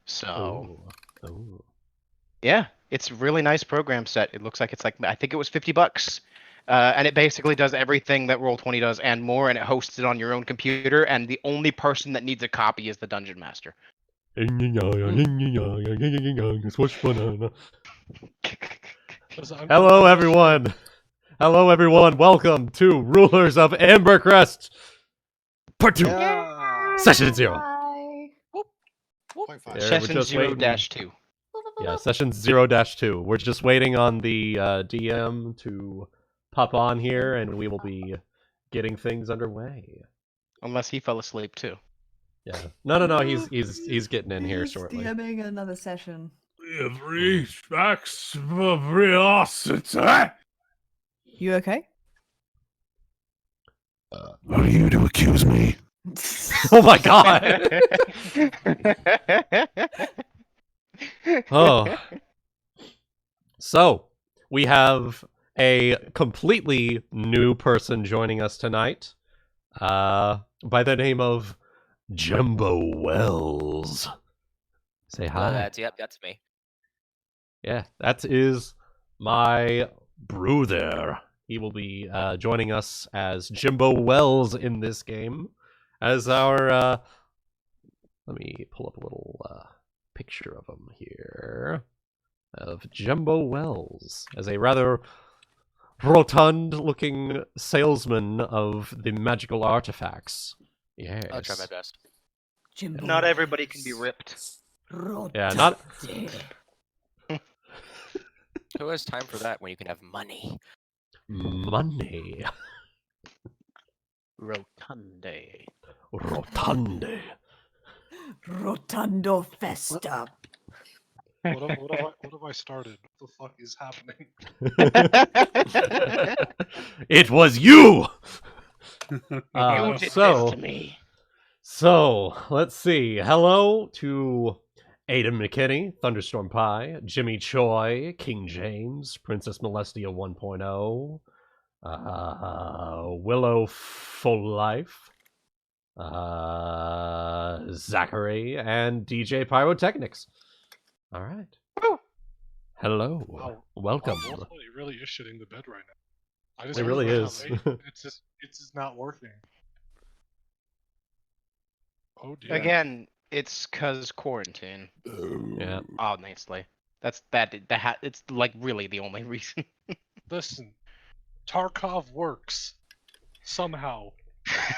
So, Ooh. yeah, it's a really nice program set. It looks like it's like, I think it was $50. And it basically does everything that Roll20 does and more, and it hosts it on your own computer, and the only person that needs a copy is the Dungeon Master. Switch banana. Hello, everyone. Hello, everyone. Welcome to Rulers of Embercrest, Part 2, Session 0. .5. Session just waiting. 0-2. Yeah, Session 0-2. We're just waiting on the DM to pop on here, and we will be getting things underway. Unless he fell asleep too. Yeah. No. He's getting in here shortly. DMing another session. We have reached max velocity. You okay? Who are you to accuse me? Oh my god! Oh. So, we have a completely new person joining us tonight, by the name of Jumbo Wells. Say hi. That's me. Yeah, that is my brother. He will be joining us as Jimbo Wells in this game. As our, let me pull up a little picture of him here. Of Jumbo Wells as a rather rotund-looking salesman of the magical artifacts. Yes. I'll try my best. Jimbo Not everybody can be ripped. Yeah, not... Who has time for that when you can have money? Money. Rotunde. Rotunde. Rotundo Festa. What have I started? What the fuck is happening? It was you! You did this to me. So, let's see. Hello to Aidan McKinney, Thunderstorm Pie, Jimmy Choi, King James, Princess Molestia 1.0, Willow Full Life, Zachary, and DJ Pyrotechnics. All right. Woo. Hello. Wow. Welcome. Wow, it really is shitting the bed right now. I just It really realized is. how late- it's just not working. Oh dear. Again, it's cause quarantine. Yeah. Honestly, it's like really the only reason. Listen, Tarkov works somehow.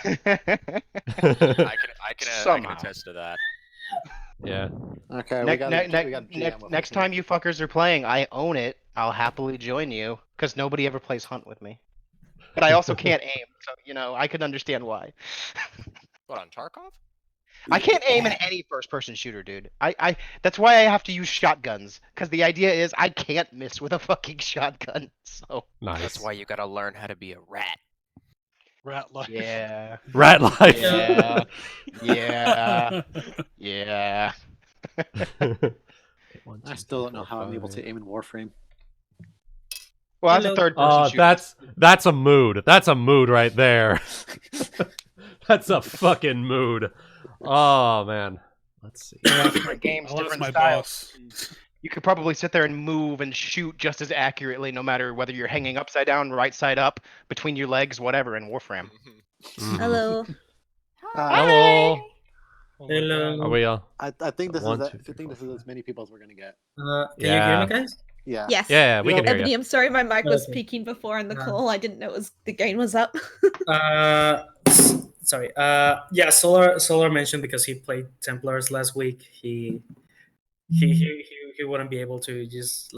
I can Somehow. attest to that. Yeah. Okay, Next time you fuckers are playing, I own it. I'll happily join you, because nobody ever plays Hunt with me. But I also can't aim, so, I could understand why. What, on Tarkov? I can't aim in any first-person shooter, dude. That's why I have to use shotguns, because the idea is I can't miss with a fucking shotgun, so... Nice. That's why you gotta learn how to be a rat. Rat life. Yeah. Rat life. Yeah. Yeah. I still don't know how I'm able to aim in Warframe. Well, that's a third-person shooter. That's a mood. That's a mood right there. That's a fucking mood. Oh man. Let's see. Different games, I'll ask different my styles. boss. You could probably sit there and move and shoot just as accurately, no matter whether you're hanging upside down, right side up, between your legs, whatever, in Warframe. Mhm. Hello. Hello. Oh my Hello. God. Are we I think this One, is two, I think this is as many people as we're gonna get. Can Yeah. you hear me, guys? Yeah. Yes. Yeah, we can hear Ebony, you. I'm sorry my mic was Okay. peaking before in the Yeah. call. I didn't know the gain was up. Sorry. Yeah, Solar mentioned because he played Templars last week. He wouldn't be able to just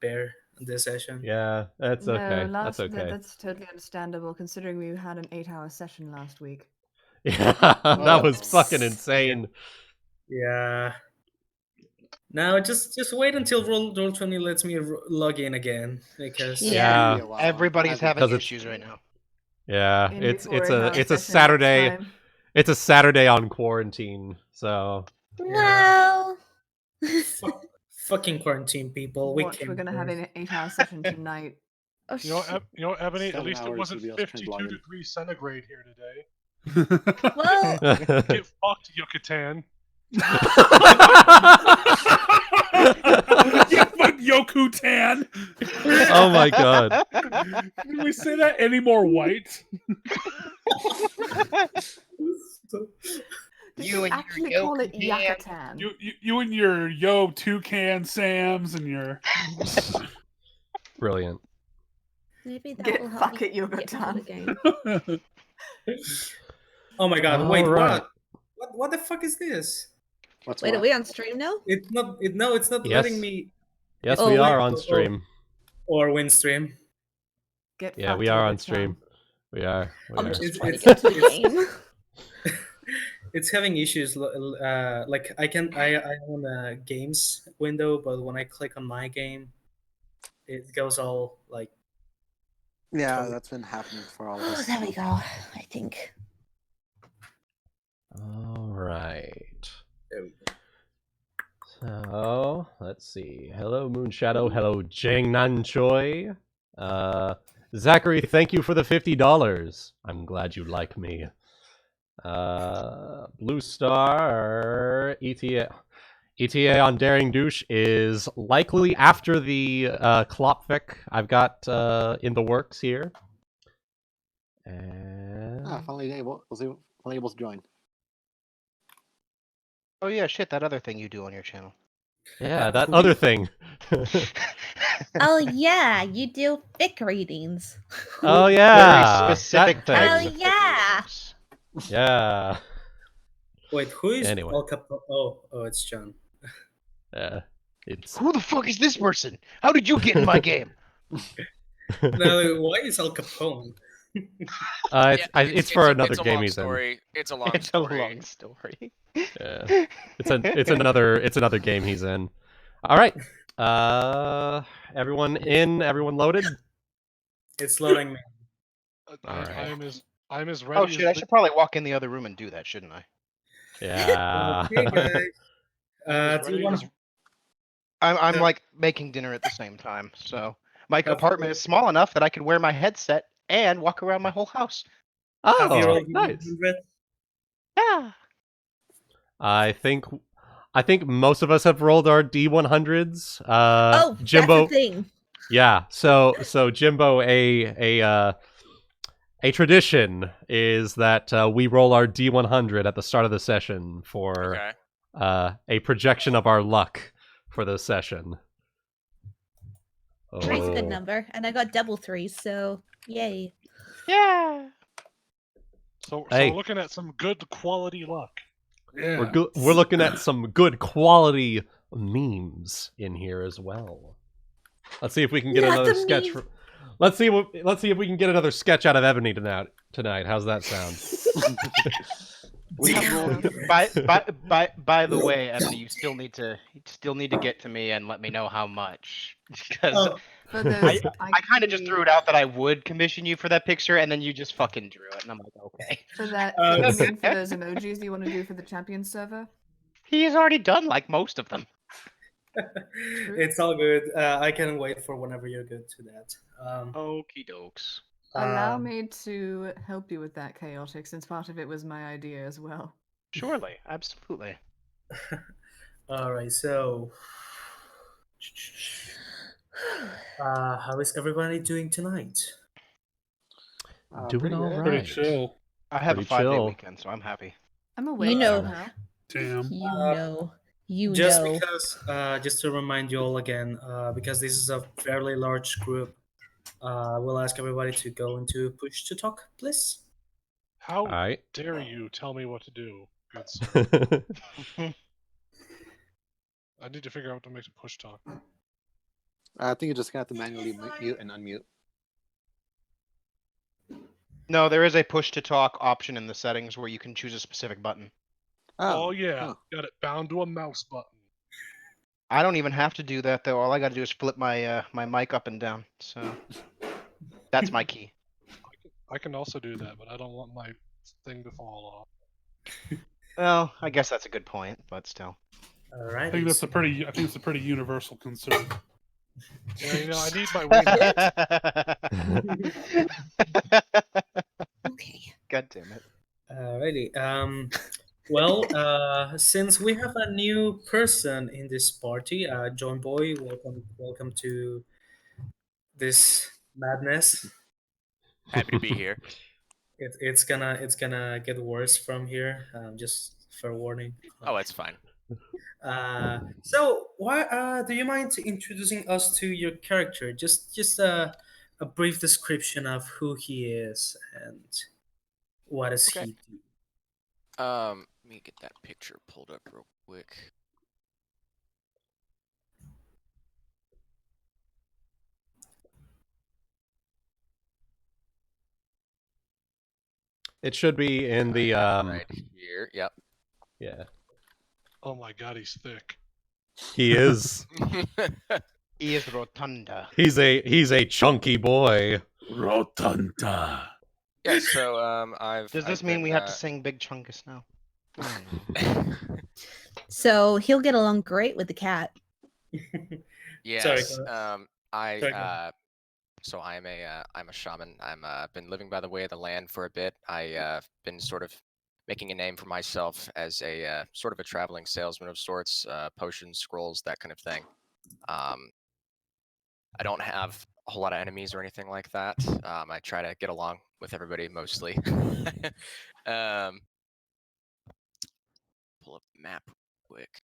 bear this session. Yeah, that's okay. No, That's okay. That's totally understandable, considering we had an 8-hour session last week. Yeah, that was fucking insane. Yeah. Now just wait until Roll20 lets me log in again because Yeah. Be a while. Everybody's having 'Cause it's- issues right now. Yeah, In it's before it's 8-hour a session next Saturday. time. It's a Saturday on quarantine. So No. fucking quarantine people. We Watch, came we're gonna have first. an 8-hour session tonight. Oh, You know, Ebony, at 7 least it hours wasn't to be able to try and 52 log in. degrees centigrade here today. well, Get fucked, Yucatan. Kutan. Oh my god. Can we say that any more white? You and actually your call it Yokutan. Yakatan. You and your Yo Toucan Sams and your. Brilliant. Maybe that Get will help fuck me it, Yoga get through Tan. the game. Oh my god! Wait, Alright. what the fuck is this? What's Wait, are what? we on stream now? It's not. No, it's not Yes. letting me. Yes, Oh, we wait. are on stream. Or win stream. Get Yeah, fucked, we are on Yoga-chan. stream. We are. We I'm are. just It's- trying to it's- get to the game. It's having issues. Like I own a games window, but when I click on my game, it goes all like. Yeah, that's been happening for all of Oh, us. there we go. I think. All right. There we go. So let's see. Hello, Moonshadow. Hello, Jang Nan Choi. Zachary, thank you for the $50. I'm glad you like me. Blue Star ETA on Daring Douche is likely after the Klopvik I've got in the works here. And Finally able to join. Oh yeah, shit, that other thing you do on your channel. yeah, that other thing. Oh yeah, you do fic readings. Oh yeah, Very specific that Oh thing. thing. yeah. Yeah. Wait, who is Anyway. Al Capone? Oh, it's John. Yeah. It's Who the fuck is this person? How did you get in my game? No, why is Al Capone? it's for another a game long he's story. It's a long It's a story. long story. in. Yeah. It's another game he's in. All right. Everyone in, everyone loaded? It's loading me. I'm as ready. Oh shit, I should probably walk in the other room and do that, shouldn't I? Yeah. Okay, guys. Do you want to? I'm Yeah. like making dinner at the same time, so my apartment is small enough that I can wear my headset and walk around my whole house. Have you Oh, rolled nice. 100? Yeah. I think most of us have rolled our D100s. Oh, Jimbo. that's a thing. Yeah. So Jimbo, a tradition is that we roll our D100 at the start of the session for Okay. a projection of our luck for the session. Three's a good Oh. number, and I got double threes, so yay. Yeah. So Hey. we're looking at some good quality luck. Yeah. We're looking at some good quality memes in here as well. Let's see if we can get Yeah, another the sketch. memes. Let's see if we can get another sketch out of Ebony tonight. How's that sound? We have rolled. By the way, Ebony, you still need to get to me and let me know how much, because Oh, For those, I kind of just threw it out that I would commission you for that picture, and then you just fucking drew it, and I'm like, okay. For that, Uh, you mean for those emojis you want to do for the champion server? He's already done like most of them. it's all good. I can wait for whenever you're good to that. Okie dokes. Allow um, me to help you with that, Chaotic, since part of it was my idea as well. Surely, absolutely. All right, so how is everybody doing tonight? Doing Pretty all good. right. Pretty chill. I have Pretty a 5-day chill. weekend, so I'm happy. I'm awake know- somehow. Damn. You Just know. because, just to remind you all again, because this is a fairly large group, we'll ask everybody to go into push to talk, please. How All right. dare you tell me what to do? Good sir. I need to figure out what to make a push talk. I think you're just gonna have to manually mute and unmute. No, there is a push to talk option in the settings where you can choose a specific button. Oh, yeah, huh. got it bound to a mouse button. I don't even have to do that though. All I got to do is flip my my mic up and down. So that's my key. I can also do that, but I don't want my thing to fall off. Well, I guess that's a good point, but still. All right. I think it's a pretty universal concern. Yeah, you know, I need my wing. Okay. God damn it. Alrighty. Well, since we have a new person in this party, John Boy, welcome to this madness. Happy to be here. It's gonna get worse from here. Just fair warning. Oh, it's fine. So why do you mind introducing us to your character? Just a brief description of who he is and what does Okay. he do. Let me get that picture pulled up real quick. It should be in the Right here. Yep. yeah. Oh my god, he's thick. He is. He is rotunda. He's a chunky boy. Rotunda. Yeah. So Does this I've mean been, we have to sing Big Chunkus now? So he'll get along great with the cat. Yes. Sorry, So I'm a shaman. I'm been living by the way of the land for a bit. I been sort of making a name for myself as a sort of a traveling salesman of sorts, potions, scrolls, that kind of thing. I don't have a whole lot of enemies or anything like that. I try to get along with everybody mostly. Pull up the map quick.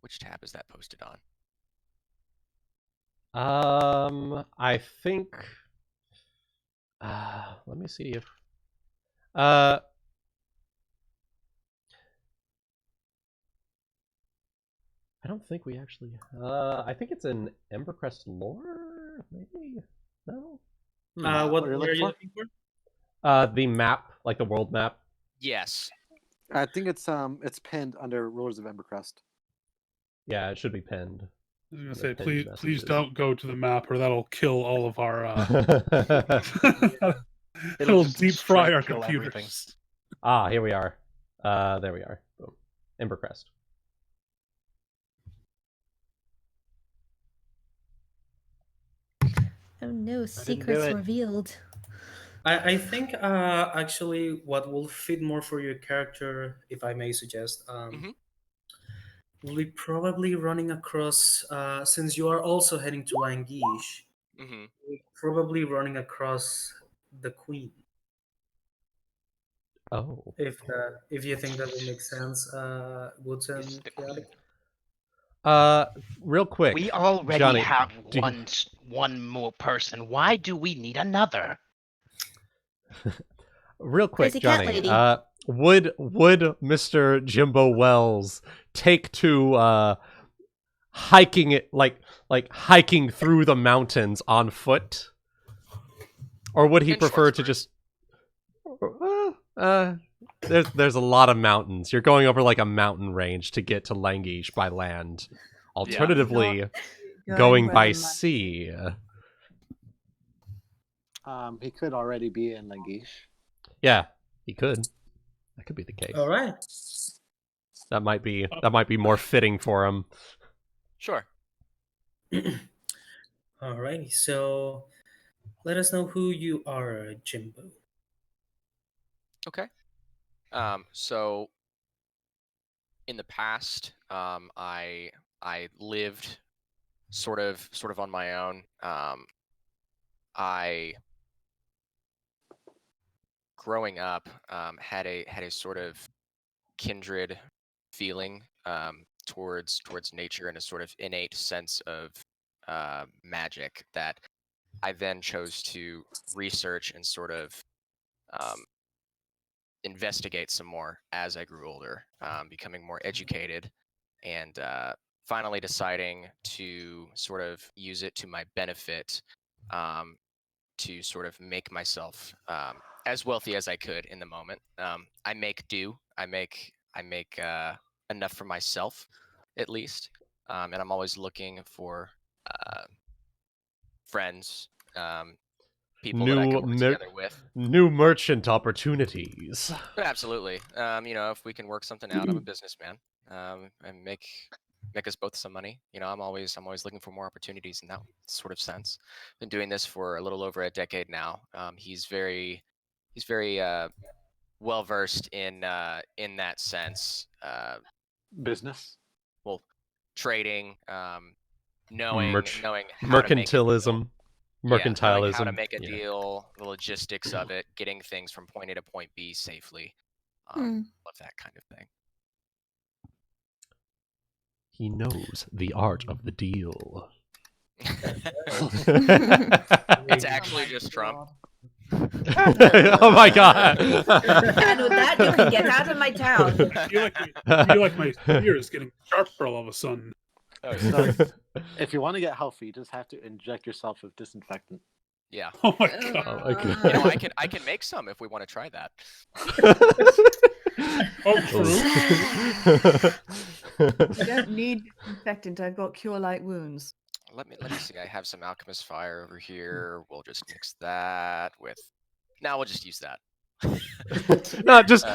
Which tab is that posted on? I think. Let me see if. I don't think we actually. I think it's in Embercrest lore. Maybe no. What are you are you looking for? looking for? The map, like the world map. Yes. I think it's pinned under Rulers of Embercrest. Yeah, it should be pinned. I was gonna The say, pinned please messages. don't go to the map, or that'll kill all of our. It'll It'll just deep fry straight our kill computers. everything. Here we are. There we are. Boom. Embercrest. Oh no, do secrets it. revealed. I think actually what will fit more for your character, if I may suggest, will be probably running across, since you are also heading to Languish, probably running across the Queen. Oh. If you think that will make sense, Woods Is and the Chaotic. Real quick. We already Johnny, have do you- one more person. Why do we need another? Real quick, Crazy cat Johnny. lady. Would Mr. Jimbo Wells take to hiking it like hiking through the mountains on foot, or would he In prefer short to spurts. just? There's a lot of mountains. You're going over like a mountain range to get to Languish by land. Alternatively, going where by the money- sea. He could already be in Languish. Yeah, he could. That could be the case. All right. That might be more fitting for him. Sure. Alrighty, so let us know who you are, Jimbo. Okay. So in the past, I lived sort of on my own. I growing up had a sort of kindred feeling towards nature and a sort of innate sense of magic that I then chose to research and sort of investigate some more as I grew older, becoming more educated, and finally deciding to sort of use it to my benefit, to sort of make myself as wealthy as I could in the moment. I make do. I make enough for myself, at least, and I'm always looking for friends, people that I can work together with. New merchant opportunities. Absolutely. If we can work something out, I'm a businessman, and make us both some money. I'm always looking for more opportunities in that sort of sense. Been doing this for a little over a decade now. He's very well versed in that sense. Business. Well, trading, knowing knowing how to make a deal. Mercantilism. Yeah, knowing how to Mercantilism. make a Yeah. deal, the logistics of it, getting things from point A to point B safely. Hmm. Love that kind of thing. He knows the art of the deal. It's actually just Trump. Oh my god! And with that, you can get out of my town. I feel like my spear is getting sharper all of a sudden. Oh, So, yeah. if you want to get healthy, you just have to inject yourself with disinfectant. Yeah. Oh my god. Oh my god. You know, I can make some if we want to try that. Oh, true. You don't need disinfectant. I've got cure light wounds. Let me see. I have some alchemist fire over here. We'll just mix that with. Now we'll just use that. No, just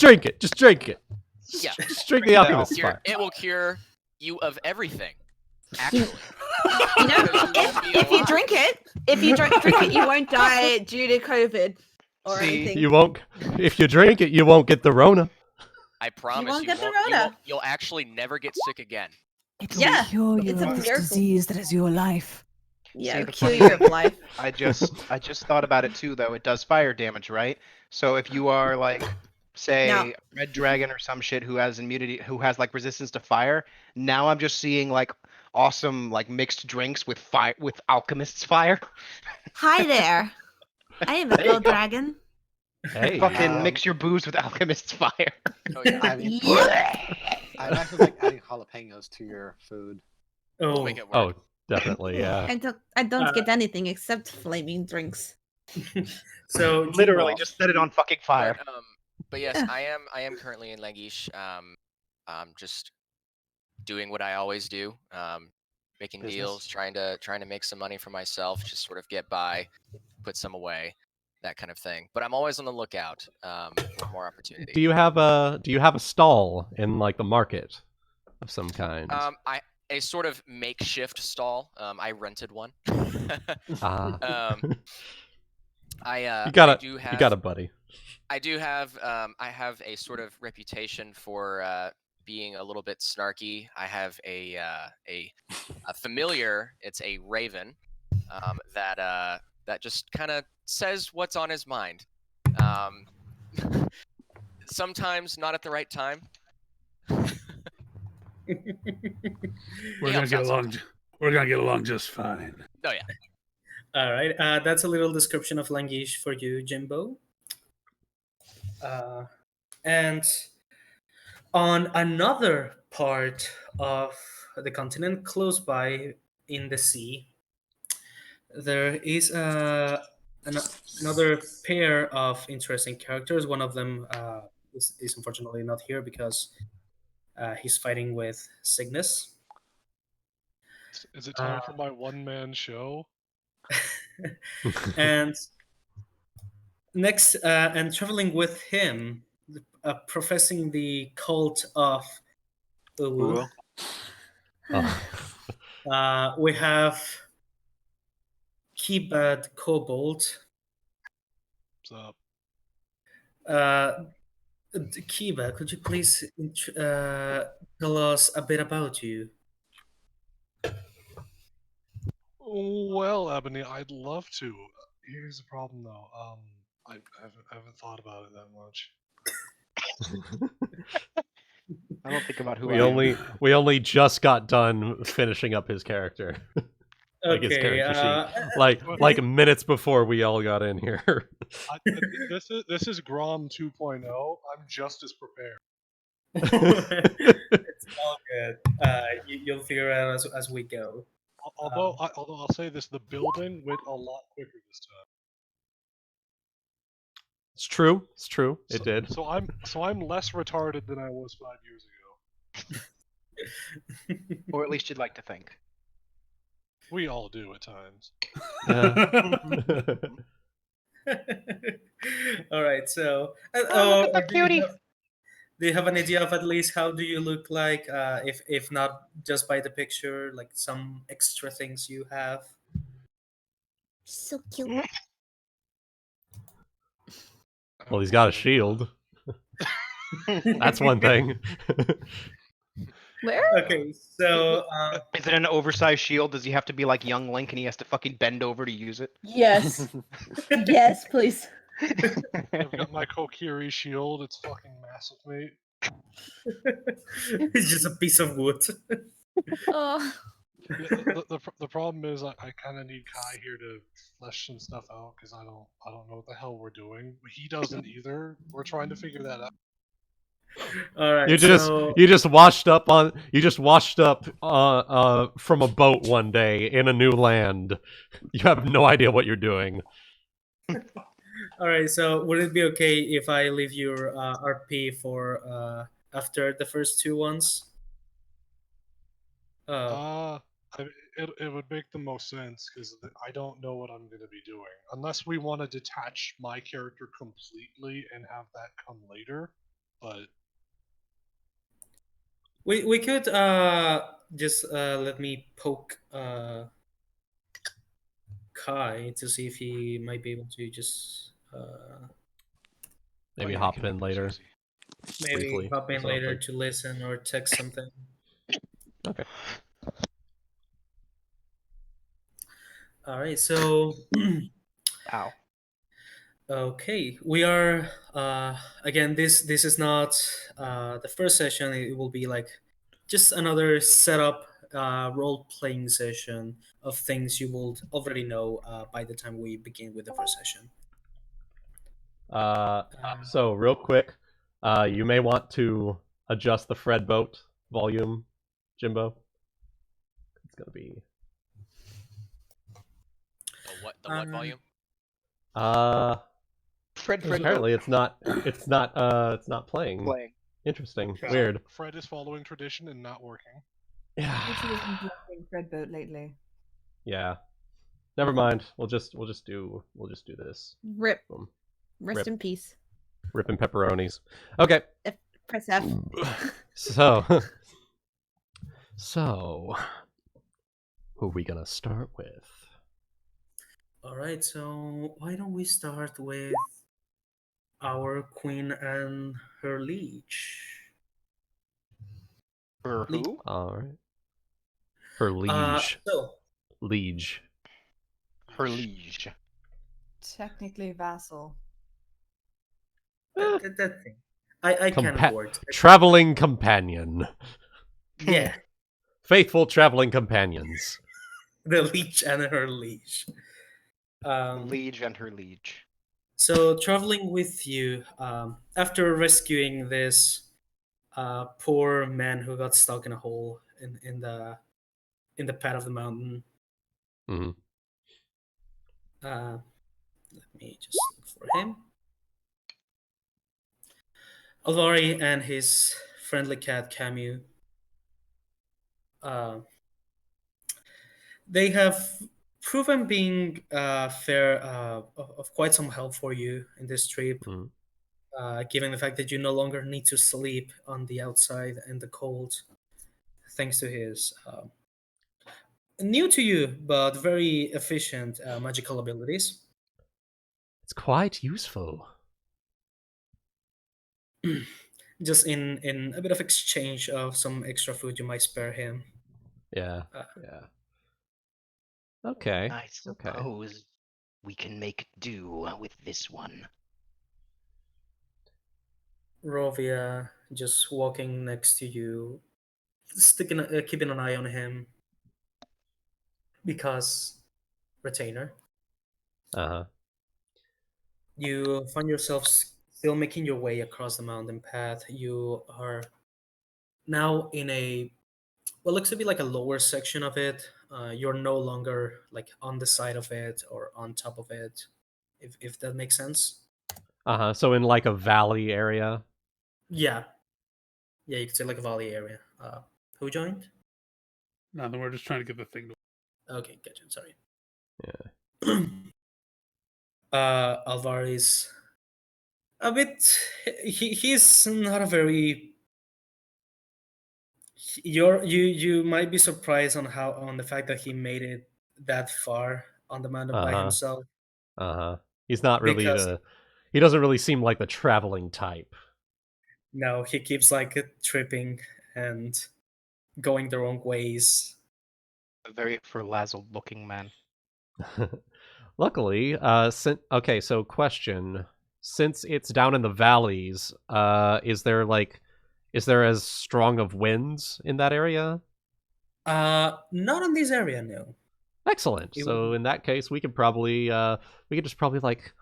drink it. Just drink it. Yeah. Just drink the alchemist Cure, fire. it will cure you of everything. Actually. You know, if you drink it, you won't die due to COVID or See, anything. You won't. If you drink it, you won't get the Rona. I promise won't get the won't- Rona. you'll actually never get sick again. It'll Yeah, cure you it's a of this miracle. disease that is your life. Yeah, the kill funny your life. I just thought about it too, though. It does fire damage, right? So if you are like, say, No. a red dragon or some shit who has immunity, who has like resistance to fire, now I'm just seeing like awesome like mixed drinks with fire with alchemist's fire. Hi there. I am a There you gold go. dragon. Hey. Fucking mix your booze with alchemist's fire. Oh, yeah. I mean, Yep. I imagine like adding jalapenos to your food. We'll Oh, make it work. Oh, definitely. Yeah. I don't get anything except flaming drinks. so Literally, Jimbo, just set it on fucking fire. But yes, Yeah. I am currently in Languish. Just doing what I always do. Making Business. deals, trying to make some money for myself, just sort of get by, put some away, that kind of thing. But I'm always on the lookout for more opportunity. Do you have a stall in like the market of some kind? A sort of makeshift stall. I rented one. Ah. I You got do have You got a buddy. I do have I have a sort of reputation for being a little bit snarky. I have a familiar. It's a raven that just kind of says what's on his mind. Sometimes not at the right time. We're gonna get along. We're gonna get along just fine. Oh yeah. all right. That's a little description of Languish for you, Jimbo. And on another part of the continent, close by in the sea, there is another pair of interesting characters. One of them is unfortunately not here because he's fighting with sickness. Is it time for my one-man show? And next, and traveling with him, professing the cult of Uwu, Oh. we have Keypad Kobold. What's up? Kiba, could you please tell us a bit about you? Well, Ebony, I'd love to. Here's the problem, though. I haven't thought about it that much. I don't think about who We I am. we only just got done finishing up his character. Like his Okay, character sheet. Like minutes before we all got in here. This is Grom 2.0. I'm just as prepared. it's all good. You'll figure it out as we go. Although I'll say this, the building went a lot quicker this time. It's true. It's true. It did. So I'm less retarded than I was 5 years ago. Or at least you'd like to think. We all do at times. All right, so look at the cutie. Do you have an idea of at least how do you look like? If not just by the picture, like some extra things you have. So cute. Well, he's got a shield. That's one thing. Where? Okay, so Is it an oversized shield? Does he have to be like young Link and he has to fucking bend over to use it? Yes. Yes, please. I've got my Kokiri shield. It's fucking massive, mate. it's just a piece of wood. Oh. The problem is I kind of need Kai here to flesh some stuff out because I don't know what the hell we're doing. He doesn't either. We're trying to figure that out. All right. You just washed up from a boat one day in a new land. You have no idea what you're doing. All right. So would it be okay if I leave your RP for after the first two ones? It would make the most sense because I don't know what I'm going to be doing unless we want to detach my character completely and have that come later. But we could just let me poke Kai to see if he might be able to just maybe hop in later. Maybe briefly hop in or later something. to listen or text something. Okay. All right, so Ow. okay, we are again. This is not the first session. It will be like just another setup role playing session of things you will already know by the time we begin with the first session. So real quick, you may want to adjust the Fred boat volume, Jimbo. It's gonna be the what volume? Fred apparently it's not playing. Interesting. Weird. Fred is following tradition and not working. Yeah. Richard has been playing Fred Boat lately. Yeah. Never mind. We'll just do this. Rip. Boom. Rest Rip. in peace. Ripping pepperonis. Okay. Press F. So who are we gonna start with? All right, so why don't we start with our queen and her liege? Her who? All right. Her liege. Liege. Her liege. Technically vassal. That thing. I can't word. Traveling companion. Yeah. Faithful traveling companions. The liege and her liege. Liege and her liege. So traveling with you, after rescuing this poor man who got stuck in a hole in the path of the mountain. Mm-hmm. Let me just look for him. Elvarin and his friendly cat Camus. They have proven being of quite some help for you in this trip, given the fact that you no longer need to sleep on the outside in the cold, thanks to his new to you but very efficient magical abilities. It's quite useful. Just in a bit of exchange of some extra food you might spare him. Yeah. Yeah. Okay. I suppose we can make do with this one. Rovya just walking next to you, keeping an eye on him because retainer. You find yourself still making your way across the mountain path. You are now in a what looks to be like a lower section of it. You're no longer like on the side of it or on top of it, if that makes sense. So in like a valley area. Yeah, you could say like a valley area. Who joined? Nothing. We're just trying to get the thing to. Okay, gotcha. Sorry. Yeah. Alvar is a bit. He's not a very. You might be surprised on the fact that he made it that far on the mountain by himself. He's not really he doesn't really seem like the traveling type. No, he keeps like tripping and going the wrong ways. A very frazzled looking man. Luckily, okay, so question. Since it's down in the valleys, is there as strong of winds in that area? Not in this area, no. Excellent. It So would- in that case, we could just probably like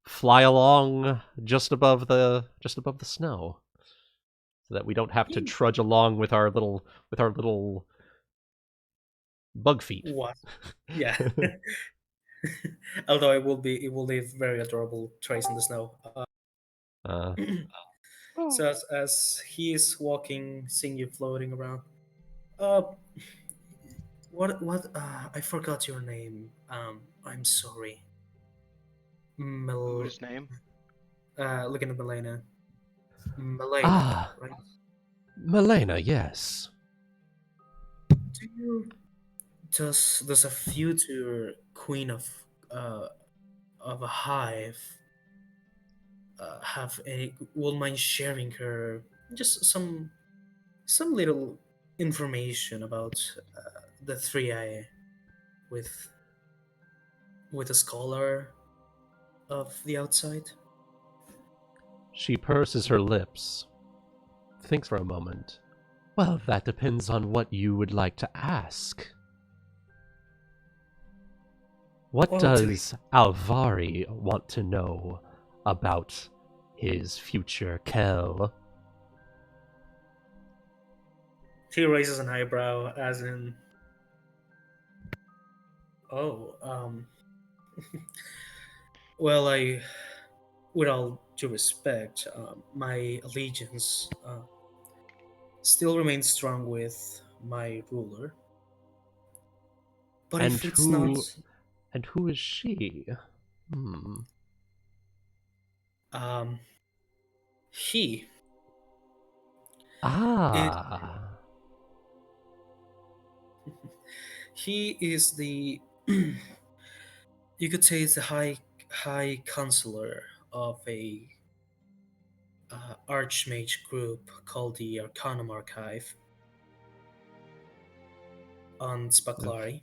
fly along just above the snow, so that we don't have to trudge along with our little bug feet. What? Yeah. Although it will leave very adorable trace in the snow. So as he is walking, seeing you floating around, what I forgot your name. I'm sorry. Whose name? Looking at Melaina. Melaina, Ah. right? Melaina, yes. Does a future queen of a hive have any? Will mind sharing her just some little information about the Thriae with a scholar of the outside? She purses her lips, thinks for a moment. Well, that depends on what you would like to ask. What Well, does Alvari want to know about his future Kel? He raises an eyebrow, as in, "Oh, well, with all due respect, my allegiance still remains strong with my ruler. But And if it's not, And who is she? he Ah. he is the you could say it's the high counselor of a archmage group called the Arcanum Archive on Spaklari.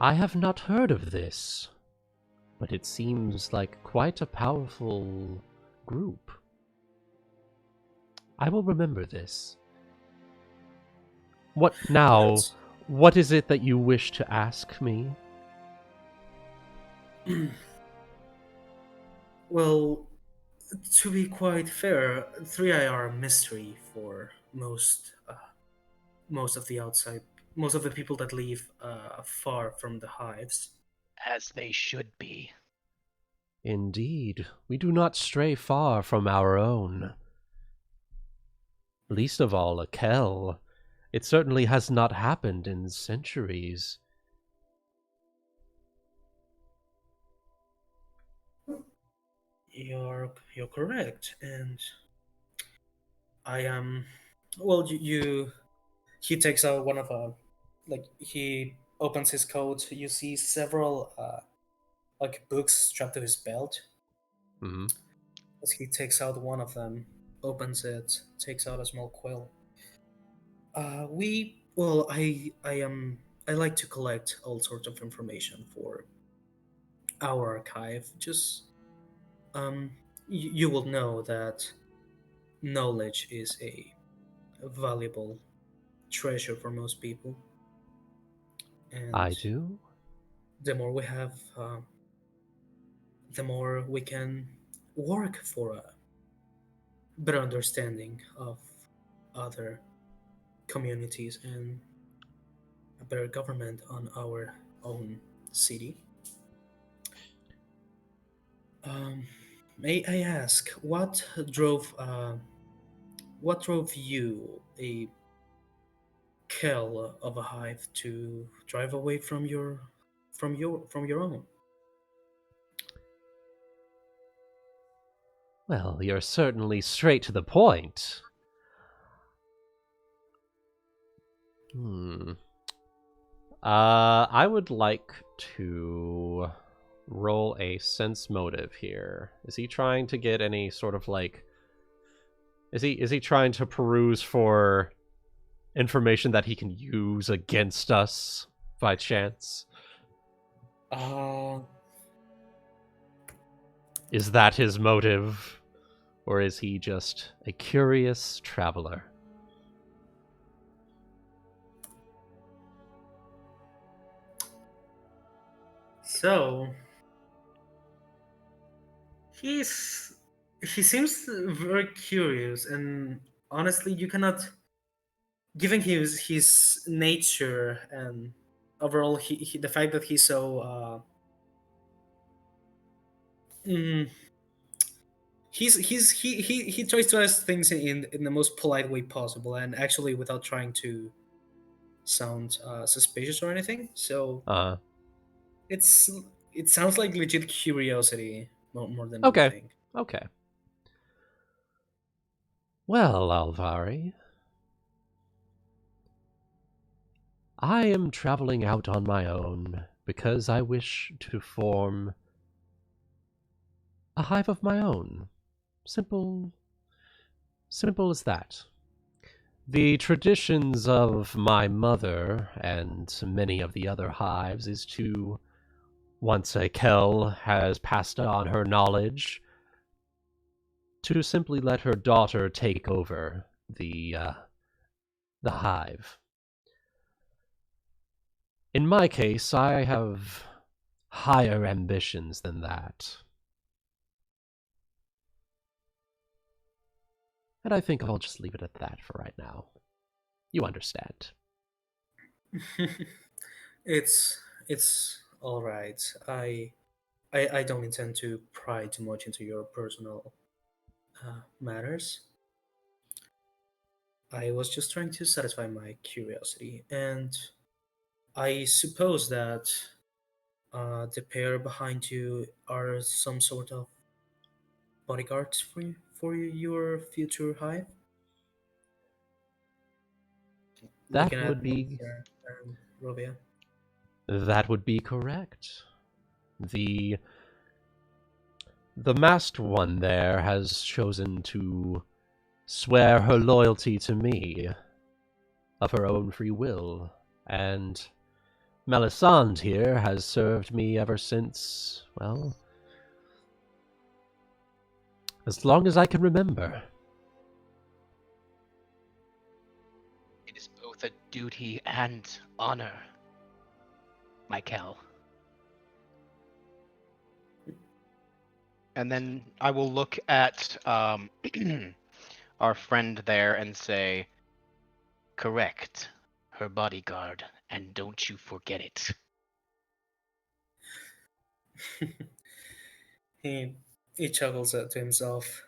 I have not heard of this, but it seems like quite a powerful group. I will remember this. What now? Yes. What is it that you wish to ask me? Well, to be quite fair, Thriae are a mystery for most of the outside, most of the people that live far from the hives. As they should be. Indeed, we do not stray far from our own. Least of all a Kel. It certainly has not happened in centuries. You're correct, and I am. Well, he takes out one of he opens his coat. You see several like books strapped to his belt. Mm-hmm. As he takes out one of them, opens it, takes out a small quill. I like to collect all sorts of information for our archive. Just you will know that knowledge is a valuable treasure for most people, and I do? the more we have, the more we can work for a better understanding of other communities and a better government on our own city. May I ask drove what drove you, a Kel of a hive, to drive away from your own? Well, you're certainly straight to the point. I would like to roll a sense motive here. Is he trying to get any sort of like... Is he trying to peruse for information that he can use against us by chance? Is that his motive? Or is he just a curious traveler? So he seems very curious, and honestly, you cannot, given his nature and overall the fact that he's so he tries to ask things in the most polite way possible, and actually without trying to sound suspicious or anything. So it sounds like legit curiosity more than anything. Okay. Well, Alvari, I am traveling out on my own because I wish to form a hive of my own. Simple as that. The traditions of my mother and many of the other hives is to, once a Kel has passed on her knowledge, to simply let her daughter take over the hive. In my case, I have higher ambitions than that. And I think I'll just leave it at that for right now. You understand. It's all right. I don't intend to pry too much into your personal matters. I was just trying to satisfy my curiosity, and I suppose that the pair behind you are some sort of bodyguards for your future hive. That would be Rovya. That would be correct. The masked one there has chosen to swear her loyalty to me of her own free will, and Melisande here has served me ever since, well, as long as I can remember. It is both a duty and honor, Michael. And then I will look at our friend there and say, correct, her bodyguard, and don't you forget it. He chuckles to himself.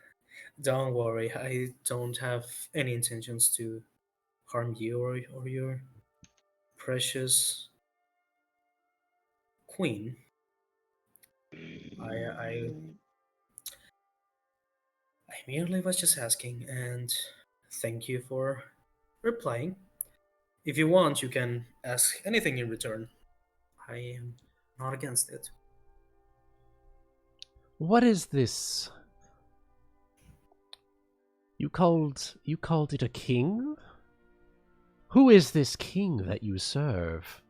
Don't worry, I don't have any intentions to harm you or your precious queen. I merely was just asking, and thank you for replying. If you want, you can ask anything in return. I am not against it. What is this? You called it a king? Who is this king that you serve?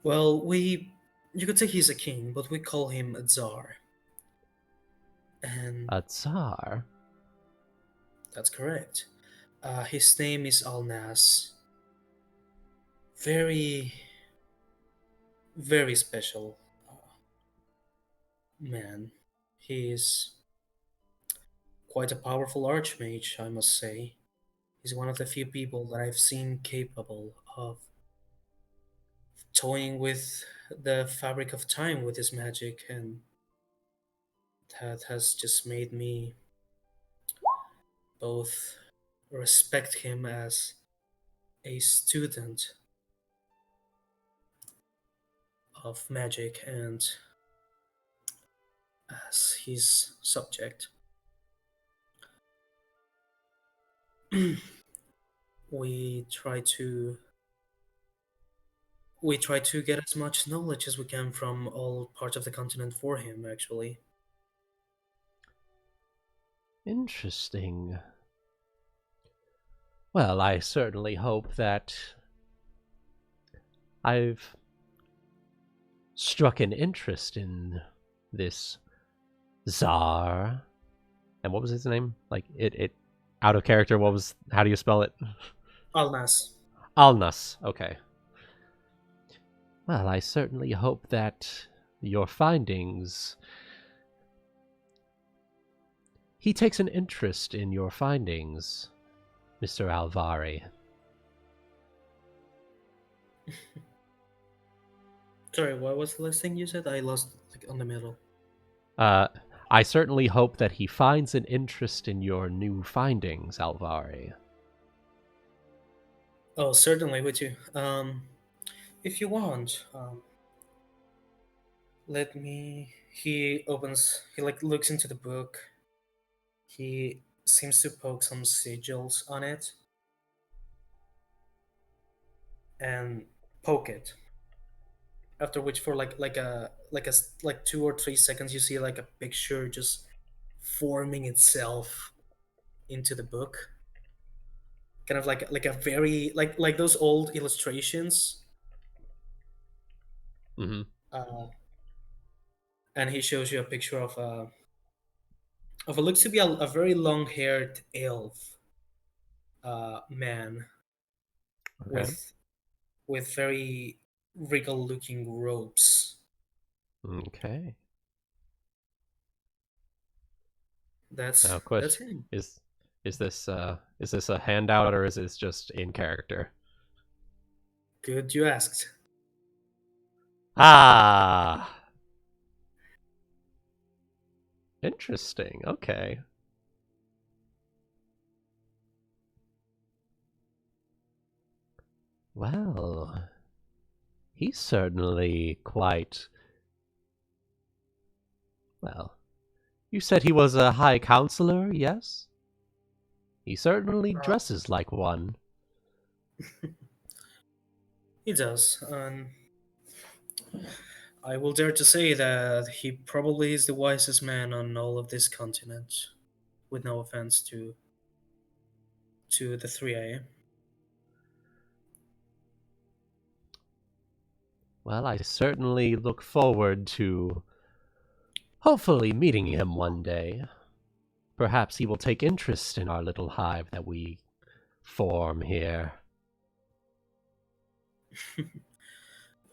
Well, you could say he's a king, but we call him a czar. And a czar? That's correct. His name is Alnas. Very, very special man. He is quite a powerful archmage, I must say. He's one of the few people that I've seen capable of toying with the fabric of time with his magic, and that has just made me both respect him as a student of magic and as his subject. We we try to get as much knowledge as we can from all parts of the continent for him, actually. Interesting. Well, I certainly hope that I've struck an interest in this Tsar. And what was his name? Like, it out of character, how do you spell it? Alnas. Alnas, okay. Well, I certainly hope that your findings... He takes an interest in your findings, Mr. Alvari. Sorry, what was the last thing you said? I lost on the middle. I certainly hope that he finds an interest in your new findings, Alvari. Oh, certainly, would you? If you want, let me... He looks into the book. He seems to poke some sigils on it. And poke it. After which, for like 2 or 3 seconds, you see like a picture just forming itself into the book. Kind of like a very like those old illustrations. Mm-hmm. And he shows you a picture of what looks to be a very long-haired elf man, Okay. with very regal-looking robes. Okay. That's Now, that's him. Is this a handout or is this just in character? Good you asked. Ah. Interesting. Okay. Well, he's certainly quite... Well, you said he was a high counselor, yes? He certainly dresses like one. He does, and I will dare to say that he probably is the wisest man on all of this continent. With no offense to the Thriae. Well, I certainly look forward to hopefully meeting him one day. Perhaps he will take interest in our little hive that we form here.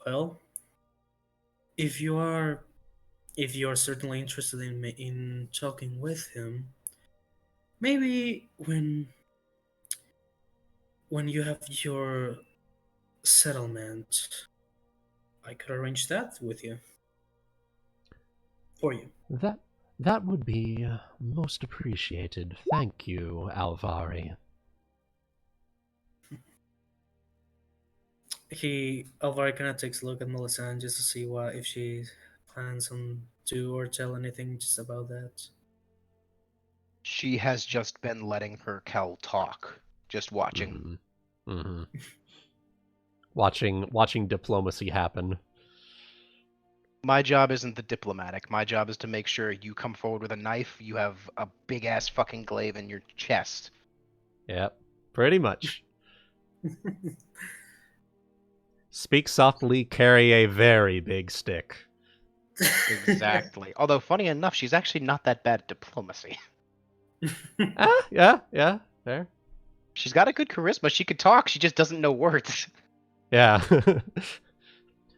Well, if you are certainly interested in talking with him, maybe when you have your settlement, I could arrange that with you. For you. That would be most appreciated. Thank you, Alvari. Alvari kind of takes a look at Melisande just to see if she plans on do or tell anything just about that. She has just been letting her Kel talk, just watching. Mm-hmm. Mm-hmm. Watching diplomacy happen. My job isn't the diplomatic. My job is to make sure you come forward with a knife, you have a big ass fucking glaive in your chest. Yep, pretty much. Speak softly, carry a very big stick. Exactly. Although, funny enough, she's actually not that bad at diplomacy. Yeah, fair. She's got a good charisma. She could talk. She just doesn't know words. Yeah.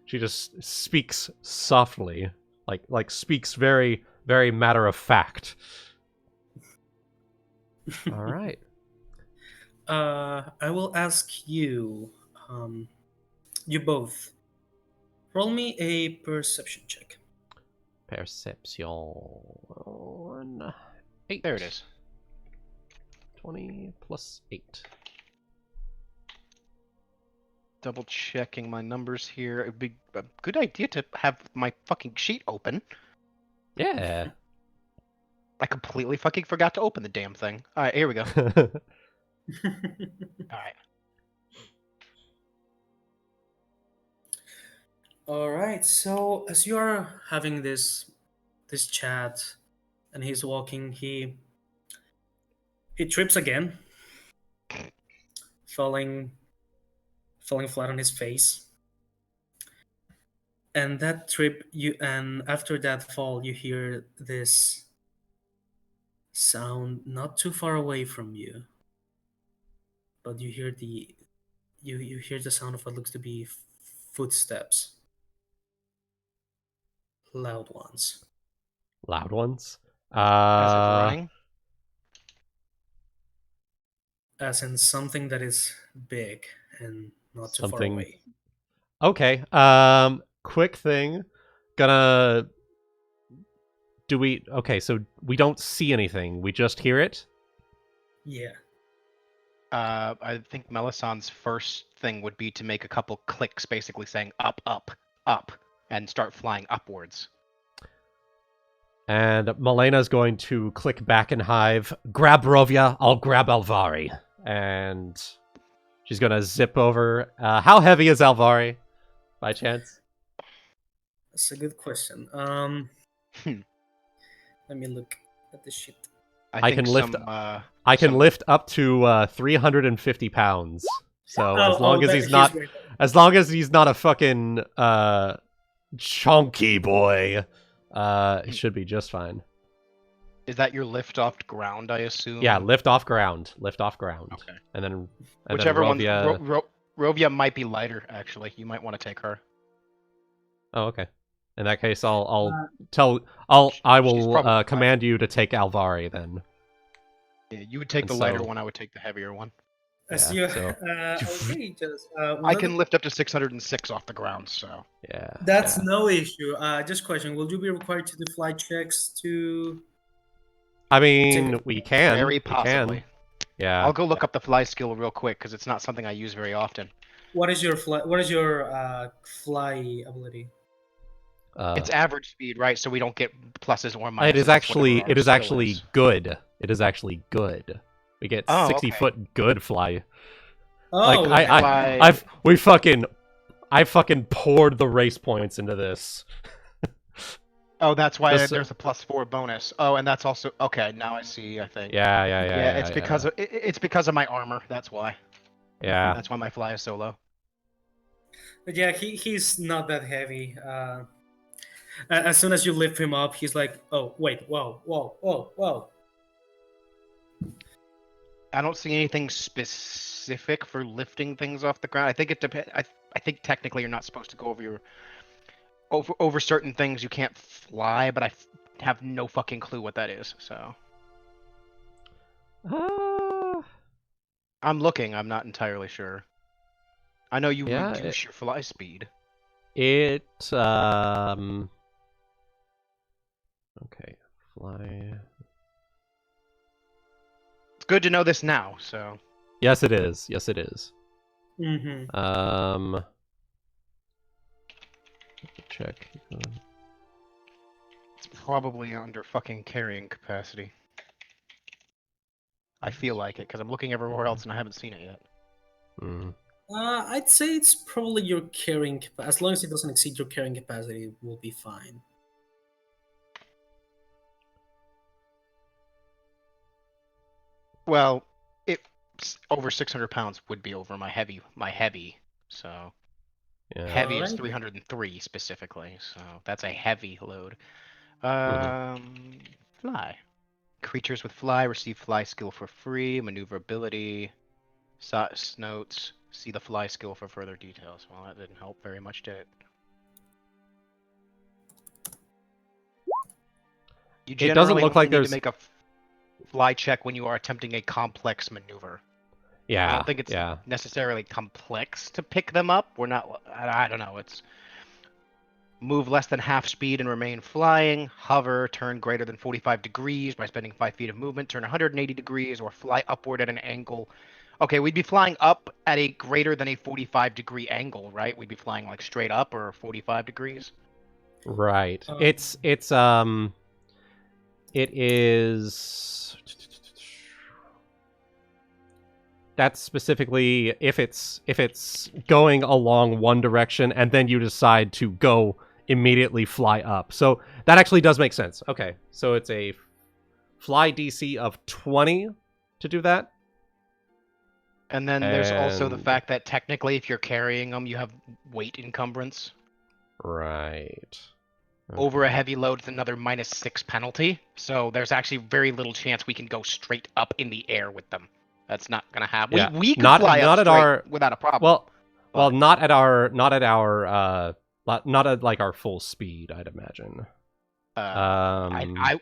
She just speaks softly, like speaks very, very matter of fact. All right. I will ask you, you both, roll me a perception check. Perception. 8. There it is. 20 plus 8. Double checking my numbers here. It'd be a good idea to have my fucking sheet open. Yeah. I completely fucking forgot to open the damn thing. Alright, here we go. Alright. All right. So as you are having this chat, and he's walking, he trips again, falling flat on his face. And that trip, and after that fall, you hear this sound not too far away from you, but you hear you hear the sound of what looks to be footsteps, loud ones. Loud ones. As if running. As in something that is big and not too far Something- away. Okay. Quick thing. Okay, so we don't see anything. We just hear it? Yeah. I think Melisande's first thing would be to make a couple clicks, basically saying up, up, up, and start flying upwards. And Melaina's going to click back in Hive. Grab Rovya, I'll grab Alvari. And she's going to zip over. How heavy is Alvari, by chance? That's a good question. Let me look at the shit. I can lift up to 350 pounds. So as long as he's not a fucking chunky boy, it should be just fine. Is that your lift off ground, I assume? Yeah, lift off ground. Okay. And then Whichever one. Rovya... Rovya might be lighter, actually. You might want to take her. Oh, okay. In that case, I will probably command you to take Alvari then. Yeah, you would take And the lighter so- one. I would take the heavier one. As Yeah, you, so- okay, just, I can lift up to 606 off the ground, so. Yeah. That's yeah. no issue. Just question: will you be required to do fly checks to? I mean, we can. Very we possibly. can. Yeah. I'll go look up the fly skill real quick because it's not something I use very often. What is your fly? What is your fly ability? It's average speed, right? So we don't get pluses or minuses. It is It's actually whatever our skill is. good. It is actually good. We get Oh, 60-foot good fly. Oh, Like I fucking poured the race points into this. Oh, that's why Just- there's a +4 bonus. Oh, and that's also okay. Now I see. I think. Yeah. It's because of it's because of my armor. That's why. Yeah. That's why my fly is so low. But yeah, he's not that heavy. As soon as you lift him up, he's like, "Oh wait, whoa!" I don't see anything specific for lifting things off the ground. I think it depends. I think technically you're not supposed to go over your over certain things. You can't fly, but I have no fucking clue what that is. So I'm looking. I'm not entirely sure. I know you Yeah, reduce your fly speed. Okay, fly. It's good to know this now. So Yes, it is. Yes, it is. Mm-hmm. Check. it's probably under fucking carrying capacity. I feel like it because I'm looking everywhere else and I haven't seen it yet. Mm. I'd say it's probably your carrying. As long as it doesn't exceed your carrying capacity, it will be fine. Well, it's over 600 pounds would be over my heavy. So Yeah. heavy is Alright. 303 specifically. So that's a heavy load. Mhm. Fly. Creatures with fly receive fly skill for free. Maneuverability. Notes. See the fly skill for further details. Well, that didn't help very much, did it? You It doesn't generally look like only need there's- to make a fly check when you are attempting a complex maneuver. Yeah. I don't think it's yeah. necessarily complex to pick them up. We're not. I don't know. It's move less than half speed and remain flying. Hover, turn greater than 45 degrees by spending 5 feet of movement. Turn 180 degrees or fly upward at an angle. Okay, we'd be flying up at a greater than a 45-degree angle, right? We'd be flying like straight up or 45 degrees. Right. Um, It is. that's specifically if it's going along one direction and then you decide to go immediately fly up. So that actually does make sense. Okay, so it's a fly DC of 20 to do that. And then there's also the And- fact that technically, if you're carrying them, you have weight encumbrance. Right. Over a heavy load, it's another -6 penalty. So there's actually very little chance we can go straight up in the air with them. That's not gonna happen. Yeah, We could not- fly not up at straight our- without a problem. Well, but- not at our not at like our full speed, I'd imagine. I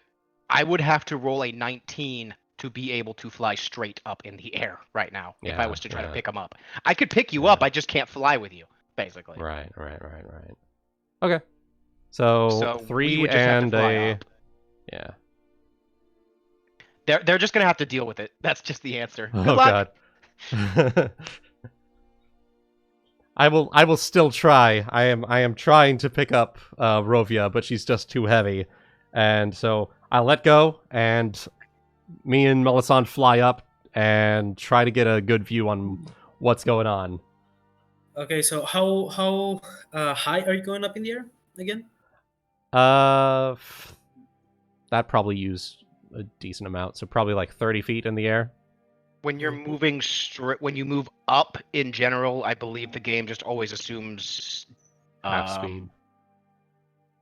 would have to roll a 19 to be able to fly straight up in the air right now if I Yeah, was to try to yeah. pick them up. I could pick you Yeah. up, I just can't fly with you, basically. Right. Okay. So, So we 3 would just have to and fly a up. yeah. They're just gonna have to deal with it. That's just the answer. Good Oh luck. god. I will still try. I am trying to pick up Rovya, but she's just too heavy. And so I let go, and me and Melisande fly up and try to get a good view on what's going on. Okay, so how high are you going up in the air again? That probably used a decent amount, so probably like 30 feet in the air. When you're moving when you move up in general, I believe the game just always assumes Half speed.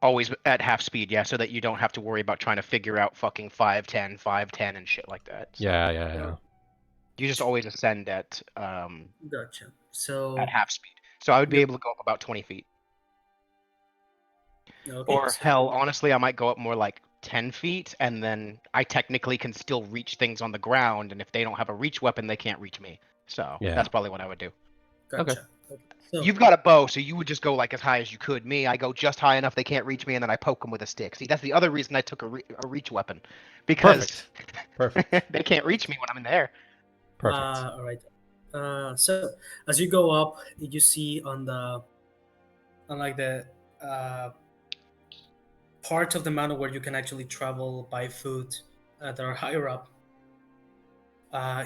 Always at half speed, yeah, so that you don't have to worry about trying to figure out fucking 5'10", 5'10", and shit like that. So Yeah. you just always ascend at Gotcha. So half speed. So I would be able to go up about 20 feet. okay, Or so- hell, honestly, I might go up more like 10 feet, and then I technically can still reach things on the ground, and if they don't have a reach weapon, they can't reach me. So Yeah. that's probably what I would do. Gotcha. Okay. So, You've got a bow, so you would just go like as high as you could. Me, I go just high enough they can't reach me, and then I poke them with a stick. See, that's the other reason I took a reach weapon, because Perfect. they can't reach me when I'm in the air. Perfect. all right. So as you go up, you see on the part of the mountain where you can actually travel by foot that are higher up.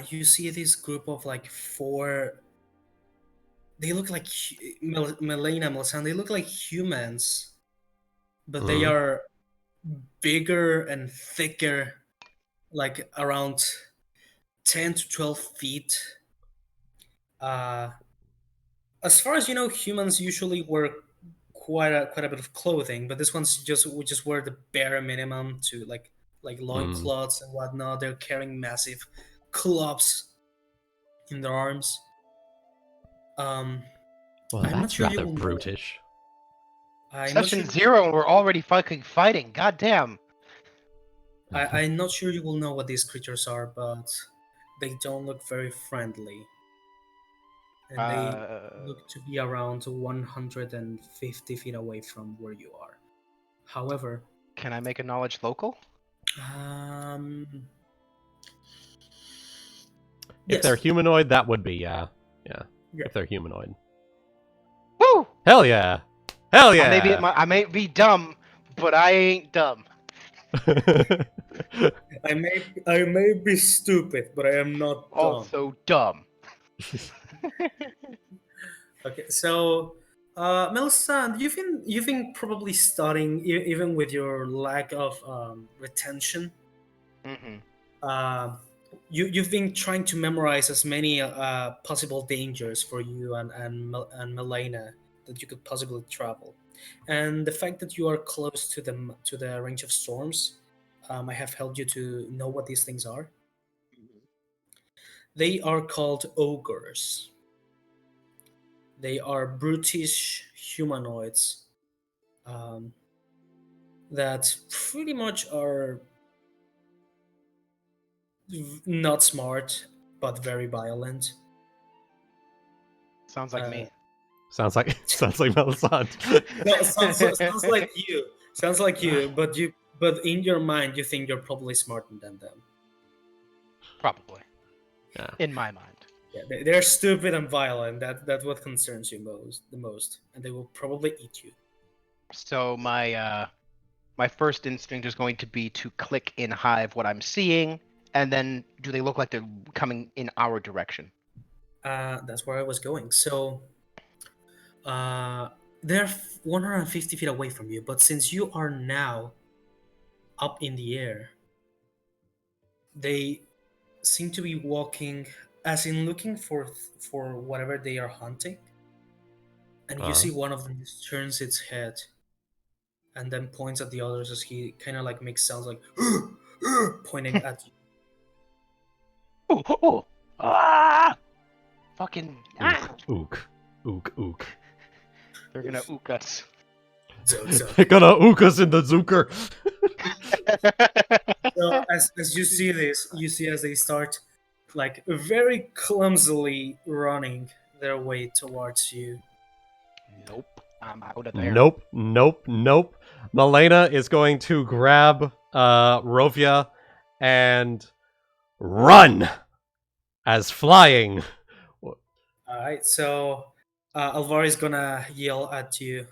You see this group of like 4. They look like Melaina, Melisande. They look like humans, but they Mhm. are bigger and thicker, like around 10 to 12 feet. As far as you know, humans usually wear quite a bit of clothing, but this one's we just wear the bare minimum to like loincloths and whatnot. They're carrying massive clubs in their arms. Well, I'm not that's sure you rather will know. brutish. I'm not Session sure- 0, and we're already fucking fighting. God damn. I'm not sure you will know what these creatures are, but they don't look very friendly. And they look to be around 150 feet away from where you are. However, Can I make a knowledge local? If yes. they're humanoid, that would be yeah. Yeah. If they're humanoid. Woo! Hell yeah! Hell yeah! I may be dumb, but I ain't dumb. I may be stupid, but I am not dumb. Also dumb. Okay, so Melisande, you've been probably studying even with your lack of retention. Mm-hmm. You've been trying to memorize as many possible dangers for you and Melaina that you could possibly travel, and the fact that you are close to the range of storms, I have helped you to know what these things are. They are called ogres. They are brutish humanoids that pretty much are not smart, but very violent. Sounds like me. Sounds like Melisande. No, sounds like you. Sounds like you, but in your mind you think you're probably smarter than them. Probably. Yeah. In my mind. Yeah, they're stupid and violent. That's what concerns you the most, and they will probably eat you. So my first instinct is going to be to click in Hive what I'm seeing, and then do they look like they're coming in our direction? that's where I was going. So they're 150 feet away from you, but since you are now up in the air, they seem to be walking, as in looking for whatever they are hunting. And you see one of them just turns its head and then points at the others as he kind of like makes sounds like pointing at you. Oh, ah! Fucking Ook. Ook. They're gonna ook us. They're gonna ook us in the Zucker. So as you see this, you see as they start like very clumsily running their way towards you. Nope, I'm out of there. Nope. Melaina is going to grab Rovya and run as flying. Alright, so Alvar is gonna yell at you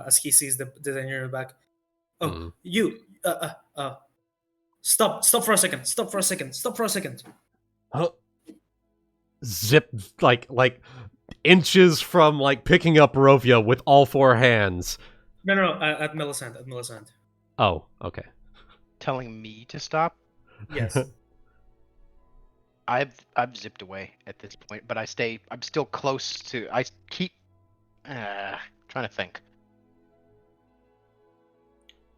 as he sees the danger in your back. Oh, you! Stop for a second. Huh? Zip like inches from like picking up Rovya with all four hands. No, at Melisande. Oh, okay. Telling me to stop? Yes. I've zipped away at this point, but I'm still close to. I keep trying to think.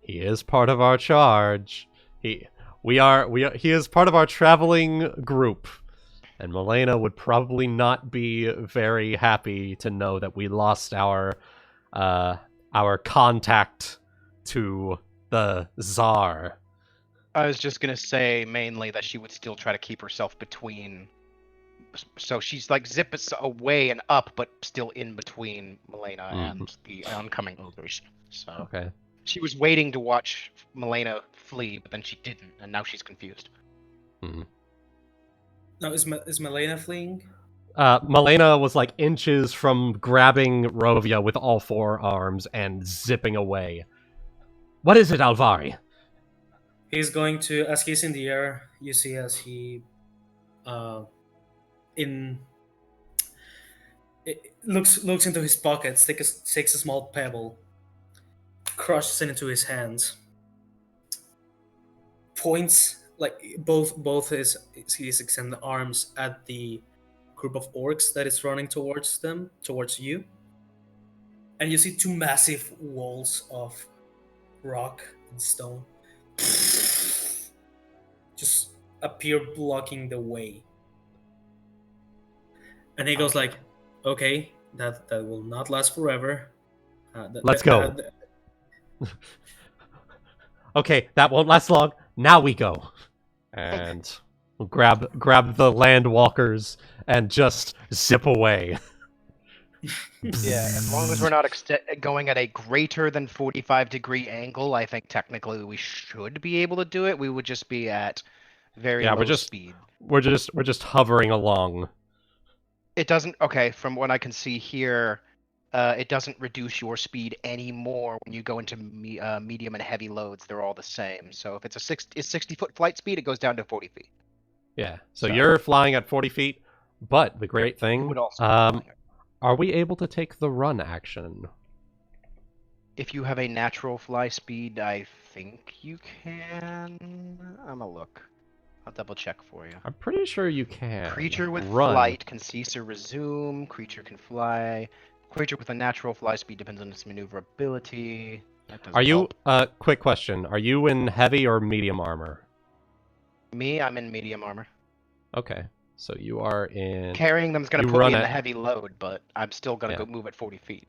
He is part of our charge. He is part of our traveling group. And Melaina would probably not be very happy to know that we lost our contact to the Tsar. I was just gonna say mainly that she would still try to keep herself between. So she's like zip us away and up, but still in between Melaina and the oncoming ogres. So okay. She was waiting to watch Melaina flee, but then she didn't, and now she's confused. Now is Melaina fleeing? Melaina was like inches from grabbing Rovya with all four arms and zipping away. What is it, Alvari? He's going to, as he's in the air, you see as he looks into his pockets, takes a small pebble, crushes it into his hands, points like both his extended arms at the group of orcs that is running towards you, and you see two massive walls of rock and stone just appear blocking the way. And he goes like, okay, that will not last forever. Let's go. Okay, that won't last long. Now we go. And we'll grab the land walkers and just zip away. Yeah, as long as we're not going at a greater than 45-degree angle, I think technically we should be able to do it. We would just be at very low speed. We're just hovering along. It doesn't. Okay, from what I can see here, it doesn't reduce your speed anymore when you go into medium and heavy loads. They're all the same. So if it's a 60-foot flight speed, it goes down to 40 feet. Yeah. So you're flying at 40 feet, but the great thing, are we able to take the run action? If you have a natural fly speed, I think you can. I'm gonna look. I'll double check for you. I'm pretty sure you can. Creature with run. flight can cease or resume. Creature can fly. Creature with a natural fly speed depends on its maneuverability. Are you, quick question. Are you in heavy or medium armor? Me, I'm in medium armor. Okay. So you are in... Carrying them is going to put me in the heavy load, but I'm still going to go move at 40 feet.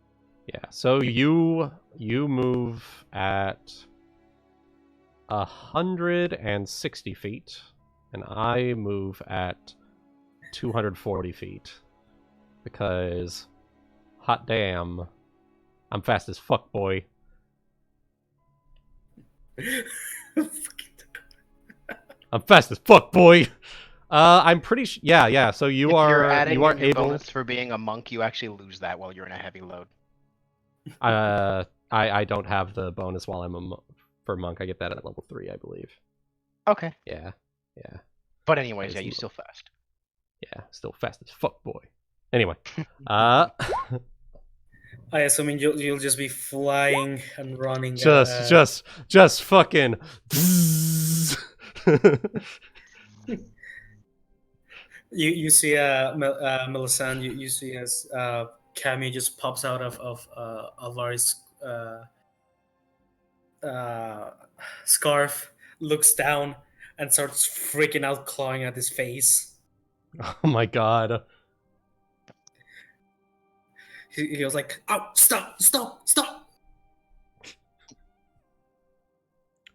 Yeah, so you move at 160 feet, and I move at 240 feet. Because, hot damn, I'm fast as fuck, boy. I'm fast as fuck, boy! I'm pretty yeah, so if you're adding your bonus for being a monk, you actually lose that while you're in a heavy load. I don't have the bonus while I'm for monk. I get that at level 3, I believe. Okay. Yeah. But anyways, yeah, you're still fast. Yeah, still fast as fuck, boy. Anyway, I assume you'll just be flying and running. just fucking. You see Melisande. You see as Cammy just pops out of Alvari's scarf, looks down, and starts freaking out, clawing at his face. Oh my god. He was like, "Oh, stop!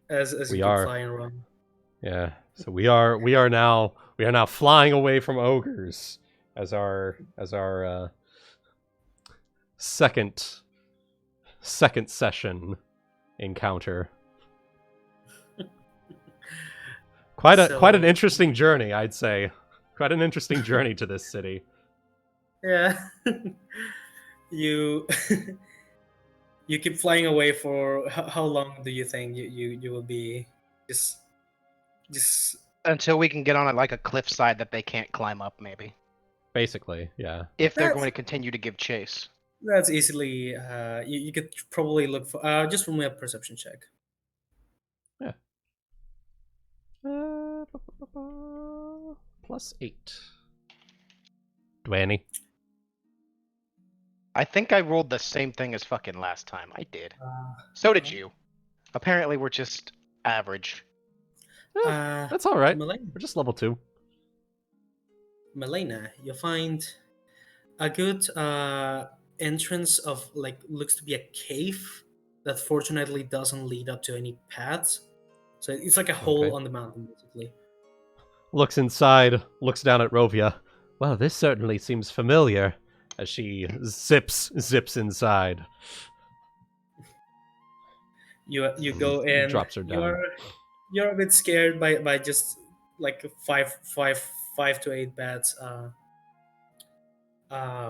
As We you are- fly and run. Yeah. So we are now flying away from ogres as our second session encounter. Quite an interesting journey, I'd say. Quite an interesting journey to this city. Yeah. You you keep flying away for how long do you think you will be just Until we can get on like a cliffside that they can't climb up, maybe. Basically, yeah. If they're That's- going to continue to give chase. that's easily you could probably look for just roll me a perception check. +8. 20. I think I rolled the same thing as fucking last time. I did. Uh, So did you. Apparently we're just average. That's all right. Melaina, We're just level 2. Melaina, you find a good entrance of like looks to be a cave that fortunately doesn't lead up to any paths. So it's like a hole Okay. on the mountain, basically. Looks inside, looks down at Rovya. Well, this certainly seems familiar. As she zips inside. You go in. Drops her down. You're a bit scared by just like five to 8 bats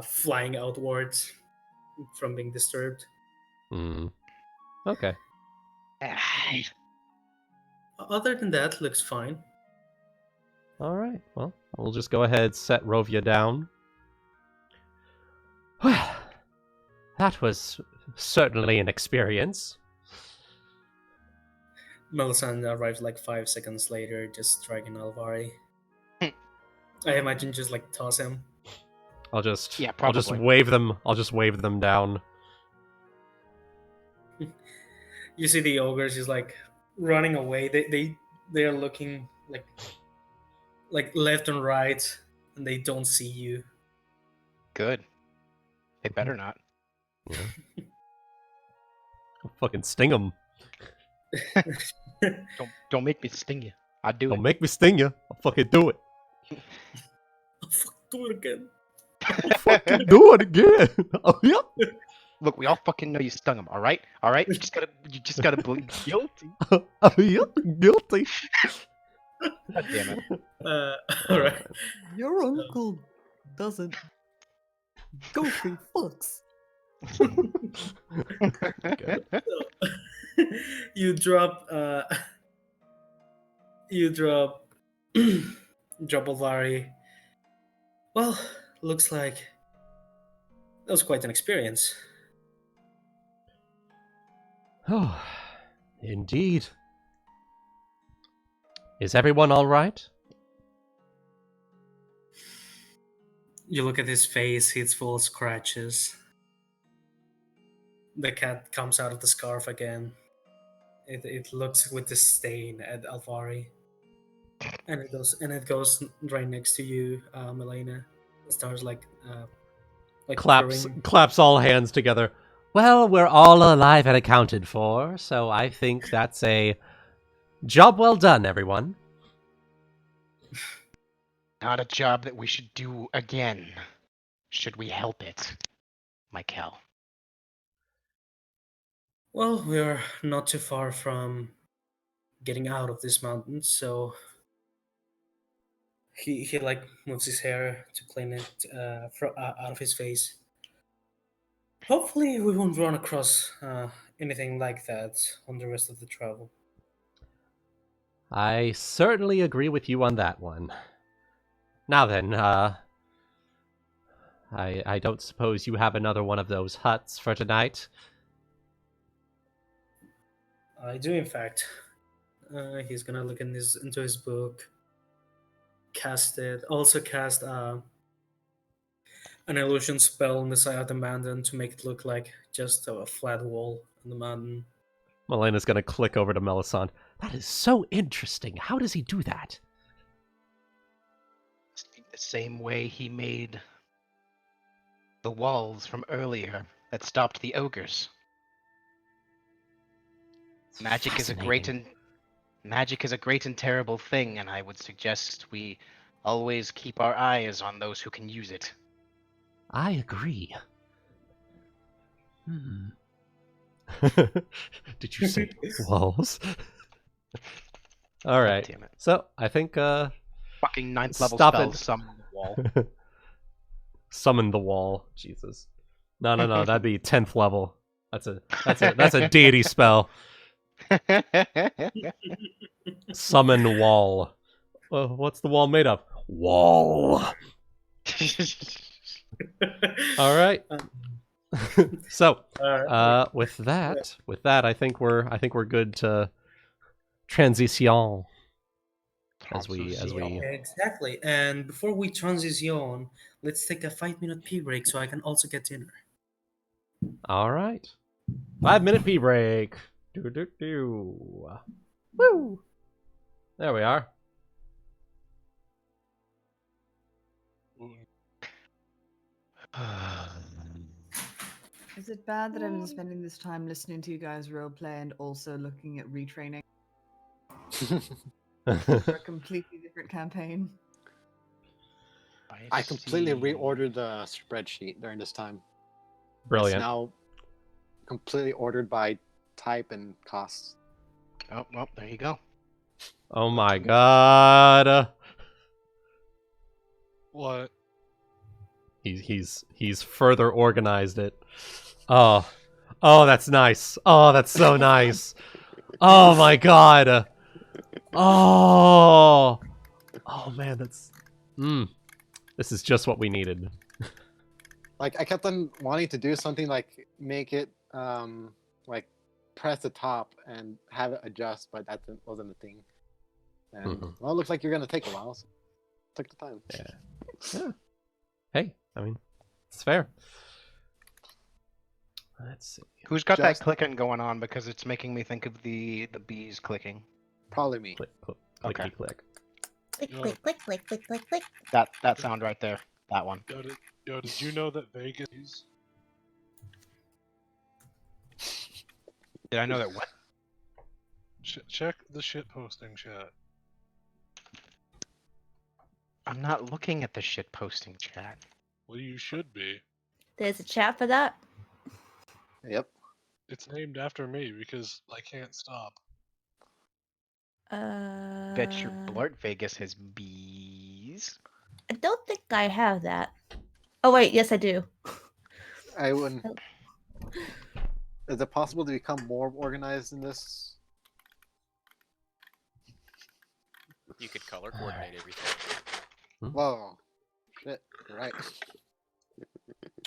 flying outwards from being disturbed. Okay. Other than that, looks fine. All right. Well, we'll just go ahead, set Rovya down. Well, that was certainly an experience. Melisande arrives like 5 seconds later, just dragging Alvari. I imagine just like toss him. I'll just probably. wave them. I'll just wave them down. You see the ogres just like running away. They're looking like left and right, and they don't see you. Good. They better not. I'll fucking sting them. Don't make me sting you. I do Don't it. make me sting you. I'll fucking do it. Do it again. I'll fucking do it again. Oh, yeah. Look, we all fucking know you stung him. All right. You just gotta believe guilty. Oh, yeah. Guilty. God damn it. All right. Your uncle doesn't go for fucks. You drop Alvari. Well, looks like that was quite an experience. Oh, indeed. Is everyone all right? You look at his face, it's full of scratches. The cat comes out of the scarf again. It looks with disdain at Alvari. And it goes right next to you, Melaina. It starts like Claps purring. claps all hands together. Well, we're all alive and accounted for, so I think that's a job well done, everyone. Not a job that we should do again. Should we help it, Michael? Well, we are not too far from getting out of this mountain, so he like moves his hair to clean it out of his face. Hopefully, we won't run across anything like that on the rest of the travel. I certainly agree with you on that one. Now then, I don't suppose you have another one of those huts for tonight? I do, in fact. He's gonna look into his book, cast it, also cast an illusion spell on the side of the mountain to make it look like just a flat wall on the mountain. Melaina's gonna click over to Melisande. That is so interesting. How does he do that? The same way he made the walls from earlier that stopped the ogres. Magic is a great and terrible thing, and I would suggest we always keep our eyes on those who can use it. I agree. Did you say walls? All right. Damn it. So I think Fucking 9th level Stop spell it. summon the wall. Summon the wall. Jesus. No, that'd be 10th level. That's a deity spell. Summon wall. What's the wall made of? Wall. All right. So, with that, I think we're good to transition. As we Exactly. And before we transition, let's take a 5-minute pee break so I can also get dinner. All right. 5-minute pee break. Woo. There we are. Is it bad that I'm spending this time listening to you guys roleplay and also looking at retraining for a completely different campaign? I completely reordered the spreadsheet during this time. Brilliant. It's now completely ordered by type and costs. Oh, well, there you go. Oh my god. What? He's further organized it. Oh, that's nice. Oh, that's so nice. Oh my god. Oh man, that's this is just what we needed. Like, I kept on wanting to do something like make it like press the top and have it adjust, but that wasn't a thing. And well, it looks like you're gonna take a while. So took the time. Yeah. Hey, I mean, it's fair. Let's see. Who's got that clicking going on? Because it's making me think of the bees clicking. Probably me. Click. Click, click, click, click, click, click, click. That sound right there. That one. Yo, did you know that Vegas? Did I know that what? Check the shit posting chat. I'm not looking at the shit posting chat. Well, you should be. There's a chat for that. Yep. It's named after me because I can't stop. Bet your Blart Vegas has bees. I don't think I have that. Oh wait, yes I do. I wouldn't. Is it possible to become more organized in this? You could color coordinate everything. Whoa. Shit. You're right.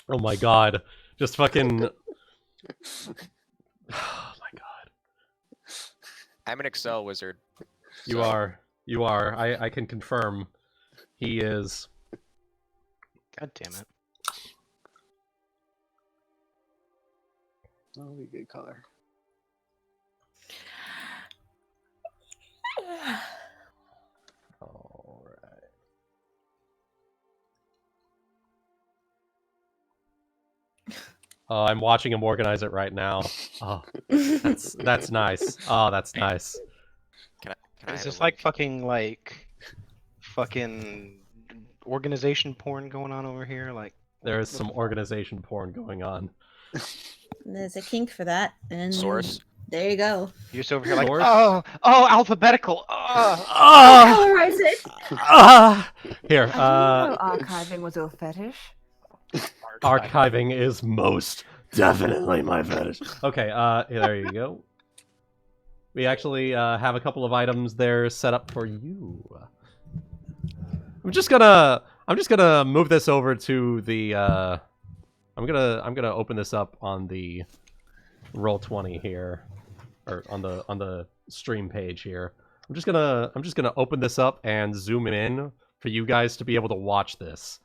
Oh my god. Just fucking. Oh my god. I'm an Excel wizard. You are. I can confirm. He is. God damn it. That'll be a good color. Alright. Oh, I'm watching him organize it right now. Oh, that's nice. Oh, that's nice. Can I Is this like fucking organization porn going on over here? Like there is some organization porn going on. There's a kink for that. And Source? There you go. You're just over here like, Source? oh, alphabetical. Colorize it. Here, I didn't know archiving was your fetish. Archiving is most definitely my fetish. Okay, there you go. We actually have a couple of items there set up for you. I'm just gonna I'm just gonna move this over to the. I'm gonna open this up on the Roll20 here, or on the stream page here. I'm just gonna open this up and zoom in for you guys to be able to watch this.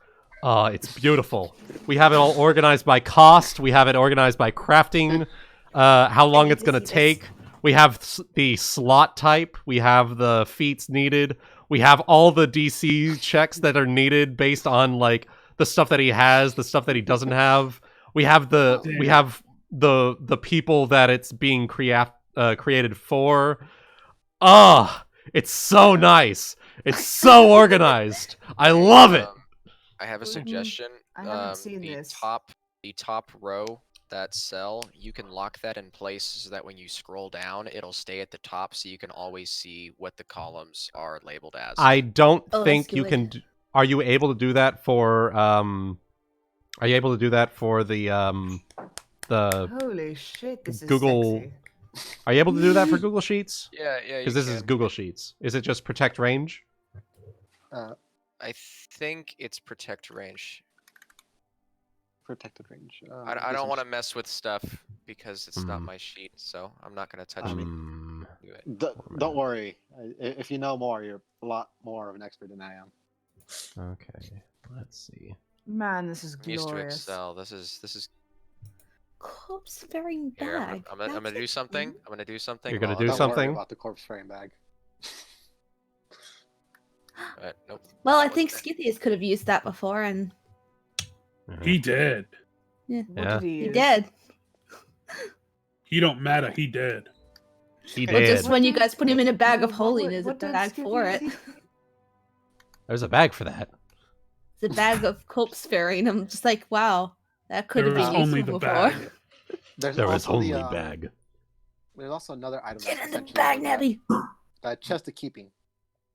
It's beautiful. We have it all organized by cost. We have it organized by crafting, how long it's gonna take. We have the slot type. We have the feats needed. We have all the DC checks that are needed based on like the stuff that he has, the stuff that he doesn't have. We have the people that it's being created for. It's so nice. It's so organized. I love it. I have a suggestion. I haven't seen this. The top row, that cell, you can lock that in place so that when you scroll down, it'll stay at the top, so you can always see what the columns are labeled as. I don't think you can. Are you able to do that for? Are you able to do that for the Holy shit! This is Google? sexy. Are you able to do that for Google Sheets? Yeah. Because this is Google Sheets. Is it just protect range? I think it's protect range. Protected range. I don't want to mess with stuff because it's not my sheet, so I'm not going to touch it. Don't worry. If you know more, you're a lot more of an expert than I am. Okay, let's see. Man, this is I'm used to glorious. Excel. This is. Corpse bearing bag. Here, I'm gonna do something. I'm gonna do something. You're gonna do Don't something worry about the corpse frame bag. Nope. Well, I think Scythius could have used that before, and He did. yeah, What did he use? did. He don't matter. He did. He Well, did. just when you guys put him in a bag of What- holiness, what a did bag for it. Scythius There's a bag for that. It's a bag of corpse fairing. I'm just like, wow, that could have There is been only useful the before. bag. There is only the, bag. There's also another item. Get that's in the essentially bag, like Nebby. chest of keeping.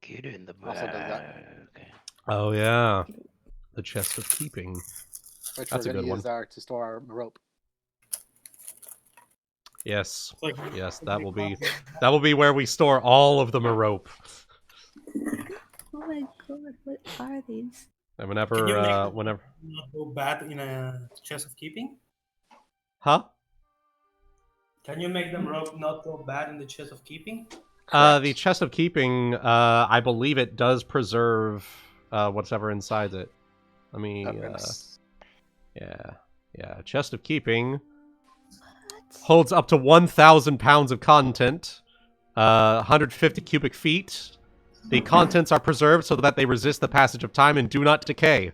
Get in the Also does that. bag. Oh yeah, the chest of keeping. Which That's a we're good gonna one. use to store our rope. Yes, Like, yes, that will be where we store all of the rope. Oh my god, what are these? And Can you make whenever, not go bad in a chest of keeping? huh? Can you make them rope not go bad in the chest of keeping? The chest of keeping, I believe it does preserve whatever inside it. Let me, yeah. Chest of keeping holds up to 1,000 pounds of content, 150 cubic feet. The contents are preserved so that they resist the passage of time and do not decay.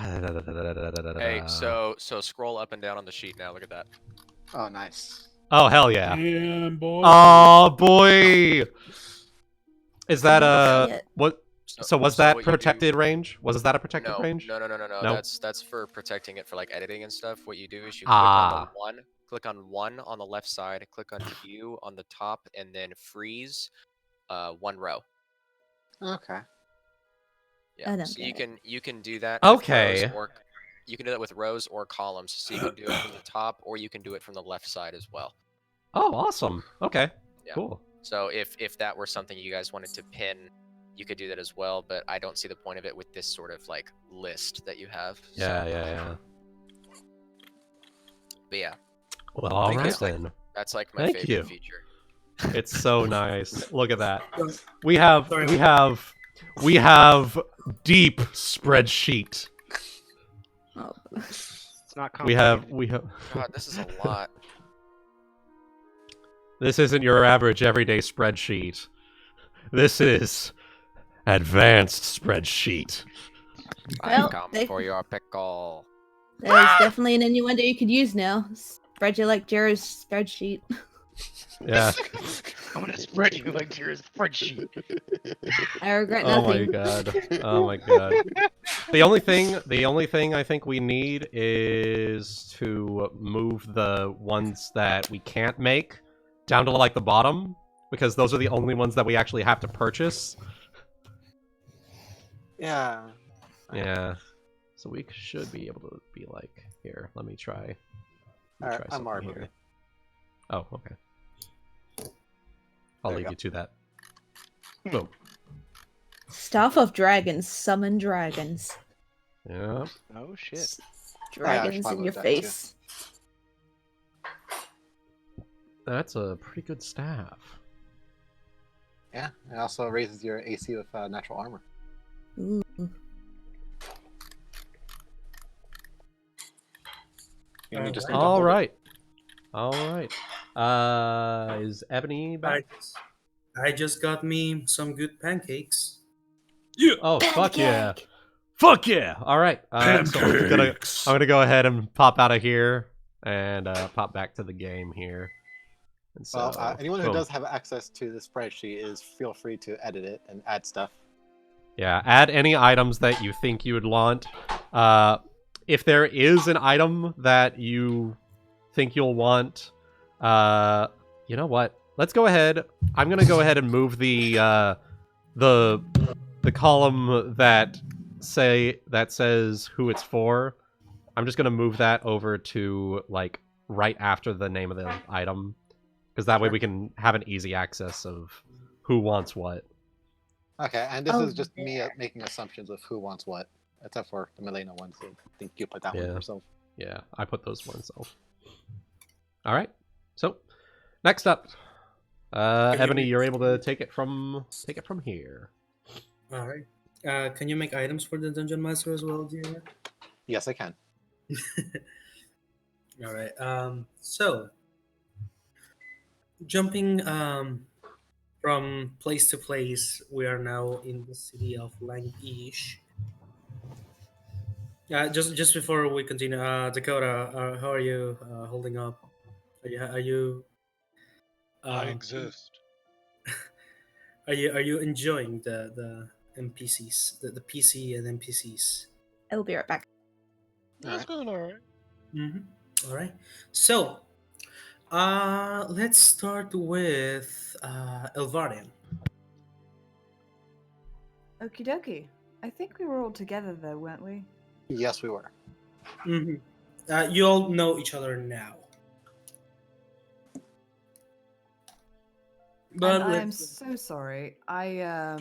Hey, so scroll up and down on the sheet now. Look at that. Oh, nice. Oh, hell yeah. Damn, boy. Oh, boy. Is that see it. what? So was so that what you do- protected range? Was that a protected No, range? no. No? That's for protecting it for like editing and stuff. What you do is you click on one on the left side, click on Q on the top, and then freeze one row. Okay. Yeah. don't So get you can do that. with Okay. rows you can do that with rows or columns. So you can do it from the top, or you can do it from the left side as well. Oh, awesome. Okay. Yeah. Cool. So if that were something you guys wanted to pin, you could do that as well. But I don't see the point of it with this sort of like list that you have. Yeah. But yeah, Well, all Thank right you. then. that's like my Thank favorite you. feature. It's so nice. Look at that. Sorry. We have deep spreadsheet. Oh. It's not We complicated. have. God, this is a lot. This isn't your average everyday spreadsheet. This is advanced spreadsheet. Well, I come they- for your pickle. There's definitely an innuendo you could use now. Spread you like Jeera's spreadsheet. Yeah. I'm gonna spread you like your spreadsheet. I regret Oh my nothing. god. Oh my god. The only thing I think we need is to move the ones that we can't make down to like the bottom, because those are the only ones that we actually have to purchase. Yeah. Yeah. So we should be able to be like, here, let me try. Alright, try I'm something already here. moving. Oh, okay. I'll There you leave go. you to that. Boom. Staff of Dragons, summon dragons. Yeah. Oh shit. Dragons in your face. That's a pretty good staff. Yeah, it also raises your AC with natural armor. Ooh. You need just All right. All right. Is Ebony back? I just got me some good pancakes. Yeah. Oh, fuck yeah. Fuck yeah. All right. So I'm gonna go ahead and pop out of here and pop back to the game here. And so, Well, anyone who boom. does have access to the spreadsheet is feel free to edit it and add stuff. Yeah, add any items that you think you would want. If there is an item that you think you'll want, you know what? Let's go ahead. I'm gonna go ahead and move the column that says who it's for. I'm just gonna move that over to like right after the name of the item, because that way we can have an easy access of who wants what. Okay, and this is just me making assumptions of who wants what, except for the Melaina one, so I think you put that one yourself. Yeah, I put those myself. All right. So, next up, Ebony, you're able to take it from here. All right. Can you make items for the Dungeon Master as well, Jeera? Yes, I can. All right. So, jumping from place to place, we are now in the city of Langish. Just before we continue, Dakota, how are you holding up? Are you? I exist. Are you enjoying the NPCs, the PC and NPCs? I'll be right back. That's going alright. Mm-hmm. All right. So, let's start with Elvarin. Okie dokie. I think we were all together though, weren't we? Yes, we were. Mm-hmm. You all know each other now. But And I am so sorry. Are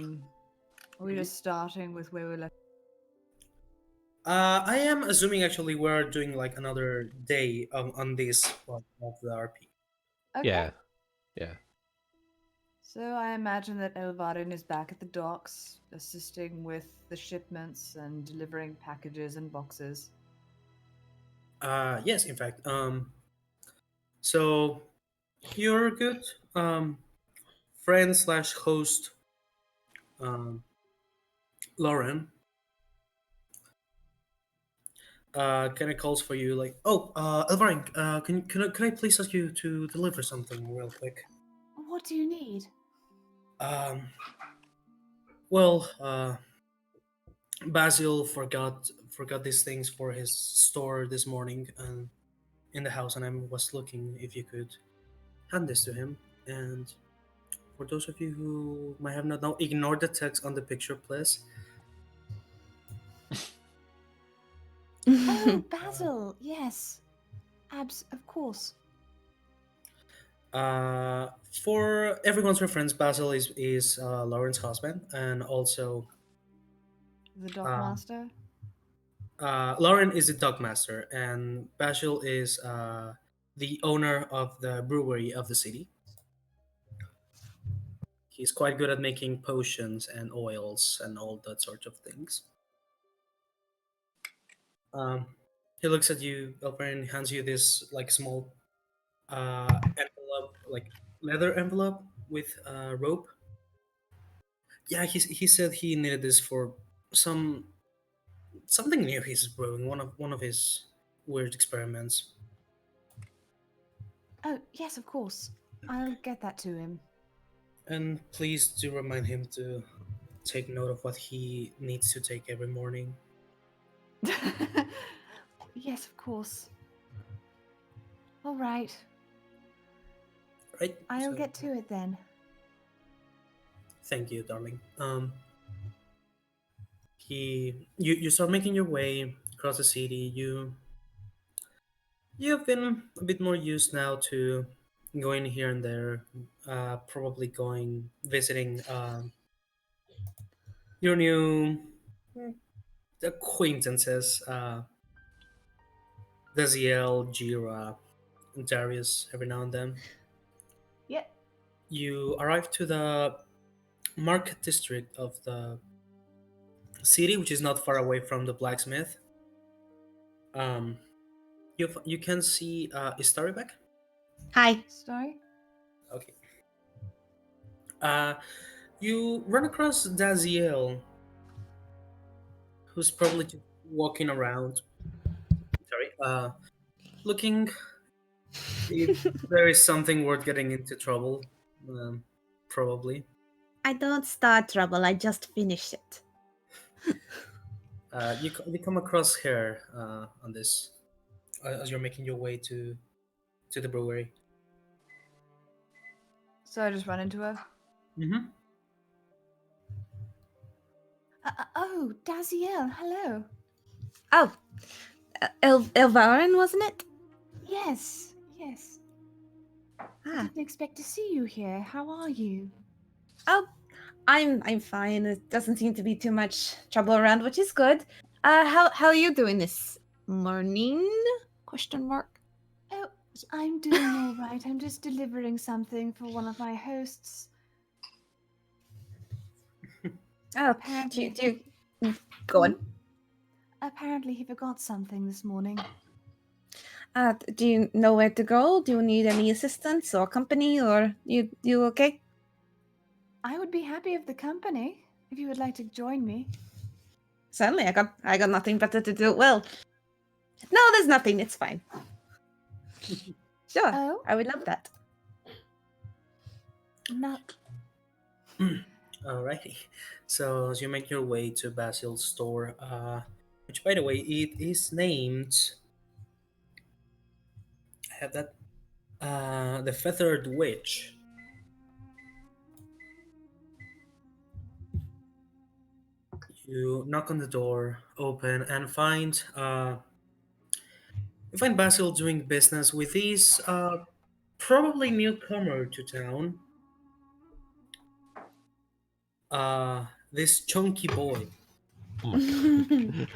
we just starting with where we left? I am assuming actually we're doing like another day on this part of the RP. Okay. Yeah. Yeah. So I imagine that Elvarin is back at the docks, assisting with the shipments and delivering packages and boxes. Yes, in fact. So you're good friend slash host, Lauren. Kind of calls for you like, oh, Elvarin, can I please ask you to deliver something real quick? What do you need? Well, Basil forgot these things for his store this morning and in the house, and I was looking if you could hand this to him. And for those of you who might have not known, ignore the text on the picture, please. Oh, Basil, yes. Of course. For everyone's reference, Basil is Lauren's husband, and also The dockmaster? Lauren is the dockmaster, and Basil is the owner of the brewery of the city. He's quite good at making potions and oils and all that sort of things. He looks at you, Elvarin, hands you this like small envelope, like leather envelope with rope. Yeah, he said he needed this for something new he's brewing, one of his weird experiments. Oh, yes, of course. I'll get that to him. And please do remind him to take note of what he needs to take every morning. Yes, of course. All right. Right. I'll get to it then. Thank you, darling. You start making your way across the city. You've been a bit more used now to going here and there, probably visiting your new acquaintances, Dazielle, Jeera, and Darius every now and then. Yeah. You arrive to the market district of the city, which is not far away from the blacksmith. You can see is Starry back? Hi. Sorry. Okay. You run across Dazielle, who's probably just walking around. Sorry. Looking if there is something worth getting into trouble. Probably. I don't start trouble. I just finish it. You come across her on this as you're making your way to the brewery. So I just run into her. Mm-hmm. Oh, Dazielle, hello. Oh, Elvarin, wasn't it? Yes, yes. I Ah. didn't expect to see you here. How are you? Oh, I'm fine. It doesn't seem to be too much trouble around, which is good. How are you doing this morning? Question mark. Oh, I'm doing all right. I'm just delivering something for one of my hosts. Oh, Apparently, go on. Apparently, he forgot something this morning. Do you know where to go? Do you need any assistance or company, or you okay? I would be happy of the company if you would like to join me. Certainly, I got nothing better to do. Well, no, there's nothing. It's fine. Sure, Oh? I would love that. Not. Alrighty. So as you make your way to Basil's store, which by the way, it is named. I have that. The Feathered Witch. You knock on the door, open, and find you find Basil doing business with this probably newcomer to town. This chunky boy. Oh my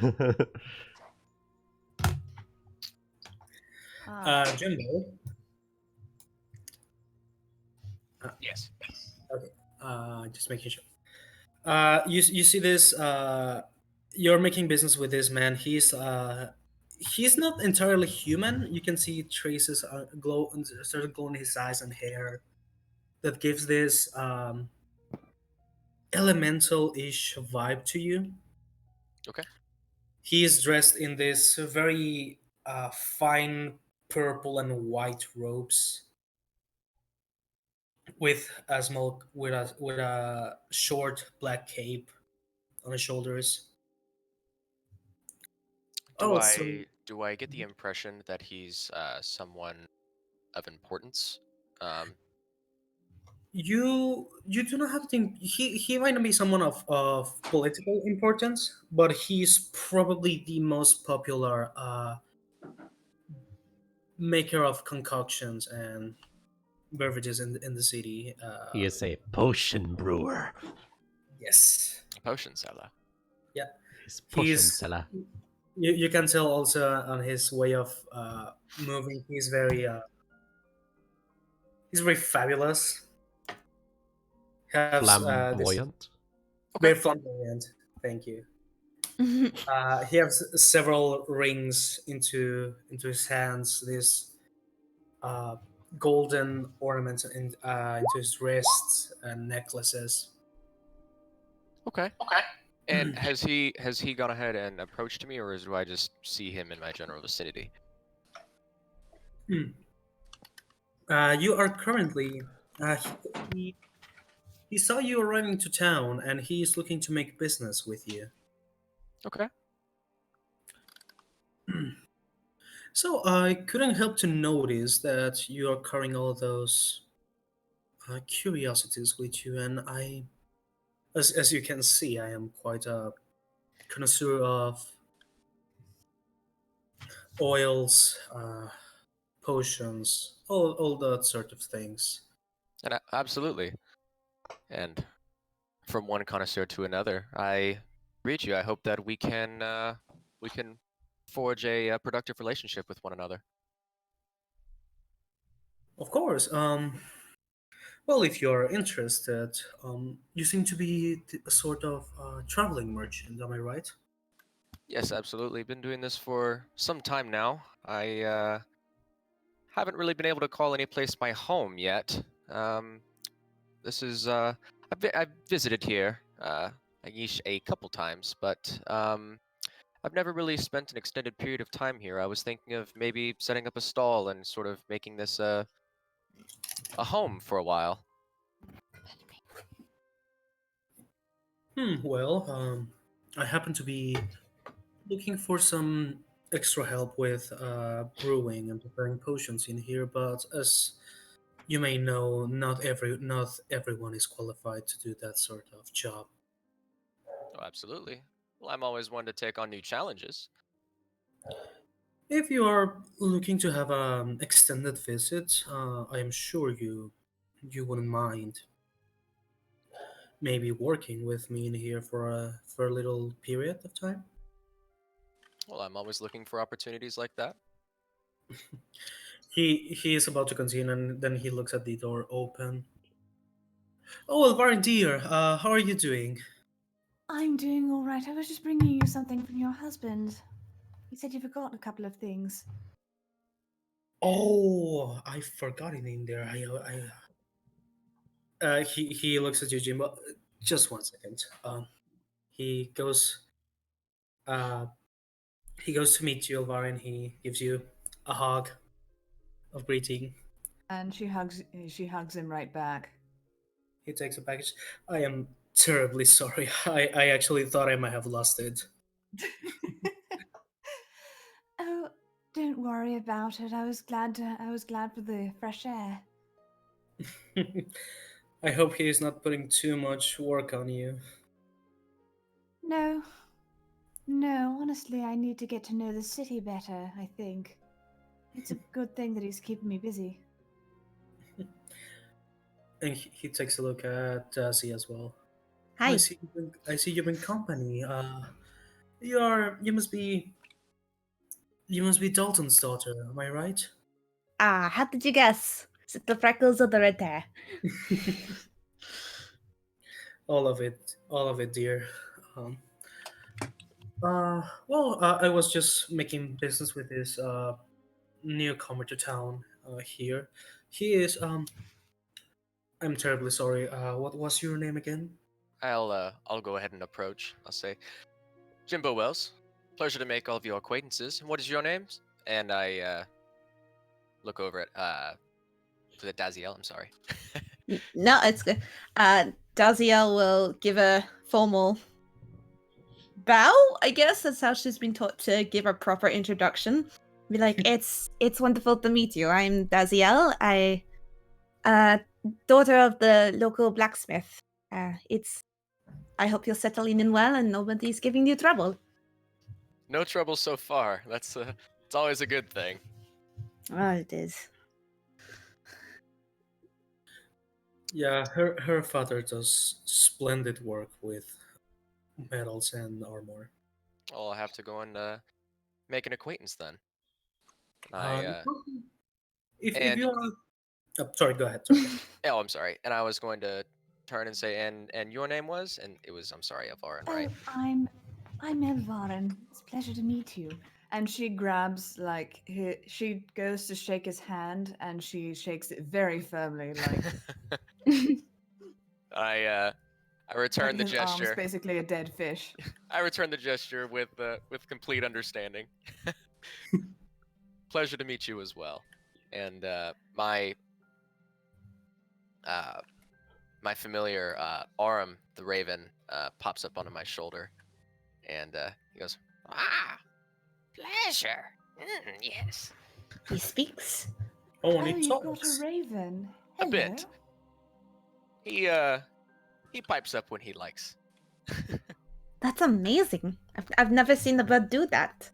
god. Jimbo. Yes. Okay. Just making sure. You see this. You're making business with this man. He's not entirely human. You can see traces started glow in his eyes and hair that gives this elemental-ish vibe to you. Okay. He is dressed in this very fine purple and white robes with a short black cape on his shoulders. Do I get the impression that he's someone of importance? You do not have to think he might not be someone of political importance, but he's probably the most popular maker of concoctions and beverages in the city. He is a potion brewer. Yes. Potion seller. Yeah. He's potion seller. You can tell also on his way of moving. He's very fabulous. Flamboyant. Very flamboyant. Thank you. He has several rings into his hands. This golden ornaments into his wrists and necklaces. Okay. And has he gone ahead and approached me, or do I just see him in my general vicinity? You are currently. He saw you arriving to town, and he is looking to make business with you. Okay. So I couldn't help to notice that you are carrying all those curiosities with you, and as you can see, I am quite a connoisseur of oils, potions, all that sort of things. And absolutely. And from one connoisseur to another. I greet you. I hope that we can forge a productive relationship with one another. Of course. Well, if you're interested, you seem to be a sort of traveling merchant. Am I right? Yes, absolutely. Been doing this for some time now. I haven't really been able to call any place my home yet. This is I've visited here, Aish, a couple times, but I've never really spent an extended period of time here. I was thinking of maybe setting up a stall and sort of making this a home for a while. Well, I happen to be looking for some extra help with brewing and preparing potions in here, but as you may know, not everyone is qualified to do that sort of job. Oh, absolutely. Well, I'm always one to take on new challenges. If you are looking to have an extended visit, I am sure you wouldn't mind maybe working with me in here for a little period of time. Well, I'm always looking for opportunities like that. He is about to continue, and then he looks at the door open. Oh, Elvarin dear, how are you doing? I'm doing all right. I was just bringing you something from your husband. He said you forgot a couple of things. Oh, I forgot it in there. He looks at you, Jimbo. Just 1 second. He goes. Uh, he goes to meet you, Elvarin. He gives you a hug of greeting. And she hugs him right back. He takes a package. I am terribly sorry. I actually thought I might have lost it. Oh, don't worry about it. I was glad for the fresh air. I hope he is not putting too much work on you. No. No, honestly, I need to get to know the city better, I think. It's a good thing that he's keeping me busy. And he takes a look at Dazielle as well. Hi. I see you bring company. You must be Dalton's daughter, am I right? How did you guess? Is it the freckles or the red hair? All of it, dear. Well, I was just making business with this newcomer to town here. He is I'm terribly sorry. What was your name again? I'll go ahead and approach. I'll say, Jimbo Wells, pleasure to make all of your acquaintances. And what is your name? And I look over at for the Dazielle. I'm sorry. No, it's good. Dazielle will give a formal bow, I guess. That's how she's been taught to give a proper introduction. Be like, it's wonderful to meet you. I'm Dazielle. I daughter of the local blacksmith. I hope you're settling in well and nobody's giving you trouble. No trouble so far. That's it's always a good thing. Oh, it is. Yeah, her father does splendid work with metals and armor. I'll have to go and make an acquaintance then. If you are, sorry, go ahead. Sorry. Oh, I'm sorry. And I was going to turn and say, and your name was, and it was, I'm sorry, Elvarin, right? Oh, I'm Elvarin. It's a pleasure to meet you. And she grabs she goes to shake his hand, and she shakes it very firmly, like. I return the his arm's gesture. basically a dead fish. I return the gesture with complete understanding. Pleasure to meet you as well. And my familiar Aram the Raven pops up onto my shoulder, and he goes, pleasure. Yes. He speaks. Oh, and he you've got talks. a raven. A bit. He pipes up when he likes. That's amazing. I've never seen a bird do that.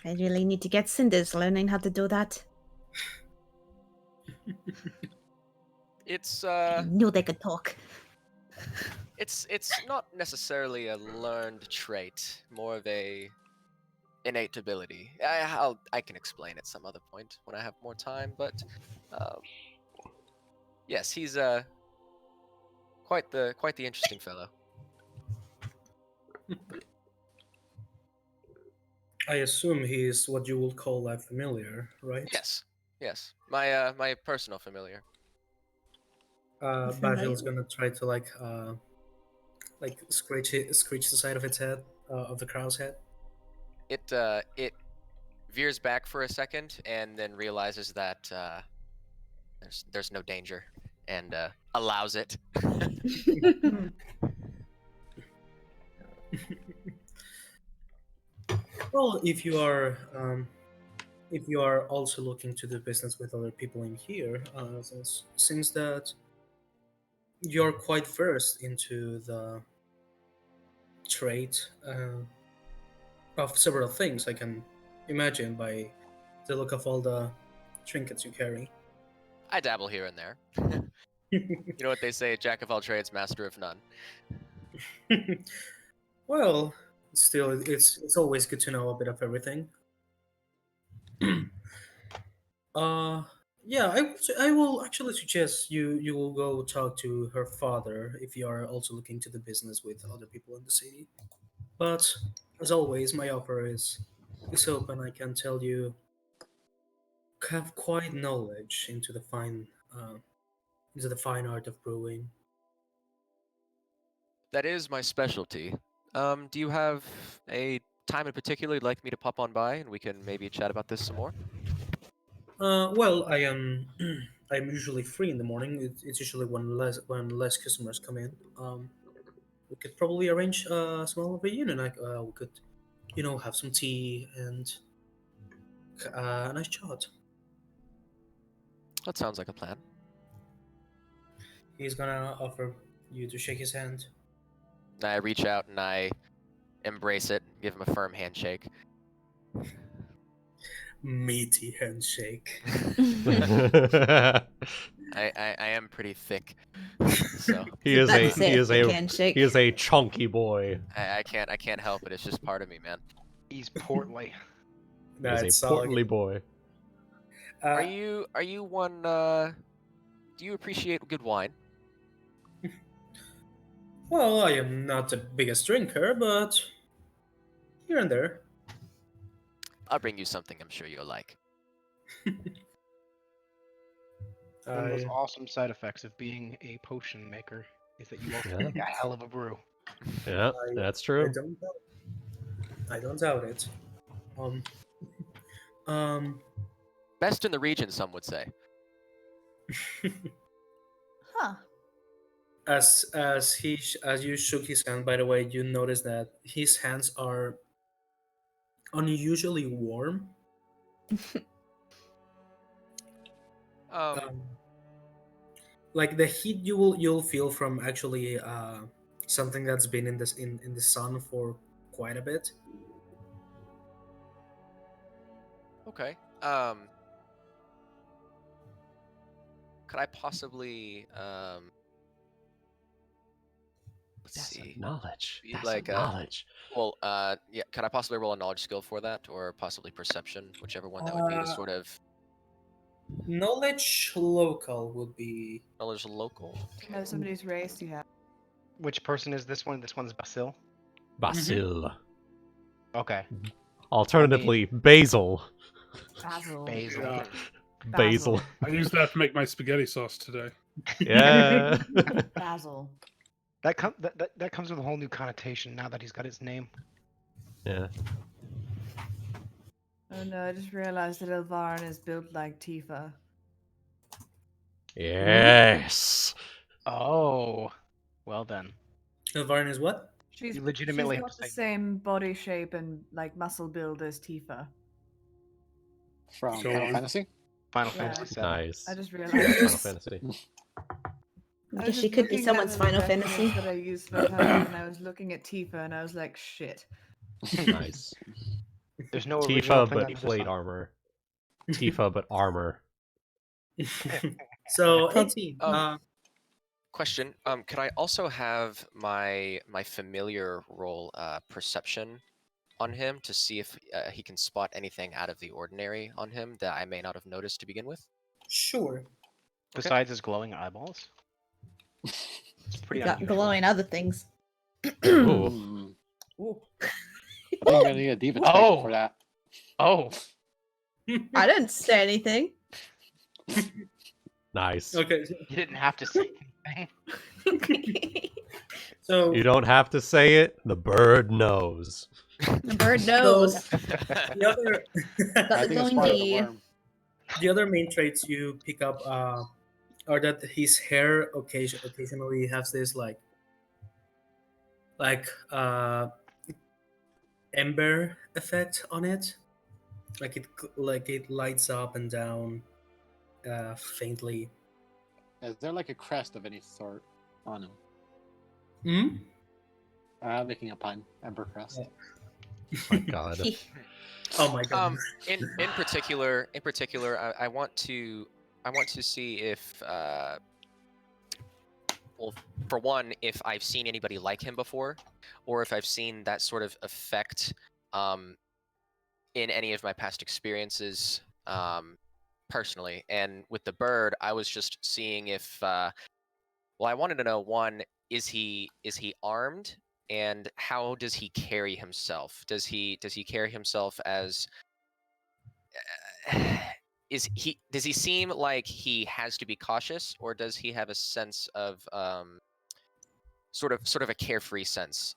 I really need to get Cinders learning how to do that. It's I knew they could talk. It's not necessarily a learned trait, more of a innate ability. I can explain at some other point when I have more time, but yes, he's quite the interesting fellow. I assume he's what you would call a familiar, right? Yes. My personal familiar. Basil's gonna try to like screech the side of its head, of the crow's head. It veers back for a second and then realizes that there's no danger and allows it. Well, if you are also looking to do business with other people in here, seems that you're quite versed into the trade of several things. I can imagine by the look of all the trinkets you carry. I dabble here and there. You know what they say, jack of all trades, master of none. Well, still, it's always good to know a bit of everything. Yeah, I will actually suggest you will go talk to her father if you are also looking to the business with other people in the city. But as always, my offer is open. I can tell you have quite knowledge into the fine art of brewing. That is my specialty. Do you have a time in particular you'd like me to pop on by and we can maybe chat about this some more? Well, I am I'm usually free in the morning. It's usually when less customers come in. We could probably arrange a small reunion. We could, have some tea and a nice chat. That sounds like a plan. He's gonna offer you to shake his hand. I reach out and I embrace it, give him a firm handshake. Meaty handshake. I am pretty thick, so he is a chunky boy. I can't help it. It's just part of me, man. He's portly. He's a portly boy. Are you one? Do you appreciate good wine? Well, I am not the biggest drinker, but here and there. I'll bring you something I'm sure you'll like. One of the most awesome side effects of being a potion maker is that you also make a hell of a brew. Yeah, that's true. I don't doubt it. Best in the region, some would say. Huh. As you shook his hand, by the way, you notice that his hands are unusually warm. Like the heat you'll feel from actually something that's been in the sun for quite a bit. Okay. Could I possibly let's see. Knowledge. Knowledge. Well, yeah. Could I possibly roll a knowledge skill for that, or possibly perception, whichever one that would be to sort of. Knowledge local would be. Knowledge local. Know somebody's race, yeah. Which person is this one? This one's Basil. Basil. Okay. Alternatively, Basil. Basil. Basil. I used that to make my spaghetti sauce today. Yeah. Basil. That comes with a whole new connotation now that he's got his name. Yeah. Oh no, I just realized that Elvarin is built like Tifa. Yes. Oh. Well then. Elvarin is what? She's legitimately got the same body shape and like muscle build as Tifa. From Final Fantasy? Final Fantasy 7. Nice. I just Final realized. Fantasy. I guess she could be someone's Final Fantasy. That I used for time, and I was looking at Tifa, and I was like, shit. Nice. There's no Tifa but plate armor. Tifa but armor. So 18. Question. Could I also have my familiar roll perception on him to see if he can spot anything out of the ordinary on him that I may not have noticed to begin with? Sure. Besides his glowing eyeballs. It's pretty Got unusual. glowing other things. Ooh. I think I'm gonna need a diva check Oh. for that. Oh, I didn't say anything. Nice. Okay. you didn't have to say anything. So You don't have to say it. The bird knows. The bird knows. the other Got I the think it's glowing part of the D. worm. the other main traits you pick up are that his hair occasionally has this like ember effect on it, like it lights up and down faintly. Is there like a crest of any sort on him? Hmm? I'm making a pun. Embercrest. Oh my god. Oh my god. In particular, I want to see if well, for one, if I've seen anybody like him before, or if I've seen that sort of effect in any of my past experiences personally. And with the bird, I was just seeing if I wanted to know, one, is he armed, and how does he carry himself? Does he carry himself as does he seem like he has to be cautious, or does he have a sense of sort of a carefree sense,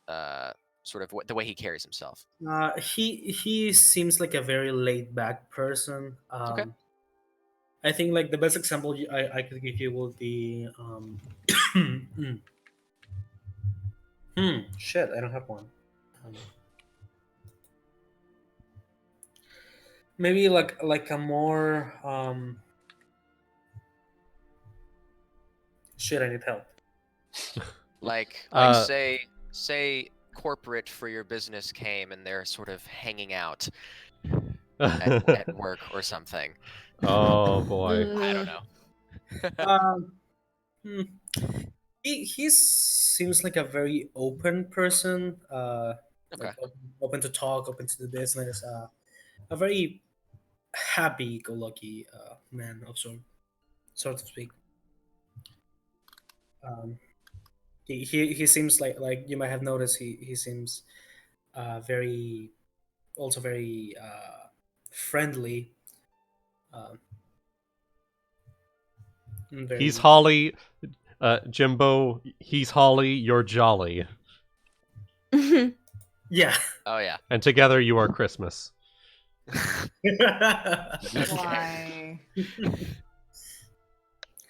sort of the way he carries himself? He seems like a very laid back person. Okay. I think like the best example I could give you would be shit, I don't have one. Maybe like a more shit, I need help. Like say corporate for your business came and they're sort of hanging out at work or something. Oh boy. I don't know. He seems like a very open person. Okay. Like open to talk, open to the business. A very happy-go-lucky man, of sort of speak. He seems like you might have noticed. He seems very friendly. He's Holly. Jimbo, he's Holly, you're Jolly. Yeah. Oh yeah. And together you are Christmas. Why?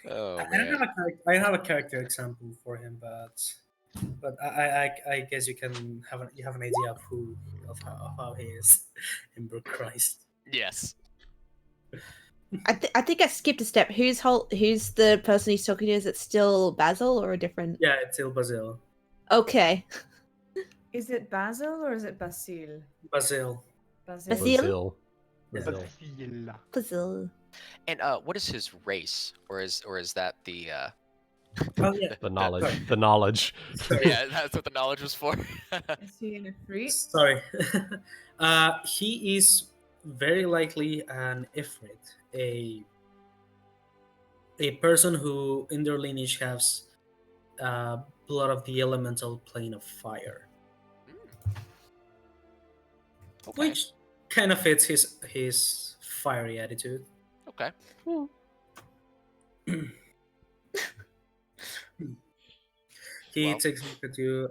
Oh I man. don't have a character example for him, but I guess you can have an idea of how he is in Christ. Yes. I think I skipped a step. Who's the person he's talking to? Is it still Basil or a different? Yeah, it's still Basil. Okay. Is it Basil or is it Basile? Basil. Basil? Basil. Basil. And what is his race, or is that the Oh yeah. The knowledge. The knowledge. yeah, that's what the knowledge was for. Is he in a free? Sorry. He is very likely an Ifrit, a person who in their lineage has blood of the elemental plane of fire. Okay. Which kind of fits his fiery attitude. Okay. He Well. takes a look at you,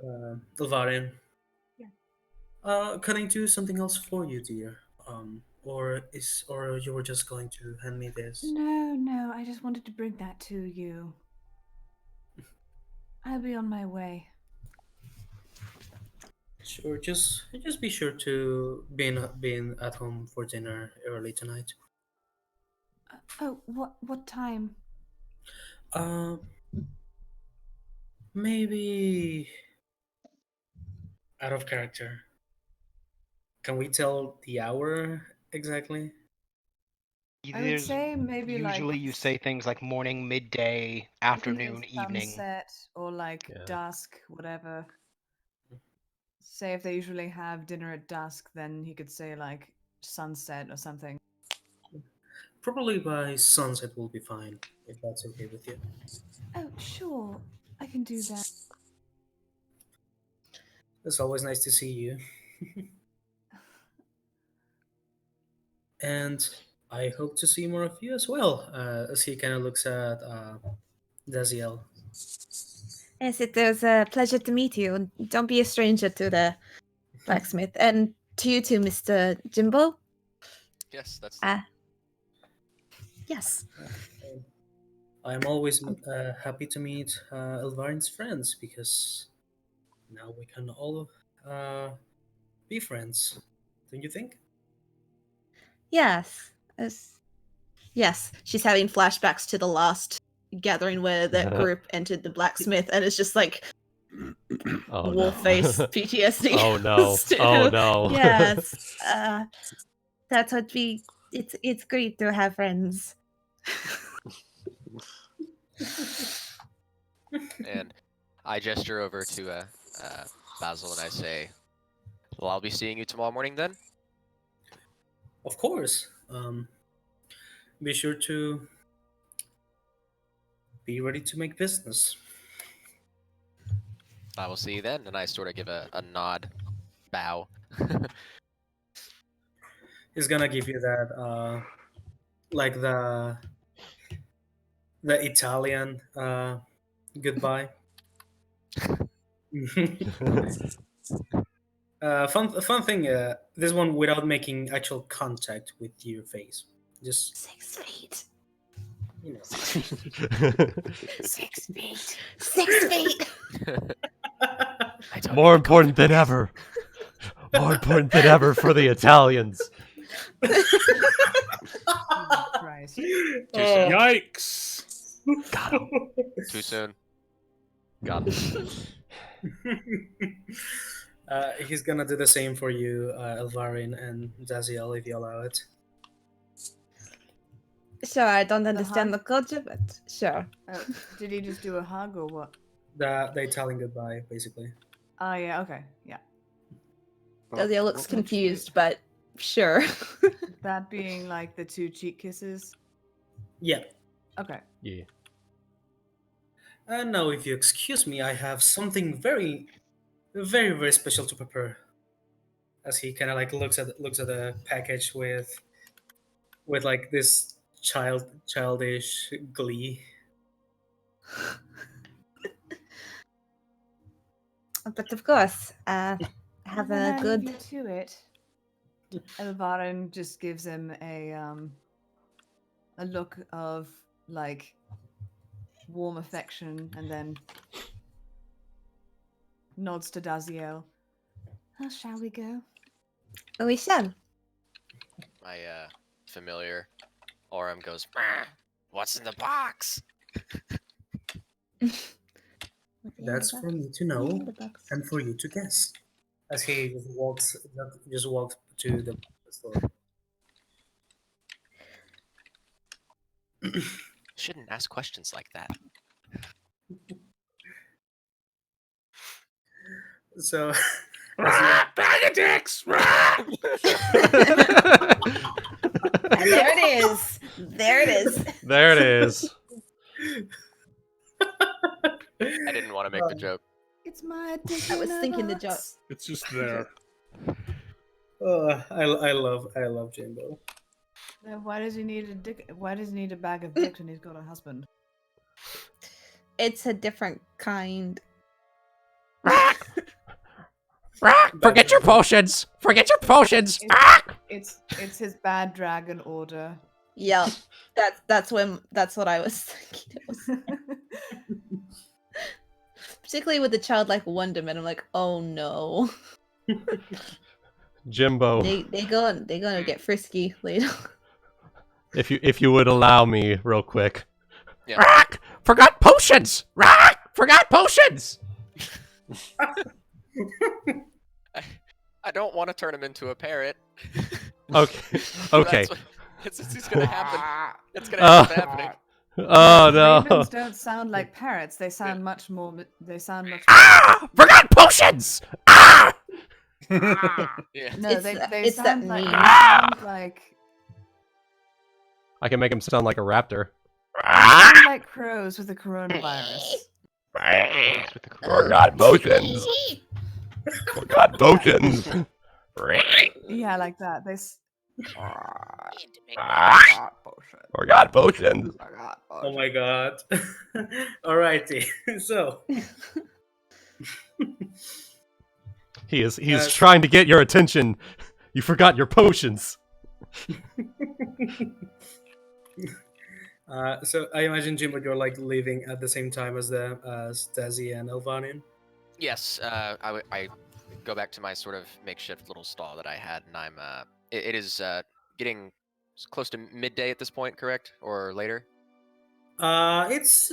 Elvarin. Yeah. Can I do something else for you, dear? Or you were just going to hand me this? No, I just wanted to bring that to you. I'll be on my way. Sure, just be sure to be at home for dinner early tonight. Oh, what time? Maybe out of character. Can we tell the hour exactly? I would say maybe usually like you say things like morning, midday, afternoon, evening. sunset or like dusk, whatever. Say if they usually have dinner at dusk, then he could say like sunset or something. Probably by sunset will be fine, if that's okay with you. Oh, sure. I can do that. It's always nice to see you. And I hope to see more of you as well, as he kind of looks at Dazielle. Yes, it was a pleasure to meet you. Don't be a stranger to the blacksmith. And to you too, Mr. Jimbo. Yes, that's. Yes. I'm always happy to meet Elvarin's friends, because now we can all be friends. Don't you think? Yes. Yes. She's having flashbacks to the last gathering where that group entered the blacksmith, and it's just like wolf face PTSD. Oh no. Oh no. Yes. That's what we. It's great to have friends. And I gesture over to Basil and I say, "Well, I'll be seeing you tomorrow morning then." Of course. Be sure to be ready to make business. I will see you then, and I sort of give a nod, bow. He's gonna give you that, like the Italian goodbye. Fun thing. This one without making actual contact with your face. Just 6 feet. You know. 6 feet. 6 feet. More important than ever. More important than ever for the Italians. Christ. Yikes! Got him. Too soon. Got him. He's gonna do the same for you, Elvarin and Dazielle, if you allow it. Sure, I don't understand the culture, but sure. Did he just do a hug or what? The Italian goodbye, basically. Oh, yeah, okay, yeah. Dazielle looks confused, but sure. That being like the 2 cheek kisses? Yeah. Okay. Yeah. And now, if you excuse me, I have something very, very, very special to prepare. As he kind of like looks at the package with like this childish glee. But of course, have When a I good. leave you to it. Elvarin just gives him a look of like warm affection, and then nods to Dazielle. Oh, shall we go? We shall. My familiar Orem goes, "Brr, what's in the box?" That's for me to know and for you to guess. As he just walks to the store. Shouldn't ask questions like that. So, bag of dicks! And there it is. There it is. There it is. I didn't want to make the joke. It's my dick. I was thinking the joke. It's just there. I love Jimbo. Why does he need a dick? Why does he need a bag of dicks when he's got a husband? It's a different kind. Forget your potions! Forget your potions! It's his bad dragon order. Yeah, that's what I was thinking. It was particularly with the childlike wonderment. I'm like, oh no. Jimbo, They gonna get frisky later. if you would allow me real quick. Yeah. Forgot potions! Forgot potions! I don't want to turn him into a parrot. Okay. Okay. It's gonna happen. It's gonna end up happening. Oh no! Ravens don't sound like parrots. They sound much more. They sound much. Forgot potions! Ah! Yeah. No, It's they it's that sound like meme. they sound like I can make him sound like a raptor. sound like crows with the coronavirus. With the Forgot potions. Forgot potions. Yeah, like that. Forgot potions. Oh my god. Alrighty. So He's trying to get your attention. You forgot your potions. so I imagine, Jimbo, you're like leaving at the same time as Dazielle and Elvarin. Yes, I go back to my sort of makeshift little stall that I had, and I'm it is getting close to midday at this point, correct, or later? It's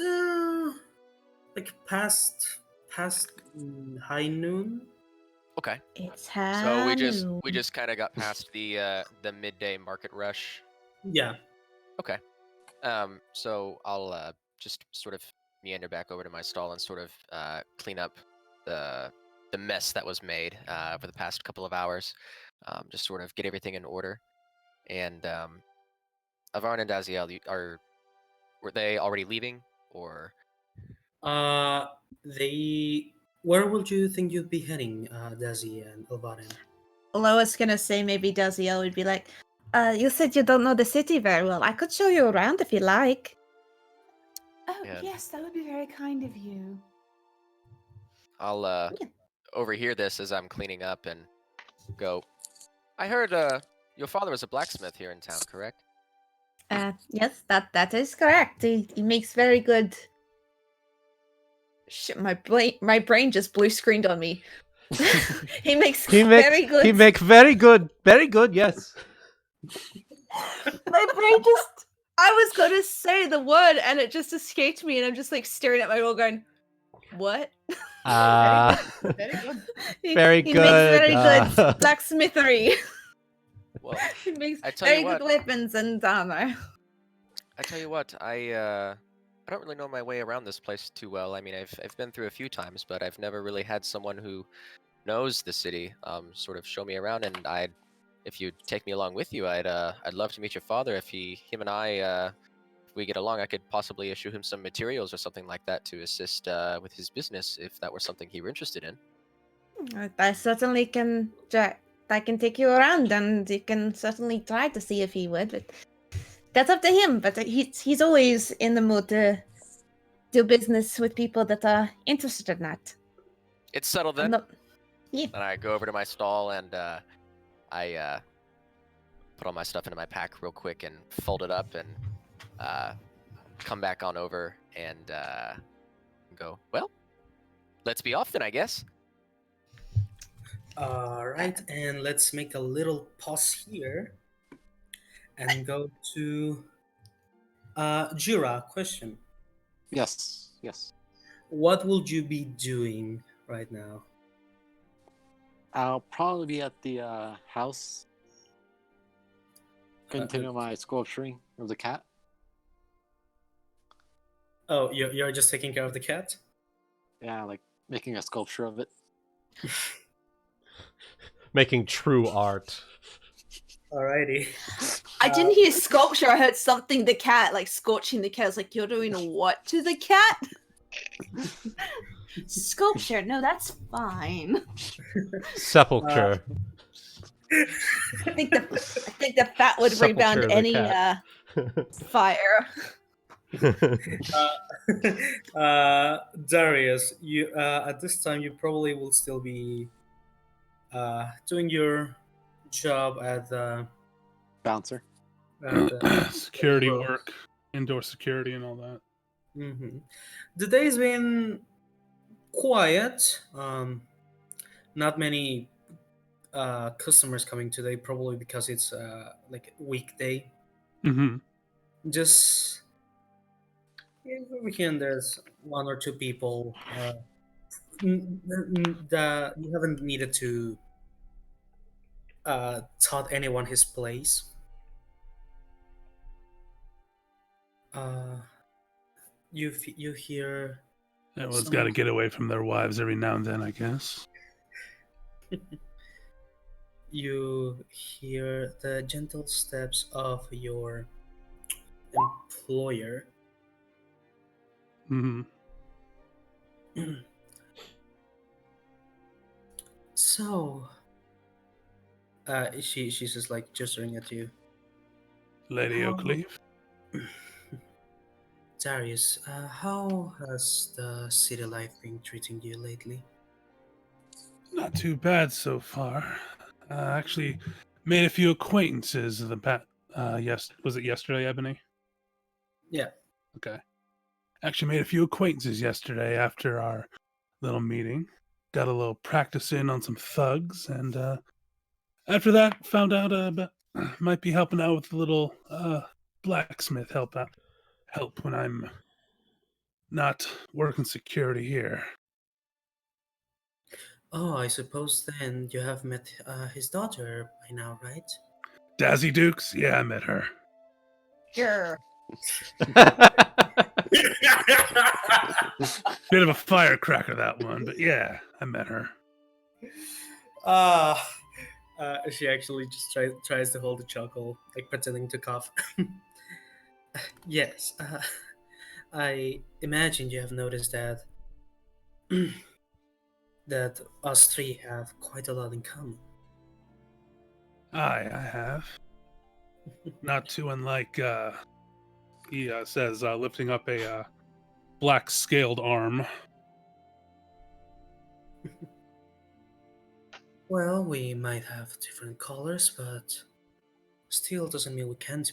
like past high noon. Okay. It's So we Hanu. just kind of got past the midday market rush. Yeah. Okay. So I'll just sort of meander back over to my stall and sort of clean up the mess that was made for the past couple of hours. Just sort of get everything in order. And Elvarin and Dazielle, were they already leaving, or? Where would you think you'd be heading, Dazielle and Elvarin? Well, I was gonna say maybe Dazielle would be like, you said you don't know the city very well. I could show you around if you like. Oh Yeah. yes, that would be very kind of you. I'll overhear this as I'm cleaning up and go, I heard your father was a blacksmith here in town, correct? Yes, that is correct. He makes very good. Shit, my brain just blue screened on me. he makes very good. He make very good. Yes. My brain just. I was gonna say the word and it just escaped me, and I'm just like staring at my roll, going, "What?" Very good. Very he good. makes very good blacksmithery. Well, he makes I tell very you good what. weapons and armor. I tell you what, I don't really know my way around this place too well. I mean, I've been through a few times, but I've never really had someone who knows the city sort of show me around. And if you'd take me along with you, I'd love to meet your father. If him and I, if we get along, I could possibly issue him some materials or something like that to assist with his business, if that were something he were interested in. I certainly can. I can take you around, and you can certainly try to see if he would. But that's up to him. But he's always in the mood to do business with people that are interested in that. It's settled then. Yeah. And I go over to my stall and I put all my stuff into my pack real quick and fold it up and come back on over and go, well, let's be off then, I guess. Alright, and let's make a little pause here and go to Jeera. Question. Yes. What would you be doing right now? I'll probably be at the house. Continue my sculpturing of the cat. Oh, you're just taking care of the cat? Yeah, like making a sculpture of it. Making true art. Alrighty. I didn't hear sculpture. I heard something. The cat, like scorching the cat. I was like, you're doing what to the cat? Sculpture. No, that's fine. Sepulture. I think the fat would Sepulture rebound of the any cat. fire. Darius, you at this time you probably will still be doing your job at the Bouncer. Security work, indoor security, and all that. Mm-hmm. The day's been quiet. Not many customers coming today, probably because it's like a weekday. Mm-hmm. Just over here and there's one or two people that you haven't needed to taught anyone his place. You hear Everyone's got to get away from their wives every now and then, I guess. you hear the gentle steps of your employer. Mm-hmm. So, she's just like gesturing at you. Lady How- Oakleaf. Darius, how has the city life been treating you lately? Not too bad so far. Actually, made a few acquaintances in the was it yesterday, Ebony? Yeah. Okay. Actually made a few acquaintances yesterday after our little meeting. Got a little practice in on some thugs, and after that found out might be helping out with a little blacksmith help when I'm not working security here. Oh, I suppose then you have met his daughter by now, right? Dazzy Dukes? Yeah, I met her. Sure. Bit of a firecracker, that one, but yeah, I met her. She actually just tries to hold a chuckle, like pretending to cough. Yes, I imagine you have noticed that that us three have quite a lot in common. Aye, I have. Not too unlike, he says, lifting up a black scaled arm. Well, we might have different colors, but still doesn't mean we can't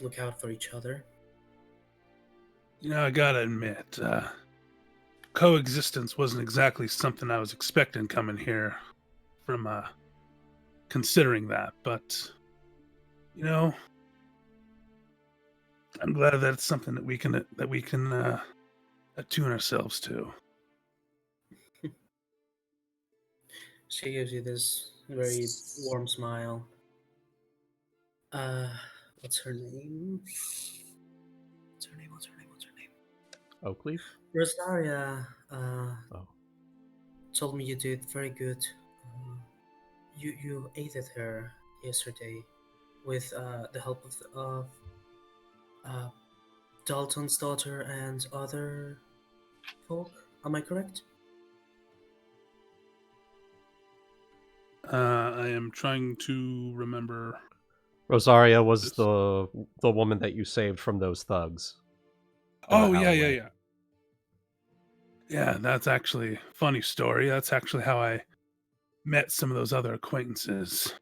look out for each other. You know, I gotta admit, coexistence wasn't exactly something I was expecting coming here from, considering that, but, you know, I'm glad that it's something that we can attune ourselves to. She gives you this very warm smile. What's her name? What's her name? Oakleaf? Rosaria Oh. told me you did very good. You aided her yesterday with the help of Dalton's daughter and other folk. Am I correct? I am trying to remember. Rosaria was the woman that you saved from those thugs. in the Oh, yeah. alleyway. Yeah, that's actually a funny story. That's actually how I met some of those other acquaintances,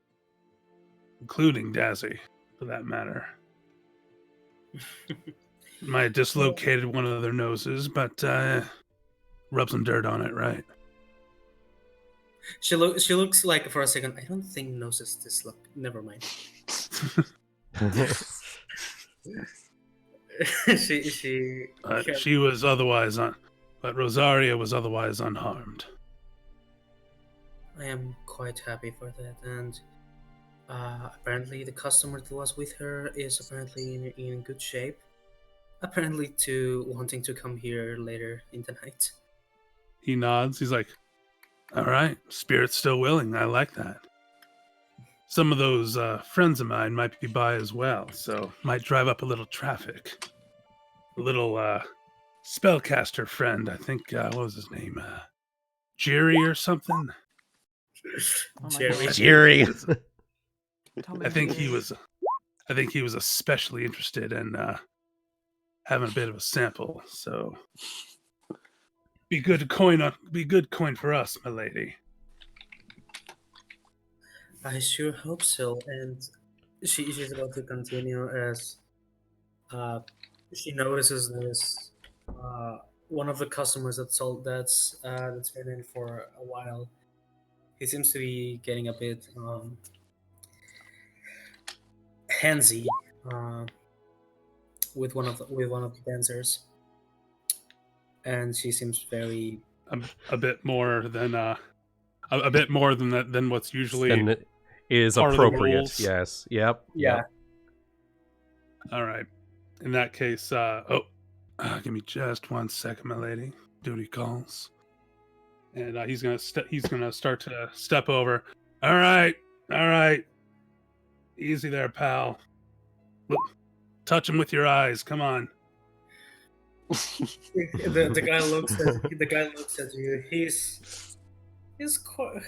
including Dazzy, for that matter. Might have dislocated one of their noses, but rub some dirt on it, right? She looks like for a second. I don't think noses this look. Never mind. She was otherwise but Rosaria was otherwise unharmed. I am quite happy for that, and apparently the customer that was with her is apparently in good shape. Apparently to wanting to come here later in the night. He nods. He's like, all right, spirit's still willing. I like that. Some of those friends of mine might be by as well, so might drive up a little traffic. A little spellcaster friend, I think, what was his name? Jeera or something? Oh my Jerry. God. Jerry. Tommy I think Jerry. he was especially interested in having a bit of a sample, so be good coin for us, my lady. I sure hope so. And she's about to continue as she notices this one of the customers that's been in for a while. He seems to be getting a bit handsy with one of the dancers, and she seems very A bit more than a bit more than what's usually Then it is part of the appropriate. rules. Yes. Yep. yeah. Yep. All right. In that case, give me just 1 second, my lady. Duty calls. And he's gonna start to step over. All right. Easy there, pal. Look, touch him with your eyes. Come on. The guy looks at you. He's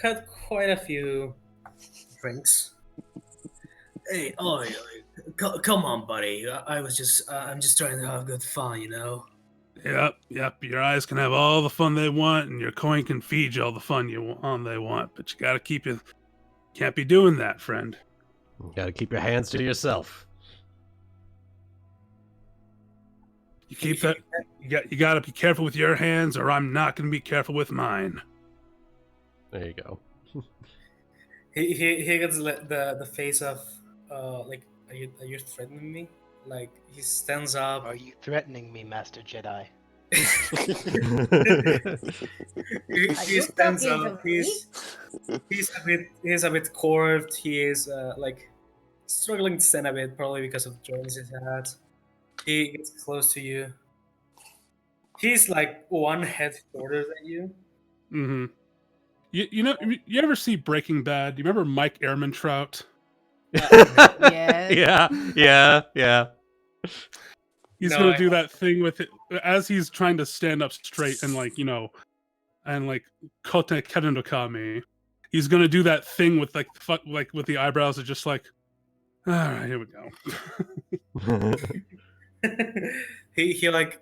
had quite a few drinks. Hey, come on, buddy. I'm just trying to have good fun, you know. Yep. Your eyes can have all the fun they want, and your coin can feed you all the fun they want. But you gotta can't be doing that, friend. You gotta keep your hands to yourself. You keep that. You gotta be careful with your hands, or I'm not gonna be careful with mine. There you go. He gets the face of like, are you threatening me? Like, he stands up. Are you threatening me, Master Jedi? He stands up. He's a bit curved. He is like struggling to stand a bit, probably because of the joints he's had. He gets close to you. He's like 1 head shorter than you. Mm-hmm. You ever see Breaking Bad? Do you remember Mike Ehrmantraut? Yeah. Yeah. He's gonna do that thing with it as he's trying to stand up straight and kote kerenokami. He's gonna do that thing with with the eyebrows. It's just like, all right, here we go. he like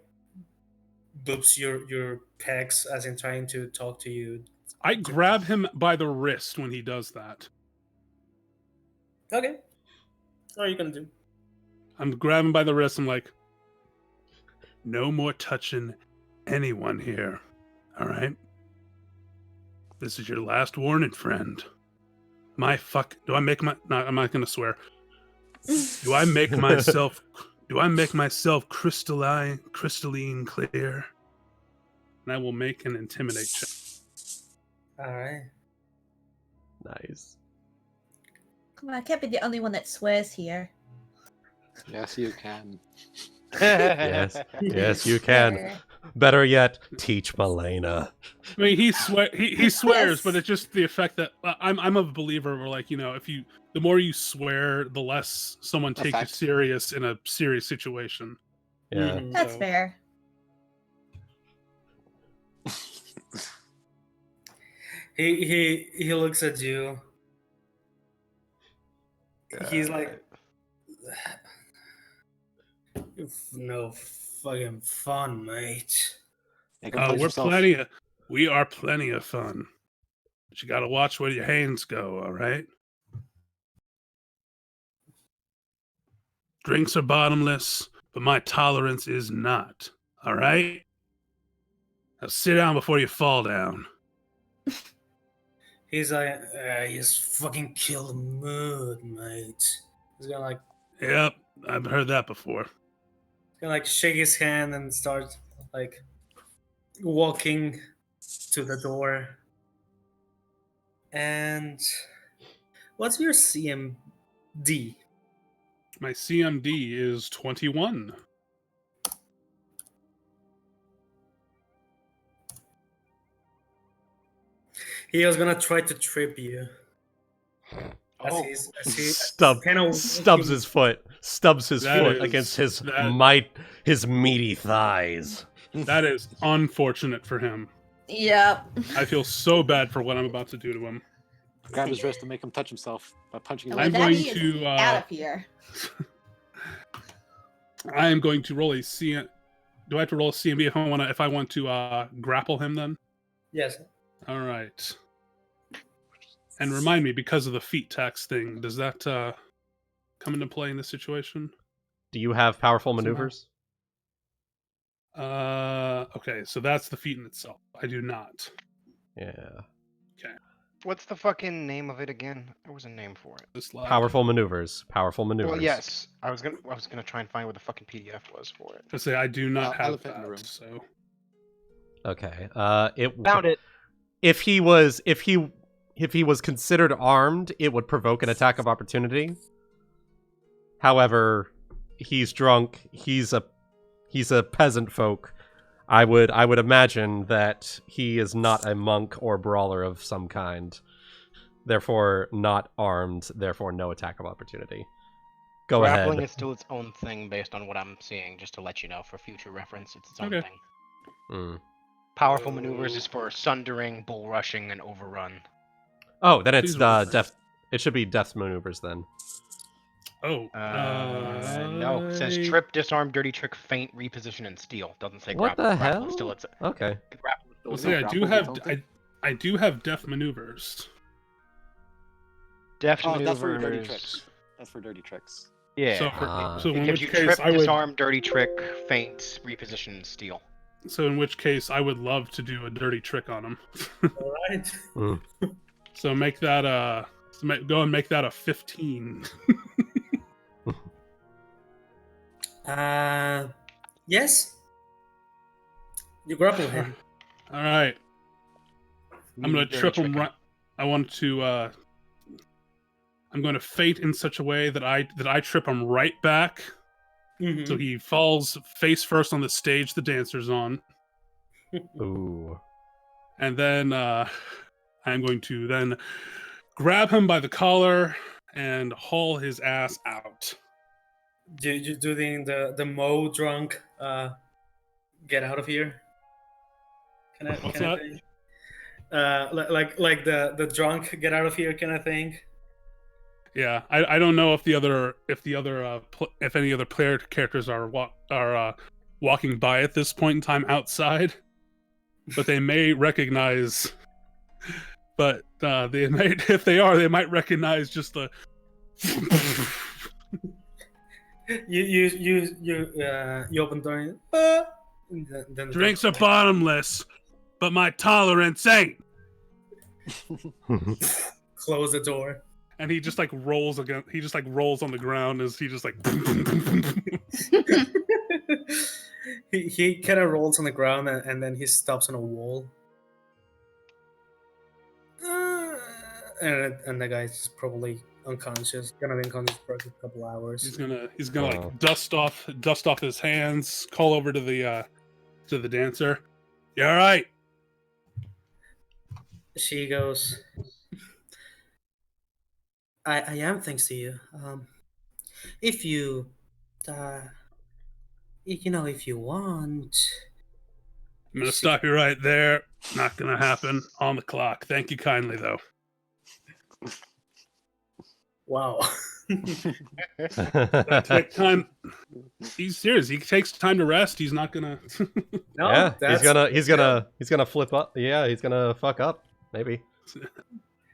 boops your pecs as in trying to talk to you. I grab him by the wrist when he does that. Okay. What are you gonna do? I'm grabbing by the wrist. I'm like, no more touching anyone here. All right? This is your last warning, friend. Do I make my... No, I'm not going to swear. Do I make myself crystalline clear? And I will make an intimidate check. All right. Nice. Come on, I can't be the only one that swears here. Yes, you can. Yes, you can. Better yet, teach Melaina. I mean, he swears, but it's just the effect that I'm a believer where, the more you swear, the less someone takes you serious in a serious situation. Yeah, That's fair. He looks at you. He's like, no fucking fun, mate. We are plenty of fun. But you gotta watch where your hands go, all right? Drinks are bottomless, but my tolerance is not, all right? Now sit down before you fall down. He's like, he's fucking kill the mood, mate. He's gonna like... Yep, I've heard that before. He's gonna like shake his hand and start like walking to the door. And what's your CMD? My CMD is 21. He was gonna try to trip you. Stubs his foot against his meaty thighs. That is unfortunate for him. Yep. I feel so bad for what I'm about to do to him. Grab his wrist and make him touch himself by punching him. I'm going to out of here. I am going to roll a CM. Do I have to roll a CMB if I want to grapple him then? Yes. All right. And remind me, because of the feet tax thing, does that come into play in this situation? Do you have powerful maneuvers? Okay, so that's the feat in itself. I do not. Yeah. Okay. What's the fucking name of it again? There was a name for it. Powerful maneuvers. Well, yes. I was gonna try and find where the fucking PDF was for it. I say I do not have that. So. Okay. Found it. If he was considered armed, it would provoke an attack of opportunity. However, he's drunk. He's a peasant folk. I would imagine that he is not a monk or brawler of some kind. Therefore, not armed. Therefore, no attack of opportunity. Go Grappling ahead. is still its own thing based on what I'm seeing, just to let you know for future reference. It's its own Okay. thing. Hmm. Powerful maneuvers is for sundering, bull rushing, and overrun. Oh, then it's Please reverse. death. It should be death maneuvers then. Oh. No, it says trip, disarm, dirty trick, feint, reposition, and steal. Doesn't say What grapple. the Grapple hell? is still its Okay. grapple is still Well, its see, own. I do have I do have def maneuvers. Deft Oh, that's for your maneuvers. dirty tricks. That's for dirty tricks. Yeah. So it in gives which you case trip, I would. disarm, dirty trick, feint, reposition, and steal. So in which case I would love to do a dirty trick on him. All right. So make that go and make that a 15. Yes. You grapple him. All right. I'm gonna Dirty trip him trick right. I want to. I'm going to feint in such a way that I trip him right back, Mhm. so he falls face first on the stage the dancer's on, Ooh. and then I'm going to then grab him by the collar and haul his ass out. You doing the Mo drunk get out of here? What's can I that? think? Like the drunk get out of here kind of thing. Yeah, I don't know if any other player characters are walking by at this point in time outside, but they may recognize. But they may, if they are, they might recognize just the. You open the door. Then Drinks are bottomless, but my tolerance ain't. Close the door. And he just like rolls again. He just like rolls on the ground as he just like. he kind of rolls on the ground and then he stops on a wall. And the guy's probably unconscious. Gonna be unconscious for a couple hours. He's gonna like dust off his hands. Call over to the dancer. You all right? She goes. I am, thanks to you. If you, if you want. I'm gonna stop you right there. Not gonna happen. On the clock. Thank you kindly, though. Wow. Take time. He's serious. He takes time to rest. He's not gonna. No, yeah, that's, he's gonna flip up. Yeah, he's gonna fuck up. Maybe.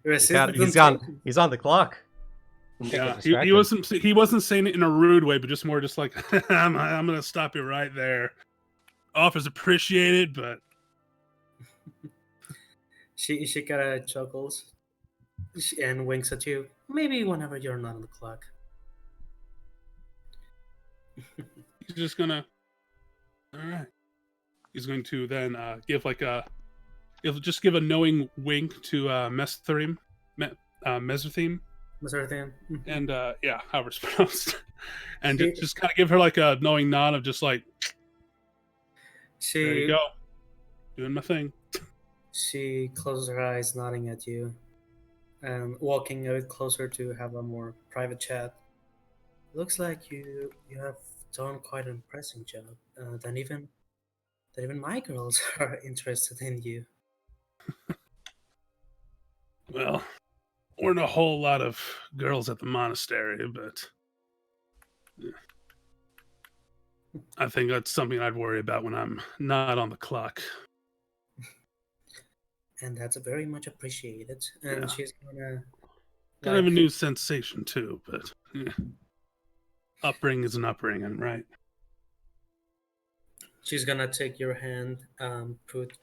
He's on the clock. Yeah, he wasn't saying it in a rude way, but just more just like I'm gonna stop you right there. Offer's appreciated, but she kind of chuckles and winks at you. Maybe whenever you're not on the clock. he's just gonna. All right. He's going to then give like a. He'll just give a knowing wink to Mesotherm. And yeah, however it's pronounced. And just kind of give her like a knowing nod of just like, there you go, doing my thing. She closes her eyes, nodding at you, and walking a bit closer to have a more private chat. Looks like you have done quite an impressive job. That even my girls are interested in you. Well, weren't a whole lot of girls at the monastery, but yeah. I think that's something I'd worry about when I'm not on the clock. And that's very much appreciated. And she's gonna Kind of a new sensation too, but yeah. Upbringing is an upbringing, right? She's gonna take your hand, put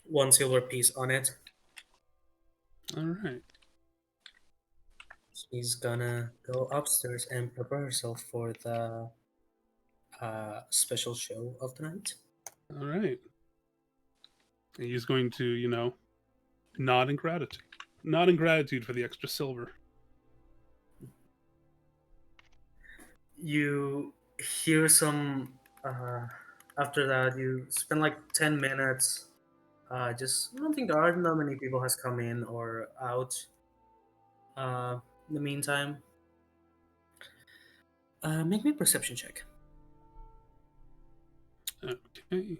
one silver piece on it. All right. She's gonna go upstairs and prepare herself for the special show of the night. All right. And he's going to, nod in gratitude. Nod in gratitude for the extra silver. you hear some. After that, you spend like 10 minutes. Just I don't think there are not many people has come in or out. In the meantime, make me a perception check. Okay.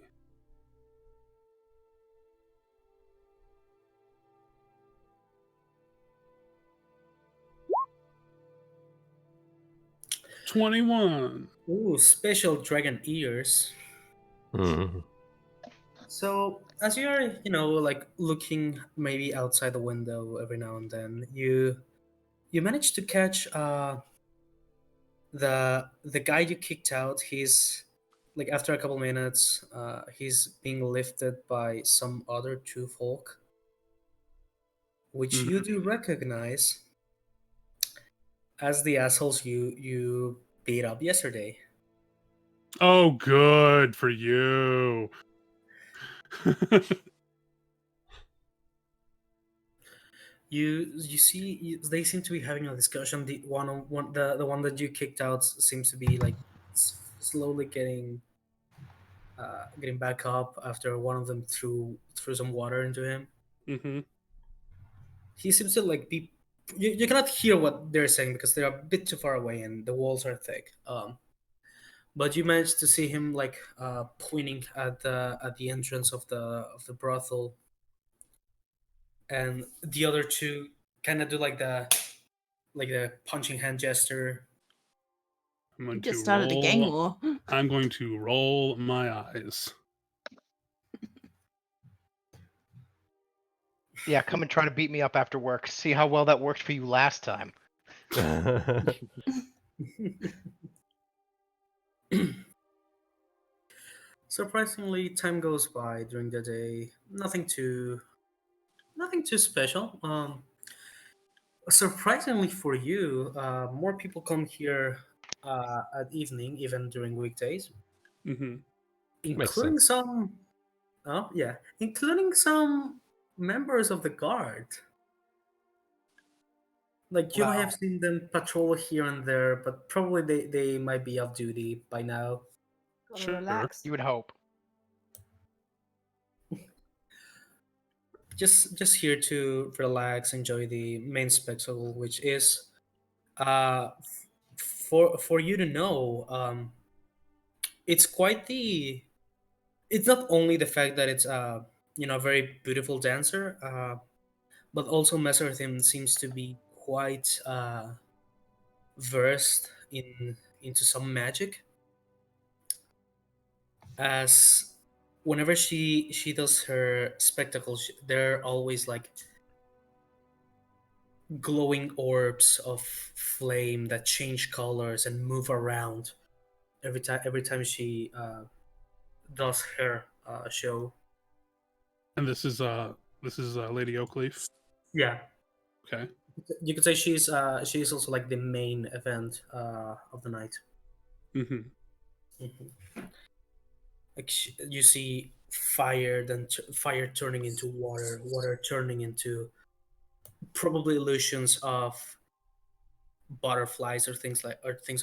$21. Ooh, special dragon ears. Mhm. So as you're, like looking maybe outside the window every now and then, you manage to catch the guy you kicked out. He's like after a couple minutes, he's being lifted by some other two folk, which you do recognize as the assholes you beat up yesterday. Oh, good for you. You see, they seem to be having a discussion. The one that you kicked out seems to be like slowly getting back up after one of them threw some water into him. Mm-hmm. He seems to like be. You cannot hear what they're saying because they're a bit too far away and the walls are thick. But you managed to see him like pointing at the entrance of the brothel, and the other two kind of do like the punching hand gesture. I'm going You just to started a gang roll. war. I'm going to roll my eyes. Yeah, come and try to beat me up after work. See how well that worked for you last time. Surprisingly, time goes by during the day. Nothing too special. Surprisingly for you, more people come here at evening, even during weekdays, Mm-hmm. including sense. some. Oh yeah, including some members of the guard. Like you might have Wow. seen them patrol here and there, but probably they might be off duty by now. Gotta Sure. relax. You would hope. Just here to relax, enjoy the main spectacle, which is uh for you to know, it's quite the it's not only the fact that it's a very beautiful dancer, but also Messerthim seems to be quite versed into some magic, as whenever she does her spectacles, they're always like glowing orbs of flame that change colors and move around every time she does her show. And this is Lady Oakleaf. Yeah, Okay. you could say she's also like the main event of the night. Mm-hmm. Like you see fire, then fire turning into water, water turning into probably illusions of butterflies or things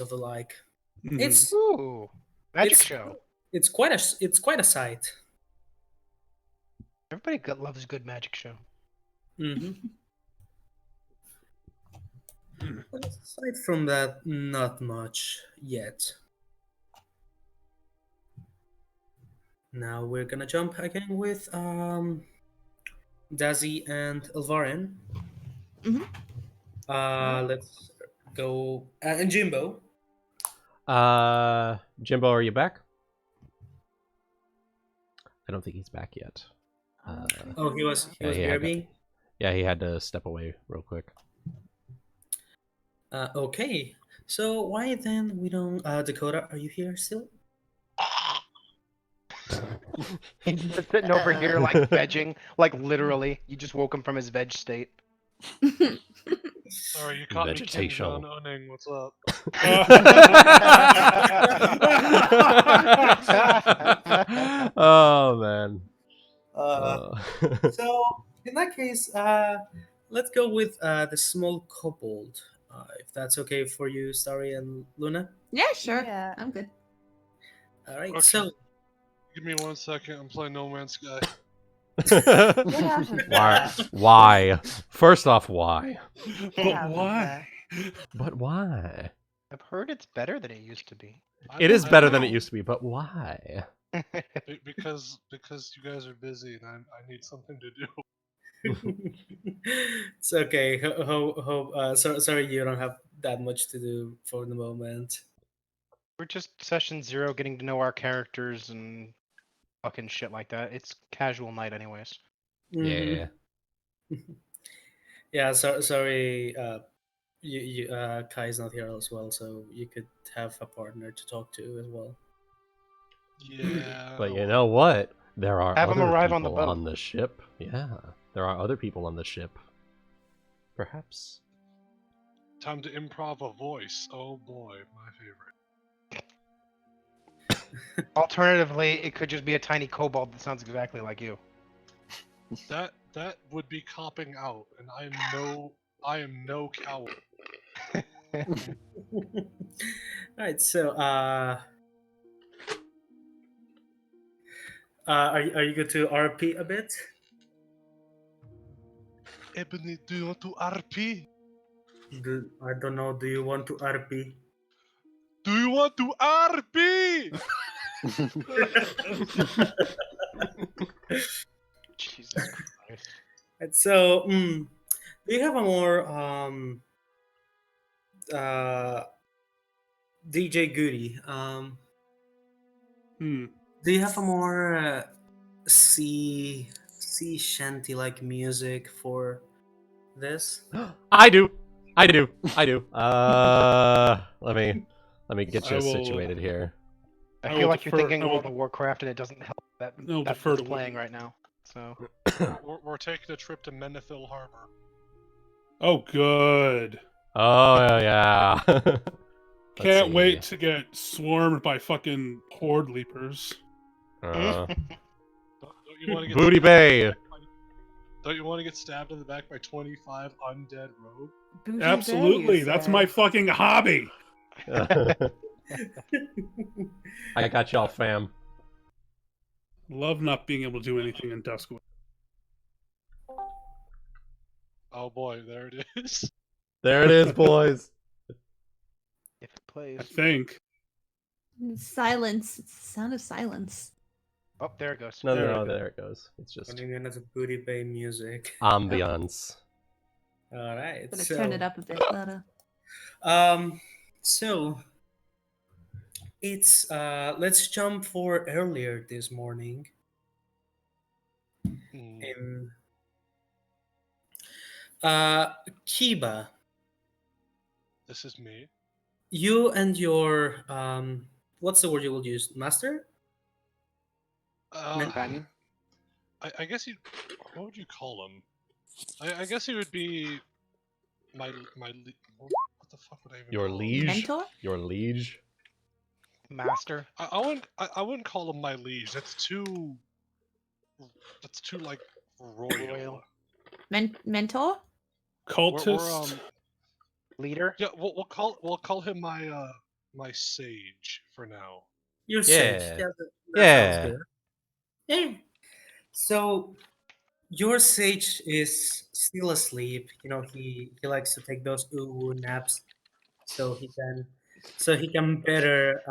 of the like. Mm-hmm. It's Ooh, magic it's show. it's quite a sight. Everybody loves a good magic show. Mm-hmm. But aside from that, not much yet. Now we're gonna jump again with Dazzy and Elvarin. Mhm. Let's go and Jimbo. Jimbo, are you back? I don't think he's back yet. Oh, he was he had to, BRB. yeah, he had to step away real quick. Okay, so why then we don't? Dakota, are you here still? He's just sitting over here like vegging, like literally. You just woke him from his veg state. Sorry, you caught me king Vegetational. on unning. What's up? Oh man. So in that case, let's go with the small kobold if that's okay for you, Starry and Luna. Yeah, sure. Yeah. I'm good. All right. Okay. So Give me 1 second. I'm playing No Man's Sky. Get out of Why? there. Why? First off, why? Get But out of why? But why? I've heard it's better than it used to be. It is better than it used to be, but why? Because you guys are busy and I need something to do. it's okay. Sorry, you don't have that much to do for the moment. We're just session 0, getting to know our characters and fucking shit like that. It's casual night, anyways. Yeah. Yeah. Sorry. Kai's not here as well, so you could have a partner to talk to as well. Yeah. But you know what? There are Have 'em other arrive people on the boat. on the ship. Yeah, there are other people on the ship. Perhaps. Time to improv a voice. Oh boy, my favorite. Alternatively, it could just be a tiny kobold that sounds exactly like you. That would be copping out, and I am no coward. Alright, so are you good to RP a bit? Ebony, do you want to RP? I don't know. Do you want to RP? Do you want to RP? Jesus Christ. And so, do you have a more DJ Goody? Do you have a more sea shanty like music for this? I do. Let me get I you will- situated here. I I feel will like you're defer- thinking I will- World of Warcraft, and it doesn't help that I'll that's defer to playing Wuten. right now. So We're taking a trip to Menethil Harbor. Oh, good. Oh yeah. Let's Can't see. wait to get swarmed by fucking horde leapers. Uh, Don't you want to get Booty stabbed Bay. in the back by- Don't you want to get stabbed in the back by 25 undead rogue? Booty Bay, Absolutely, you that's say. my fucking hobby. I got y'all, fam. Love not being able to do anything in Duskwood. Oh boy, there it is. There it is, boys. if it plays, I think. Silence. It's the sound of silence. oh, there it goes. No, There no, it there it goes. It's just Running in as a Booty Bay music. ambiance. All right. Gonna So, turn it up a bit louder. So it's let's jump for earlier this morning. In Kiba, This is me. you and your what's the word you will use? Master? I guess you. What would you call him? I guess he would be my. What the fuck would I even? Your call him? liege. Mentor? Your liege. Master. I wouldn't call him my liege. That's too. That's too like royal. Mentor? Cultist. Leader. Yeah, we'll call him my my sage for now. Your Yeah. sage. Yeah, that Yeah. sounds good. Yeah. So your sage is still asleep. You know, he likes to take those uwu naps so he can better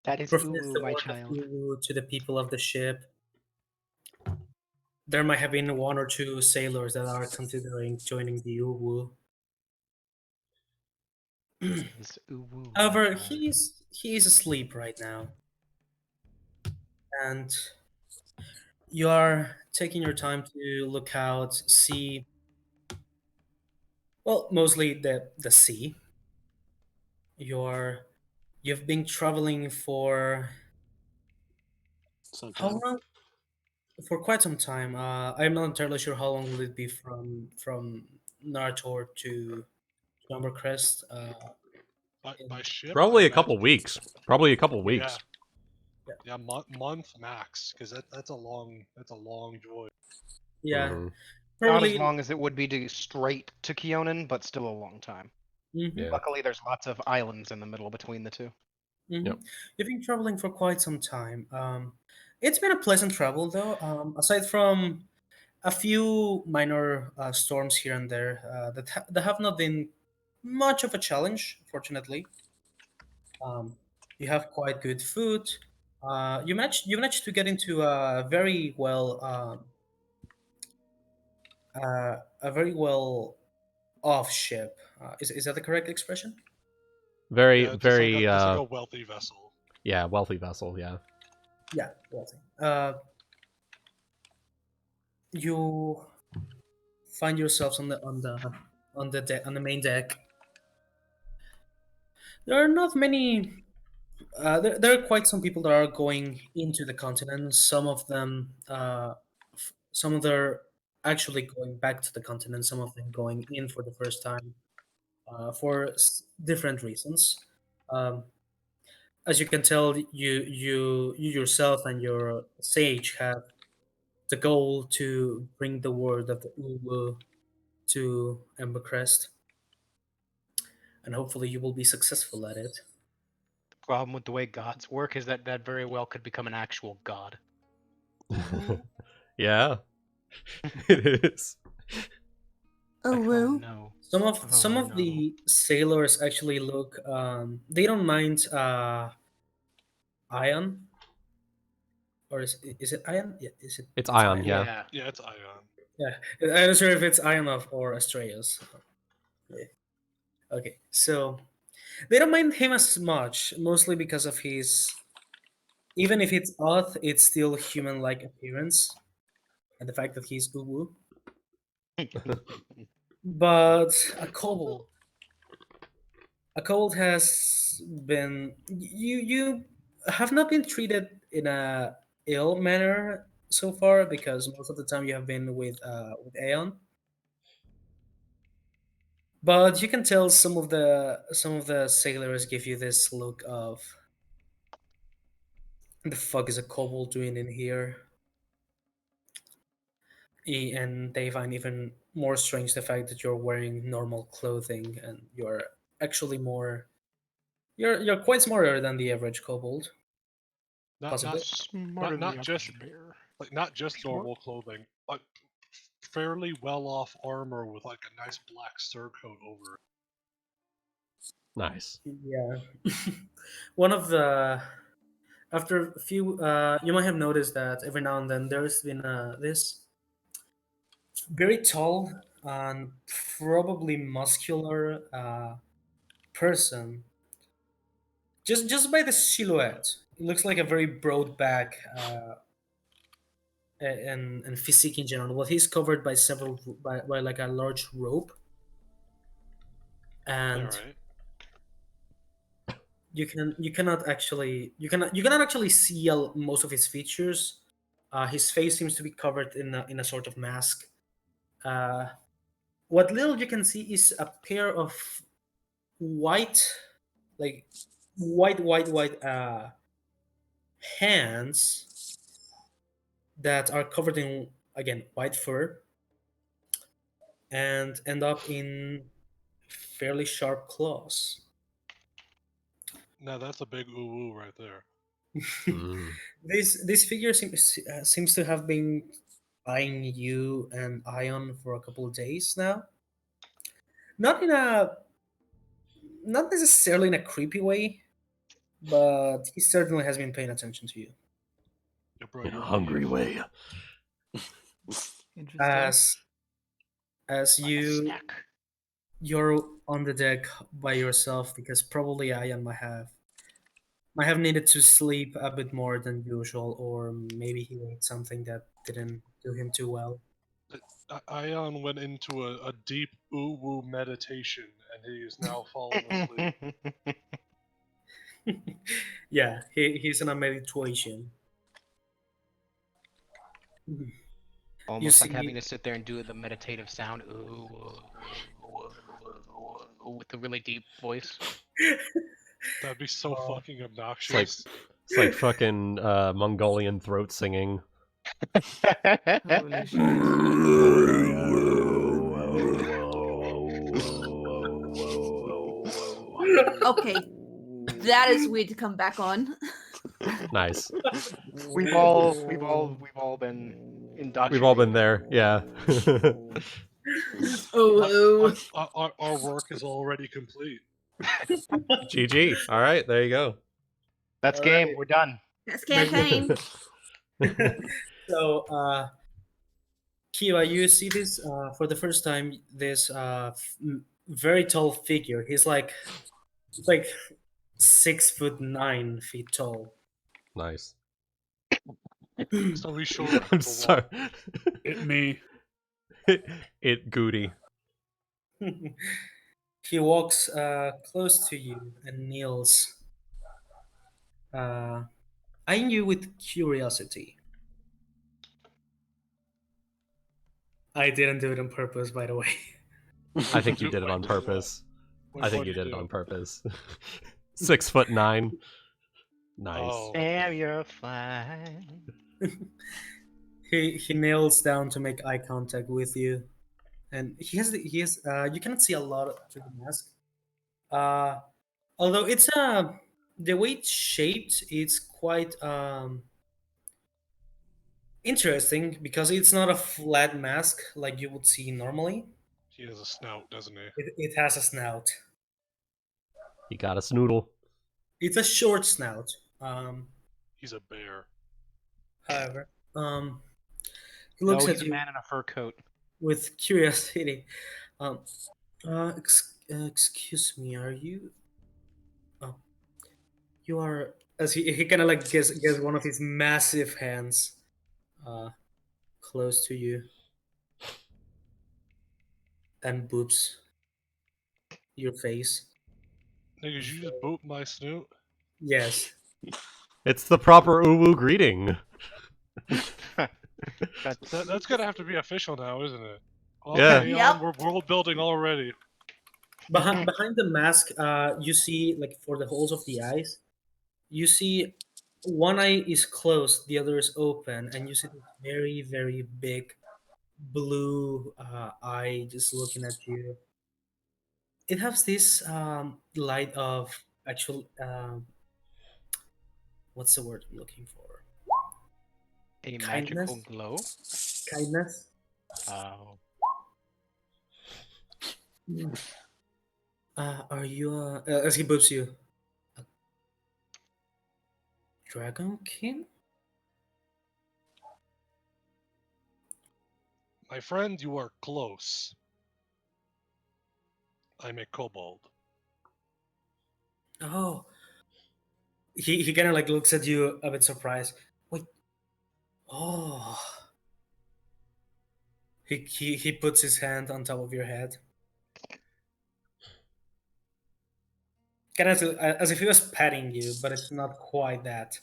That is profess uwu, the my word child. of uwu to the people of the ship. There might have been 1 or 2 sailors that are considering joining the uwu. Is uwu, my However, child. he is asleep right now, and you are taking your time to look out, see. Well, mostly the sea. You've been traveling for how long? For quite some time. I'm not entirely sure how long will it be from Narr'tor to Embercrest. By ship. Probably I a couple imagine weeks. Probably a couple weeks. Yeah, month max, because that's a long voyage. Yeah, Mhm. Not as probably. long as it would be to straight to Keonan, but still a long time. Yeah. Luckily, there's lots of islands in the middle between the two. Yep. You've been traveling for quite some time. It's been a pleasant travel, though. Aside from a few minor storms here and there that have not been much of a challenge, fortunately. You have quite good food. You managed to get into a very well off ship. Is that the correct expression? Very, Yeah, very, just like a wealthy vessel. yeah, wealthy vessel, yeah. Yeah, wealthy. You find yourselves on the main deck. There are not many. There are quite some people that are going into the continent. Some of them, some of them are actually going back to the continent. Some of them going in for the first time, for different reasons. Um, as you can tell, you yourself and your sage have the goal to bring the word of the Ulu to Embercrest, and hopefully you will be successful at it. The problem with the way gods work is that that very well could become an actual god. Yeah. It is. Oh Like, well. no. Some Oh, of no. the sailors actually look. They don't mind Ion, or is it Ion? Yeah, It's Ion, Ion. yeah. Yeah, it's Ion. Yeah, I'm not sure if it's Ion or Astraeus. Yeah. Okay, so they don't mind him as much, mostly because of his. Even if it's odd, it's still human-like appearance, and the fact that he's Uwu. But a kobold. A kobold has been you have not been treated in a ill manner so far because most of the time you have been with Aeon. But you can tell some of the sailors give you this look of the fuck is a kobold doing in here? And they find even more strange the fact that you're wearing normal clothing and you're actually more you're quite smarter than the average kobold. Possibly. Smarter not than the just- average bear. Like not just normal clothing, but fairly well off armor with like a nice black surcoat over it. Nice. Yeah. One of the after a few you might have noticed that every now and then there's been this very tall and probably muscular person. Just by the silhouette, it looks like a very broad back and physique in general. Well, he's covered by by like a large rope, and Alright. you cannot actually see most of his features. His face seems to be covered in a sort of mask. What little you can see is a pair of white, like white hands that are covered in again white fur and end up in fairly sharp claws. Now that's a big ooh right there. Mm. This figure seems to have been eyeing you and Ion for a couple of days now. Not necessarily in a creepy way, but he certainly has been paying attention to you. Yeah, bro, In a you're hungry way. Interesting. As Like a you snack. you're on the deck by yourself because probably Ion might have needed to sleep a bit more than usual, or maybe he ate something that didn't do him too well. Ion went into a deep ooh meditation, and he is now falling asleep. Yeah, he's in a meditation. Almost like see- having to sit there and do the meditative sound. Ooh, with the really deep voice. That'd be so Oh. fucking obnoxious. It's like fucking Mongolian throat singing. Holy shit. Okay, that is weird to come back on. Nice. We've all been indoctrinated. We've all been there. Yeah. Oh, Our work is already complete. GG. All right, there you go. That's All game. right. We're done. that's campaign. So, Kiwa, you see this for the first time. This very tall figure. He's like 6'9" tall. Nice. So he's short. I'm sorry. It me. It Goody. He walks close to you and kneels, eyeing you with curiosity. I didn't do it on purpose, by the way. I think you did it on purpose. I think you did it on purpose. 6'9". Nice. Oh. Damn, you're fine. He nails down to make eye contact with you, and he has you cannot see a lot through the mask. Although it's the way it's shaped, it's quite interesting because it's not a flat mask like you would see normally. He has a snout, doesn't he? It has a snout. You got a snoodle. It's a short snout. He's a bear. However, he looks No, at he's a you man in a fur coat. with curiosity. Excuse me, are you? Oh, you are. As he kind of like gets one of his massive hands, close to you, and boops your face. Niggas, you just boot my snoot. Yes. It's the proper uwu greeting. That's gonna have to be official now, isn't it? Yeah. Okay, Yep. we're world building already. Behind the mask, you see like for the holes of the eyes, you see one eye is closed, the other is open, and you see this very very big blue eye just looking at you. It has this light of actual what's the word I'm looking for? A Kindness? magical glow. Kindness. Oh. Are you as he boops you? A Dragon King? My friend, you are close. I'm a kobold. Oh. He kind of like looks at you a bit surprised. Wait. Oh. He puts his hand on top of your head. Kind of as if he was patting you, but it's not quite that.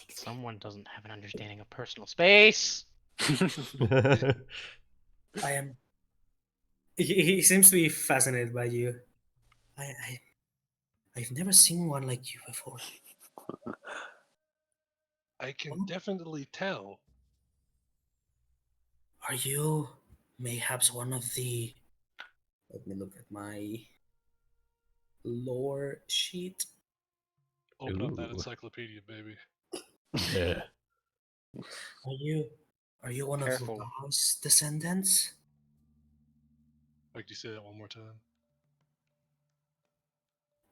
Someone doesn't have an understanding of personal space. I am. He seems to be fascinated by you. I've never seen one like you before. I can definitely tell. Are you mayhaps one of the? Let me look at my lore sheet. Open up that Ooh. encyclopedia, baby. Yeah. Are you one Careful. of Luna's descendants? Like, do you say that one more time?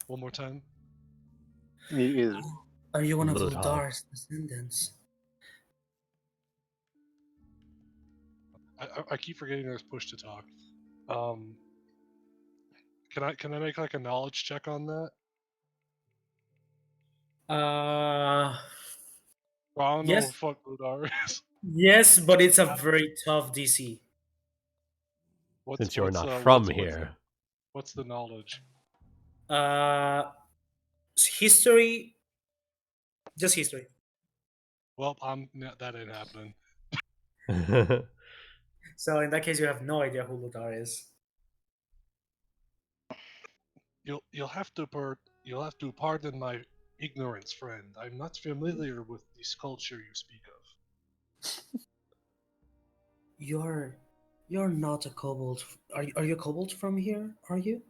One more time? He is. Are you one of Ludar. Ludar's descendants? I keep forgetting there's push to talk. Can I make like a knowledge check on that? Uh, Well, I don't know Yes. what fuck Ludar is. yes, but it's a very tough DC. Since you're not what's- from what's- here. What's the knowledge? History, just history. Well, that ain't happening. So in that case, you have no idea who Ludar is. You'll have to pardon my ignorance, friend. I'm not familiar with this culture you speak of. You're not a kobold. Are you a kobold from here? Are you?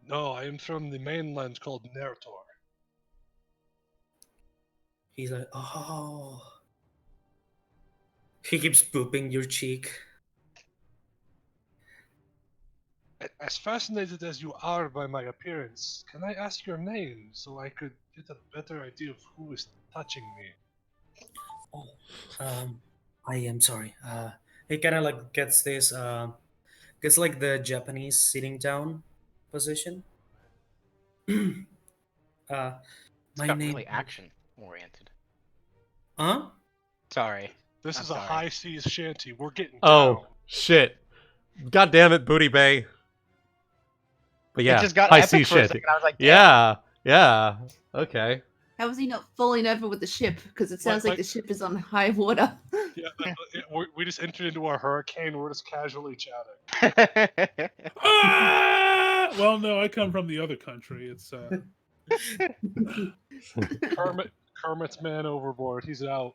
No, I am from the mainland called Narr'tor. He's like, oh. He keeps booping your cheek. As fascinated as you are by my appearance, can I ask your name so I could get a better idea of who is touching me? I am sorry. He kind of like gets this, gets like the Japanese sitting down position. It's My got name. really action oriented. Huh? Sorry. This I'm is a sorry. high seas shanty. We're getting Oh down. shit! God damn it, Booty Bay. But yeah, It just got high epic sea for a shit. second. I was like, damn. Yeah. Okay. How is he not falling over with the ship? Because it sounds like Like- the ship is on high water. Yeah, we just entered into a hurricane. We're just casually chatting. Ah! Well, no, I come from the other country. It's Kermit's man overboard. He's out.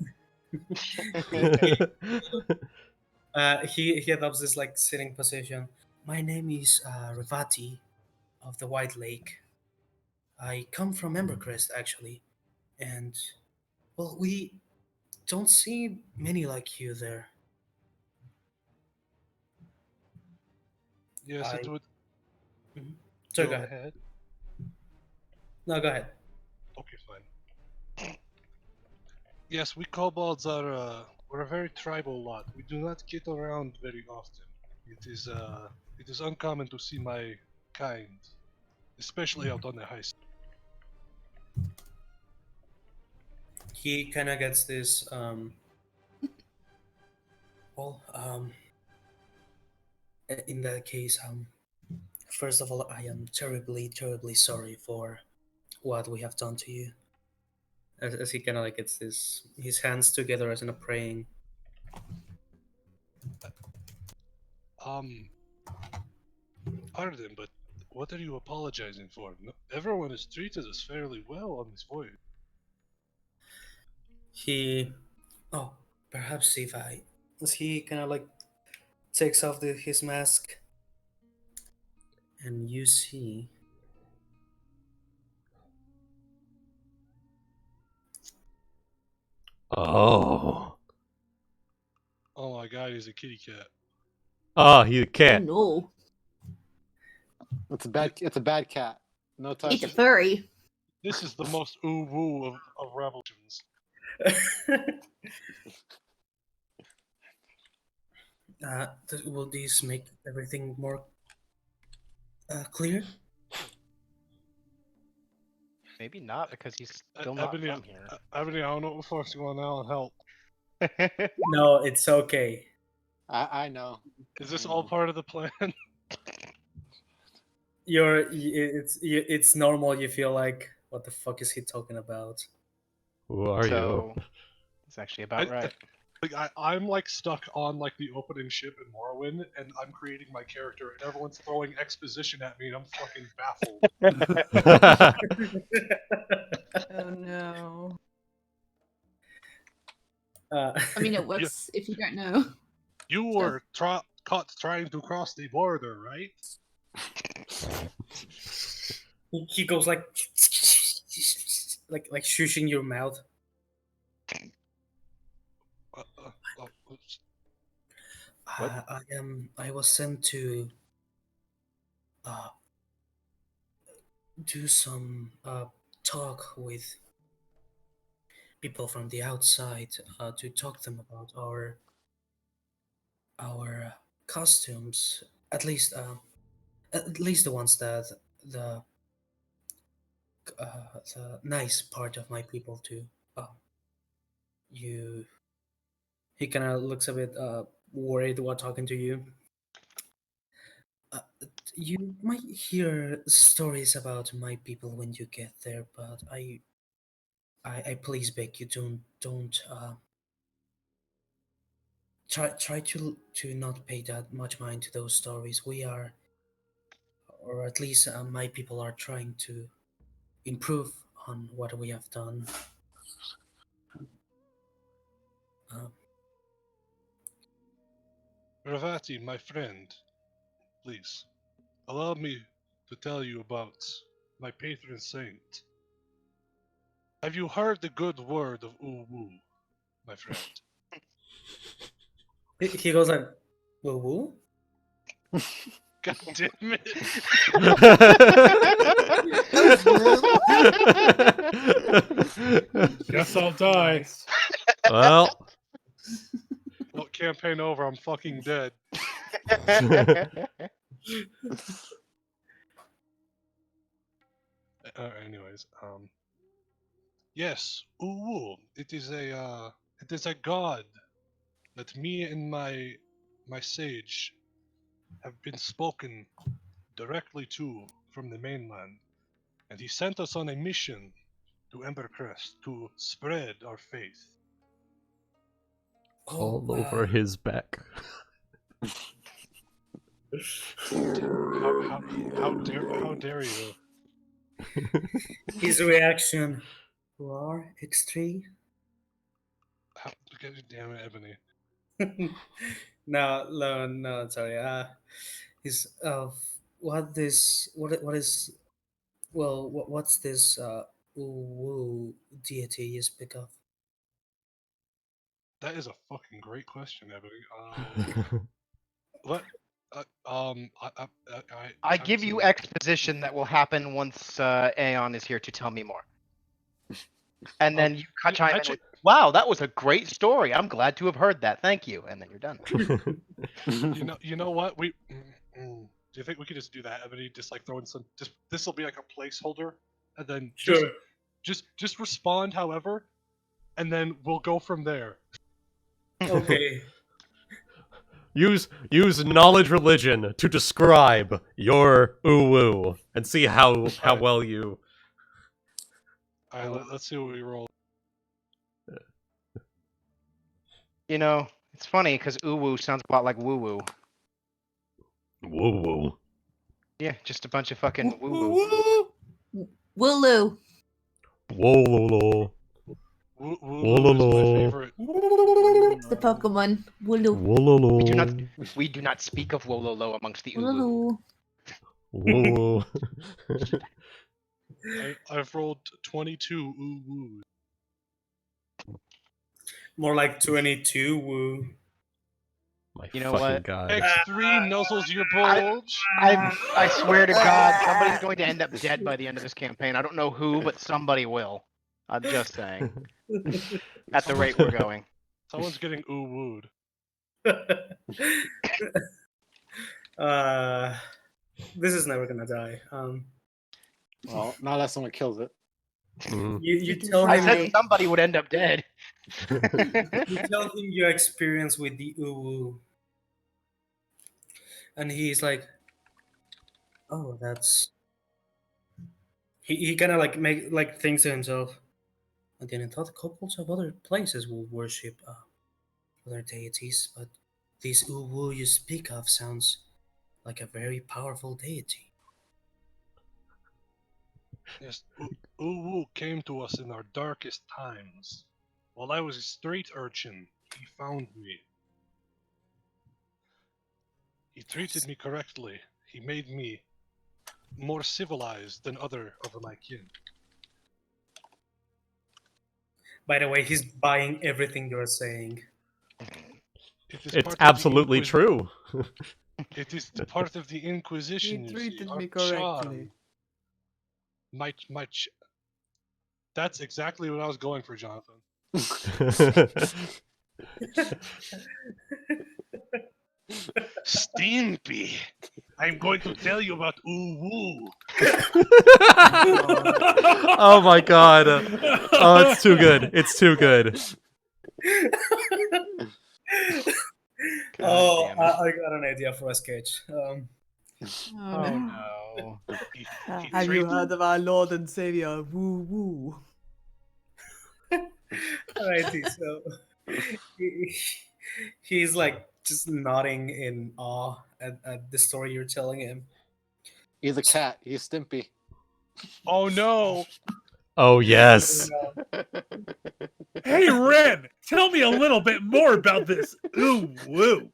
He adopts this like sitting position. My name is Rivati of the White Lake. I come from Embercrest actually, and well, we don't see many like you there. Yes, it would. So go ahead. ahead. No, go ahead. Okay, fine. Yes, we kobolds are we're a very tribal lot. We do not get around very often. It is uncommon to see my kind, especially out on the high seas. He kind of gets this. In that case, first of all, I am terribly, terribly sorry for what we have done to you. As he kind of like gets his hands together as in a praying. Pardon, but what are you apologizing for? No, everyone has treated us fairly well on this voyage. Perhaps if I, as he kind of like takes off his mask, and you see. Oh. Oh my god, he's a kitty cat. Oh, he's a cat. No. It's a bad cat. No touch. It's a furry. This is the most ooh woo of revolutions. Will these make everything more clear? Maybe not, because he's still not Ebony, from here. Ebony, I don't know what the fuck's going on. Help. No, it's okay. I know. Is this all part of the plan? It's normal. You feel like, what the fuck is he talking about? Who are So, you? it's actually about right. Like I'm like stuck on like the opening ship in Morrowind, and I'm creating my character, and everyone's throwing exposition at me, and I'm fucking baffled. Oh no. I mean, it works if you don't know. You were caught trying to cross the border, right? He goes like shushing your mouth. Oops. I was sent to do some talk with people from the outside to talk to them about our costumes, at least the ones that the nice part of my people do. He kind of looks a bit worried while talking to you. You might hear stories about my people when you get there, but I please beg you, don't try to not pay that much mind to those stories. We are, or at least my people are trying to improve on what we have done. Ravati, my friend, please allow me to tell you about my patron saint. Have you heard the good word of Uwu, my friend? He goes like, woo woo? God damn it. Guess I'll die. Well, Well, campaign over, I'm fucking dead. Anyways, yes, Uwu. It is a god that me and my sage have been spoken directly to from the mainland, and he sent us on a mission to Embercrest to spread our faith. all over his back. How dare you? His reaction. Roar, X3? God damn it, Ebony. No, sorry. He's what's this woo deity you speak of? That is a fucking great question, Ebony. What? I give you exposition that will happen once Aeon is here to tell me more. And then you chime in with, wow, that was a great story. I'm glad to have heard that. Thank you. And then you're done. You know what? Do you think we could just do that, Ebony? Just like throw in some. This will be like a placeholder, and then Sure. just respond, however, and then we'll go from there. Okay. Use knowledge religion to describe your uwu and see how well you. All right, let's see what we roll. You know, it's funny because uwu sounds a lot like woo-woo. Woo. Yeah, just a bunch of fucking woo-woo. Wooloo. Whoa. Woo is my favorite. It's the Pokemon. Wooloo. We do not speak of Wololo amongst the uwu. Wooloo. Whoa. I've rolled 22 uwu. More like 22 woo. My You know fucking what? god. X3 nuzzles your bulge. I swear to God, somebody's going to end up dead by the end of this campaign. I don't know who, but somebody will. I'm just saying. At the rate we're going. Someone's getting uwooed. This is never gonna die. Well, not unless someone kills it. You tell I him said somebody would end up dead. you tell him your experience with the uwu, and he's like, "Oh, that's." He kind of like thinks to himself. Again, I thought couples of other places will worship other deities, but this uwu you speak of sounds like a very powerful deity. Yes, Uwu came to us in our darkest times. While I was a street urchin, he found me. He treated me correctly. He made me more civilized than other of my kin. By the way, he's buying everything you're saying. It's absolutely true. It is part of the Inquisition. He you see, treated our me correctly. charm. That's exactly what I was going for, Jonathan. Steampy, I'm going to tell you about Uwu. Oh my god. Oh, it's too good. It's too good. I got an idea for a sketch. Oh no. Have you heard of our Lord and Savior, Woo Woo? Alrighty, so he's like just nodding in awe at the story you're telling him. He's a cat. He's Stimpy. Oh no! Oh yes. Hey, Ren, tell me a little bit more about this. Ooh, woo.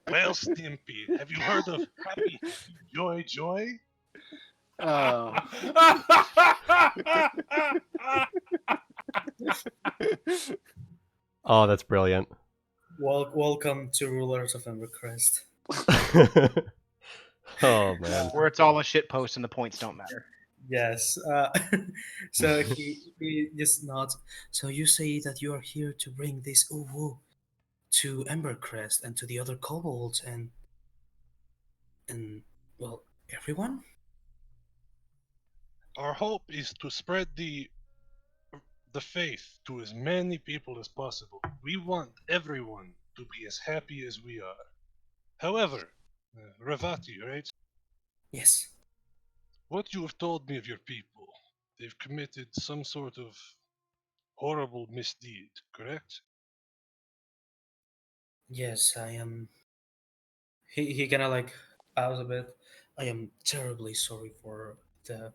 Well, Stimpy, have you heard of Happy Joy Joy? Oh. Oh, that's brilliant. Welcome to Rulers of Embercrest. Oh man. Where it's all a shit post and the points don't matter. Yes. So he just nods. So you say that you are here to bring this uwu to Embercrest and to the other kobolds and well, everyone? Our hope is to spread the faith to as many people as possible. We want everyone to be as happy as we are. However, Ravati, right? Yes. What you have told me of your people, they've committed some sort of horrible misdeed, correct? Yes, I am. He kind of like bows a bit. I am terribly sorry for the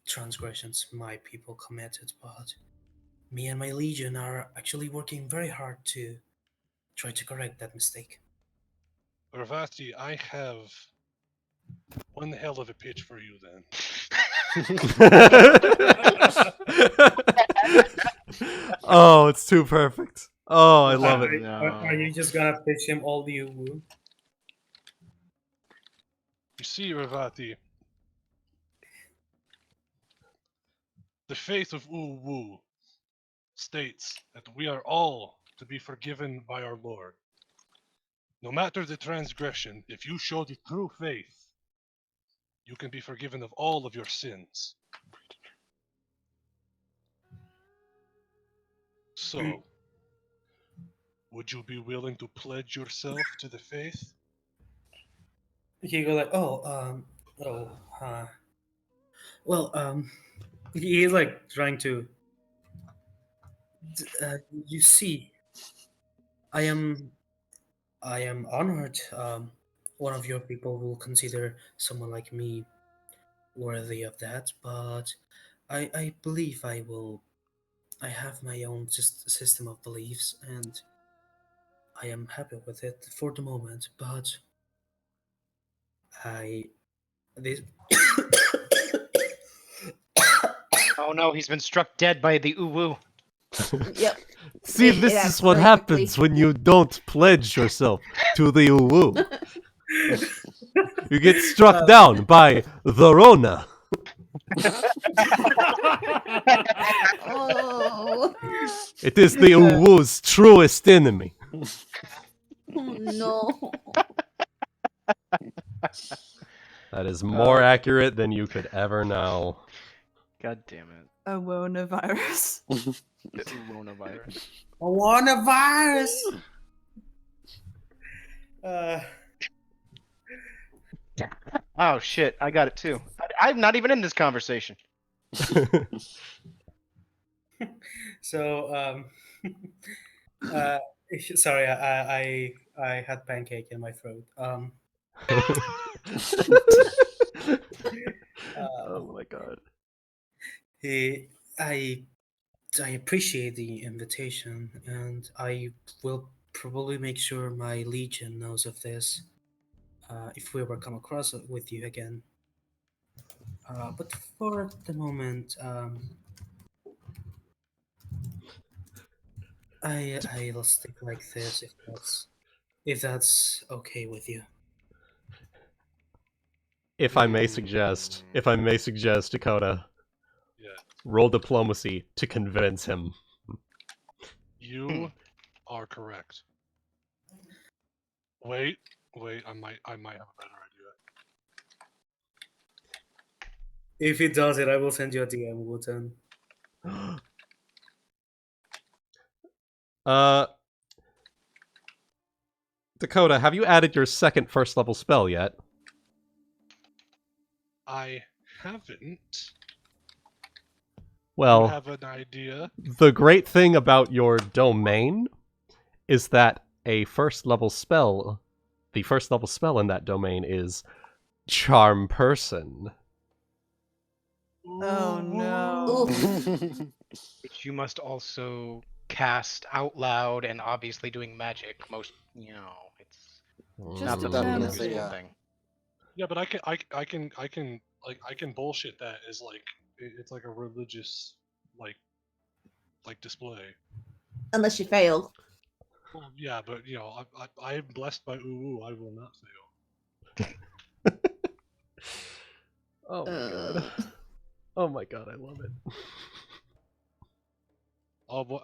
transgressions my people committed, but me and my legion are actually working very hard to try to correct that mistake. Ravati, I have one hell of a pitch for you then. Oh, it's too perfect. Oh, I love it. Are you just gonna pitch him all the uwu? You see, Ravati, the faith of Uwu states that we are all to be forgiven by our Lord. No matter the transgression, if you show the true faith, you can be forgiven of all of your sins. So, would you be willing to pledge yourself to the faith? He go like, he's like trying to. You see, I am honored. One of your people will consider someone like me worthy of that, but I believe I will. I have my own system of beliefs, and I am happy with it for the moment. But this. Oh no, he's been struck dead by the uwu. Yep. See, It this acts is what very happens quickly. when you don't pledge yourself to the uwu. You get struck down by the Rona. Oh. It is the uwu's truest enemy. Oh no. That is more accurate than you could ever know. God damn it. A Wonavirus. The uwonavirus. I want a virus. Oh shit, I got it too. I'm not even in this conversation. So, sorry, I had pancake in my throat. Oh my god. I appreciate the invitation, and I will probably make sure my legion knows of this if we ever come across it with you again. But for the moment, I'll stick like this if that's okay with you. If I may suggest, Dakota, Yeah. roll diplomacy to convince him. You are correct. Wait, I might have a better idea. If it does it, I will send you a DM, Wuten. Dakota, have you added your second first level spell yet? I haven't. Well, You have an idea? the great thing about your domain is that the first level spell in that domain is Charm Person. Oh no. Which you must also cast out loud and obviously doing magic. Most it's Just not the definitely, most useful yeah. thing. Yeah, but I can bullshit that as like it's like a religious like display. Unless you fail. Well, yeah, but I am blessed by Uwu. I will not fail. Oh my god. Oh my god, I love it. Oh, boy,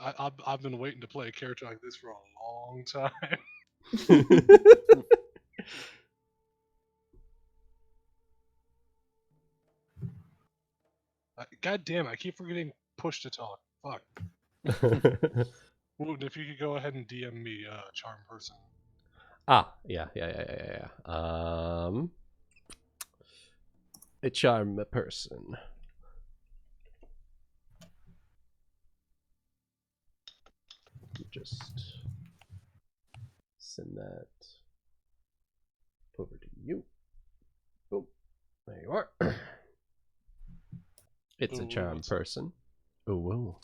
I've been waiting to play a character like this for a long time. God damn it, I keep forgetting push to talk. Fuck. Wooten, if you could go ahead and DM me, charm person. Yeah. A charm person. Just send that over to you. Boom. There you are. It's a charm person. Ooh.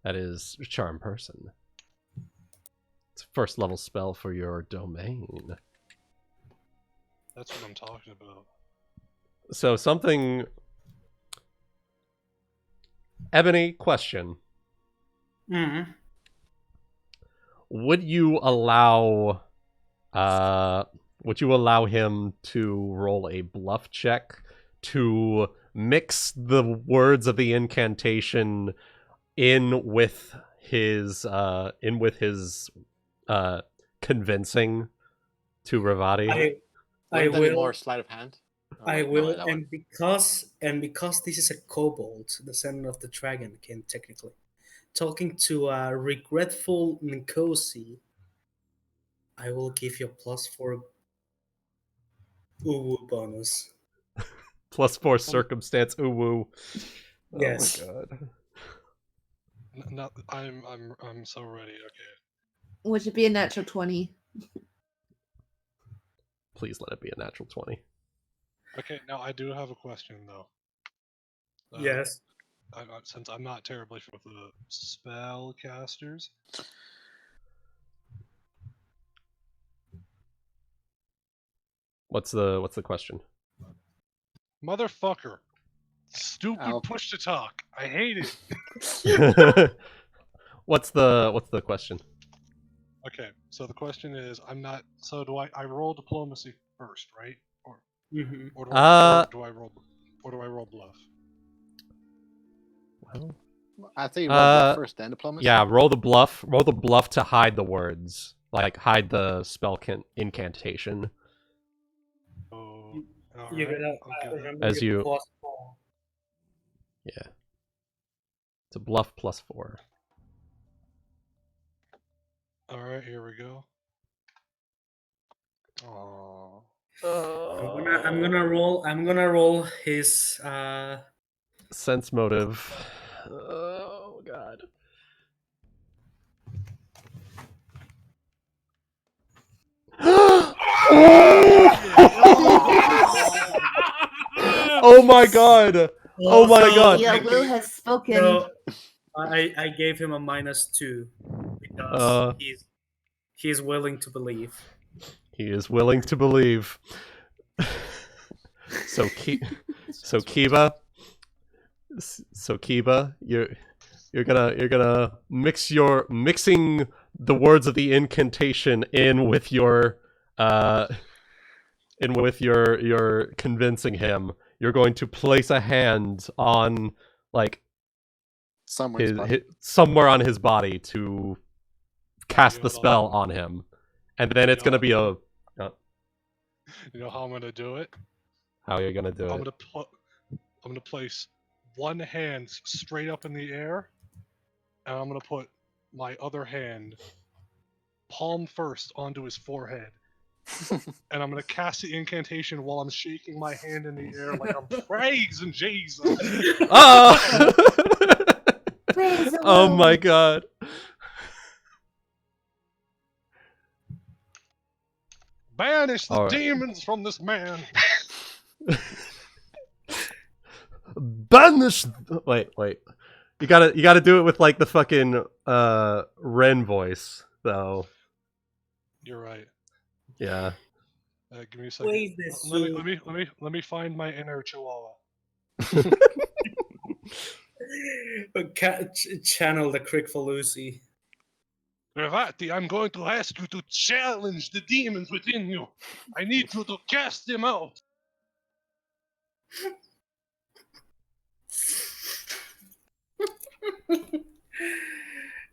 That is charm person. It's a first level spell for your domain. That's what I'm talking about. So something... Ebony, question. Mm-hmm. Would you allow him to roll a bluff check to mix the words of the incantation in with his convincing to Ravati? I Wouldn't that be will. more sleight of hand? Oh, I wait, no, will, wait, that one. and because this is a kobold, the son of the dragon, can technically talking to a regretful Nkosi, I will give you a +4 Uwu bonus. +4 circumstance. Ooh woo. Yes. Oh my god. No, I'm so ready. Okay. Would it be a natural 20? Please let it be a natural 20. Okay. Now I do have a question though. Yes. Since I'm not terribly familiar with the spellcasters. What's the question? Motherfucker. Stupid Ow. push to talk. I hate it. What's the question? Okay, so the question is, so do I roll diplomacy first, right? Or Mm-hmm. or do I roll bluff? Well, I'd say you roll bluff first, then diplomacy. yeah, roll the bluff. Roll the bluff to hide the words, like hide the spell incantation. Oh, You're alright, gonna I'll do that. remember As your you- +4. Yeah, it's a bluff +4. Alright, here we go. Oh. I'm gonna roll his Sense motive. Oh god. Oh my god! Oh my god! Yeah, Will has spoken. No, I gave him a -2 because he's willing to believe. He is willing to believe. So Kiba, you're gonna mixing the words of the incantation in with your convincing him. You're going to place a hand on like somewhere on his body to cast the spell on him, and then it's gonna be a. You know how I'm gonna do it? How are you gonna do it? I'm gonna place one hand straight up in the air, and I'm gonna put my other hand palm first onto his forehead. And I'm gonna cast the incantation while I'm shaking my hand in the air like I'm praising Jesus. Oh! Praise the Oh Lord. my god. Banish the All right. demons from this man. Banish. Wait. You gotta do it with like the fucking Ren voice though. You're right. Yeah. Give me a second. Wait, this Let me find my inner chihuahua. Channel the crick for Lucy. Ravati, I'm going to ask you to challenge the demons within you. I need you to cast them out.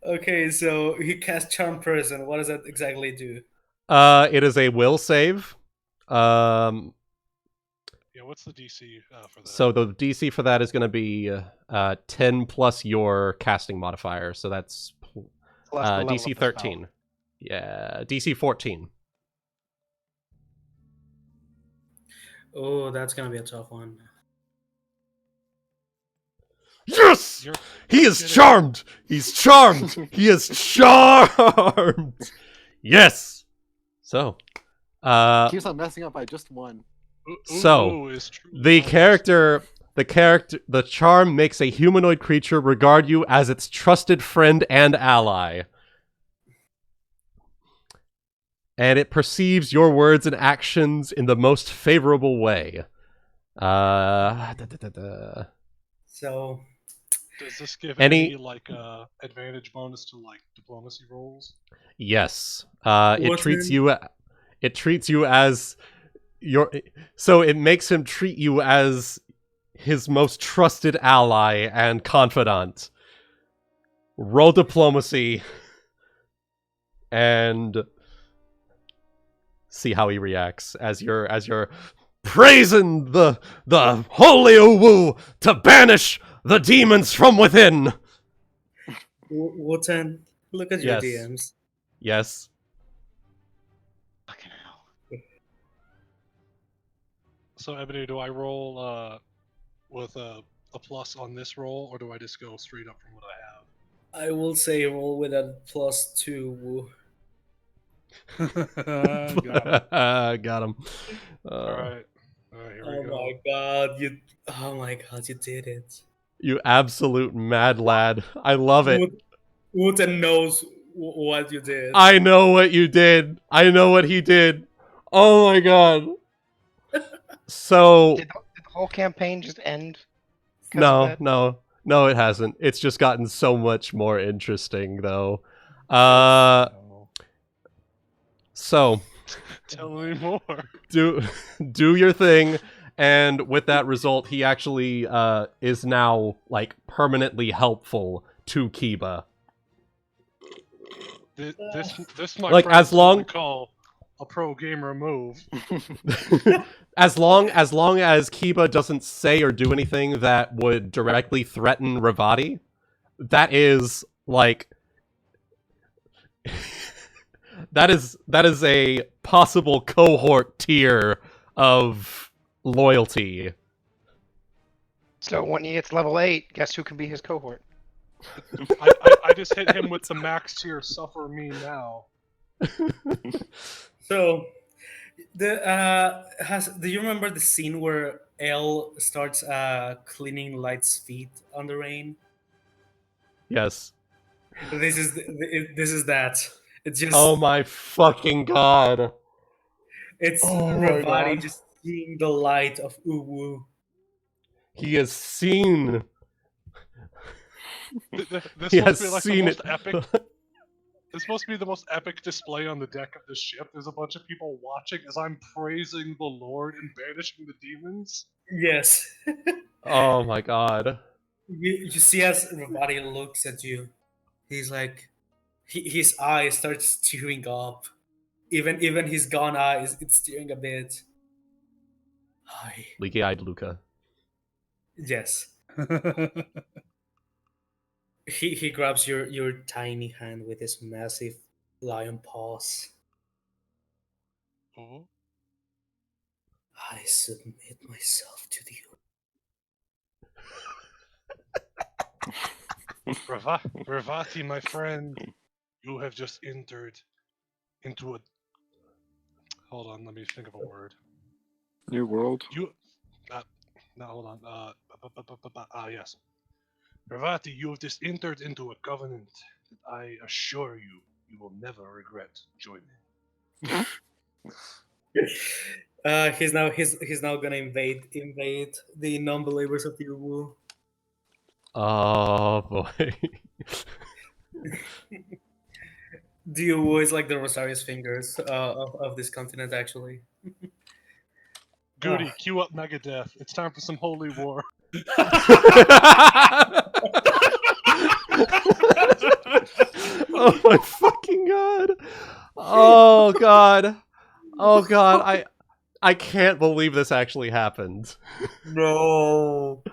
Okay, so he casts Charm Person. What does that exactly do? It is a will save. Yeah, what's the DC for that? So the DC for that is going to be 10 plus your casting modifier. So that's Plus the level DC of the spell. 13. Yeah, DC 14. Oh, that's gonna be a tough one. Yes! He is charmed! He's charmed! He is charmed! Yes! So, Keeps on messing up by just one. so the charm makes a humanoid creature regard you as its trusted friend and ally. And it perceives your words and actions in the most favorable way. So, does this give any like advantage bonus to like diplomacy rolls? Yes. It What's treats in- you. It treats you as your. So it makes him treat you as his most trusted ally and confidant. Roll diplomacy, and see how he reacts as you're praising the holy Uwu to banish the demons from within. Wuten, look at your Yes. DMs. Yes. Fucking hell. So Ebony, do I roll with a plus on this roll, or do I just go straight up from what I have? I will say roll with a +2. Got him. All right, here we go. Oh my god, you did it. You absolute mad lad. I love it. Wuten knows what you did. I know what you did. I know what he did. Oh my god. So Did the whole campaign just end? 'Cause of that? no, it hasn't. It's just gotten so much more interesting, though. So Tell me more. do your thing, and with that result, he actually is now like permanently helpful to Kiba. This my Like, friends as long- would call a pro gamer move. as long as Kiba doesn't say or do anything that would directly threaten Ravati, that is like that is a possible cohort tier of loyalty. So when he hits level 8, guess who can be his cohort? I just hit him with the max tier suffer me now. So, do you remember the scene where Elle starts cleaning Light's feet on the rain? Yes. This is that. It's just Oh my fucking god. it's Oh my Ravati God. just seeing the light of Uwu. He has seen. This He must has be like the seen most it. epic. This must be the most epic display on the deck of the ship. There's a bunch of people watching as I'm praising the Lord and banishing the demons. Yes. Oh my god. You see as Ravati looks at you, he's like, his eye starts tearing up. Even his gone eye it's tearing a bit. Hi. Leaky-eyed Luca. Yes. He grabs your tiny hand with his massive lion paws. Oh. I submit myself to you. Ravati, my friend, you have just entered into a. Hold on, let me think of a word. New world. You. No, hold on. Yes. Ravati, you have just entered into a covenant that I assure you, you will never regret joining. He's now gonna invade the non-believers of the Uwu. Oh boy. The Uwu is like the Rosarius fingers of this continent, actually. Goody, cue up Megadeth. It's time for some holy war. Oh my fucking god. Oh god. Oh god. I can't believe this actually happened. No.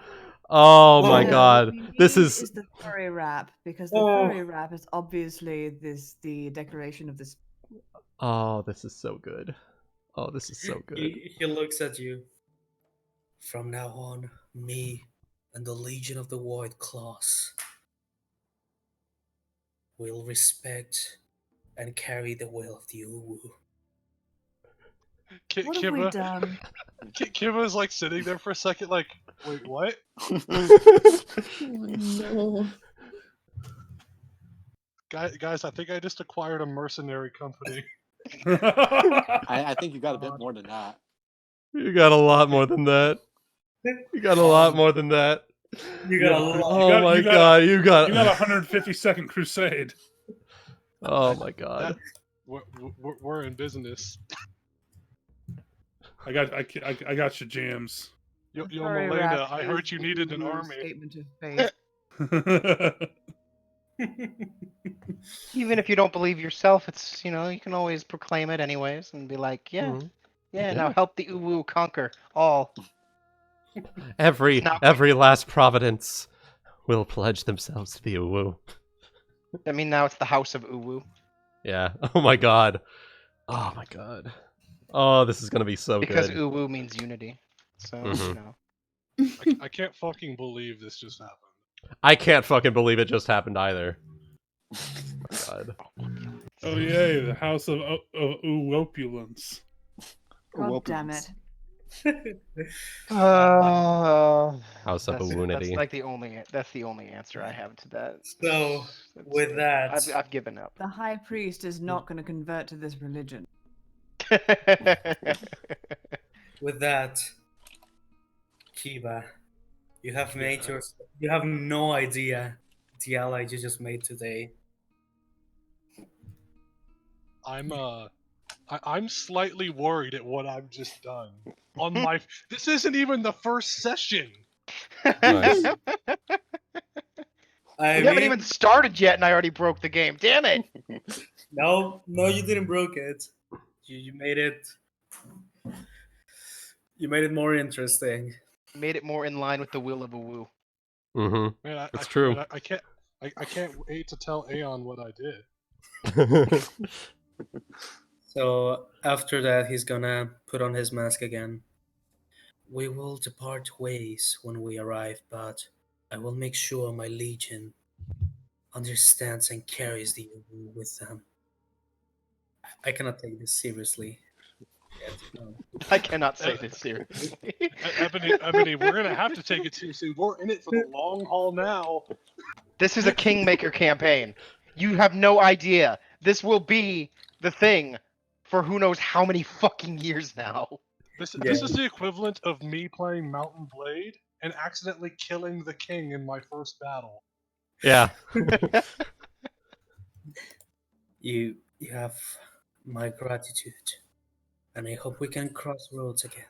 Oh my No, god. what we This need is the furry wrap, because the Oh. furry wrap is obviously the declaration of this. Oh, this is so good. Oh, this is so good. He looks at you. From now on, me and the Legion of the Void Claws will respect and carry the will of the Uwu. What have we done? Kiva is like sitting there for a second, like, wait, what? No. Guys, I think I just acquired a mercenary company. I think you got a bit more than that. You got a lot more than that. You got a lot more than that. You got a lot. Oh my god, you got You got 152nd Crusade. Oh my god. We're in business. I got your jams. Yo, Furry Melaina, wrap I is heard you needed an the army. Statement of faith. Even if you don't believe yourself, it's you can always proclaim it anyways and be like, yeah, Mhm. now help the Uwu conquer all. Every Not- last providence will pledge themselves to the Uwu. I mean, now it's the House of Uwu. Yeah. Oh my god. Oh my god. Oh, this is gonna be so Because good. Uwu means unity. So, Mhm. I can't fucking believe this just happened. I can't fucking believe it just happened either. God. Oh yay, the House of Uwopulence. God damn it. House of That's Uwunity. like the only answer I have to that. So, with that, I've given up. The high priest is not going to convert to this religion. with that, Kiba, you have made you have no idea the ally you just made today. I'm slightly worried at what I've just done. This isn't even the first session. Nice. We haven't even started yet, and I already broke the game. Damn it! No, you didn't broke it. You made it. You made it more interesting. Made it more in line with the will of Uwu. Mm-hmm. Man, It's true. I can't wait to tell Aeon what I did. So after that, he's gonna put on his mask again. We will depart ways when we arrive, but I will make sure my legion understands and carries the Uwu with them. I cannot take this seriously. Yet, no. I cannot say this seriously. Ebony, we're gonna have to take it seriously. We're in it for the long haul now. This is a Kingmaker campaign. You have no idea. This will be the thing for who knows how many fucking years now. This is the equivalent of me playing Mountain Blade and accidentally killing the king in my first battle. Yeah. You have my gratitude, and I hope we can cross roads again.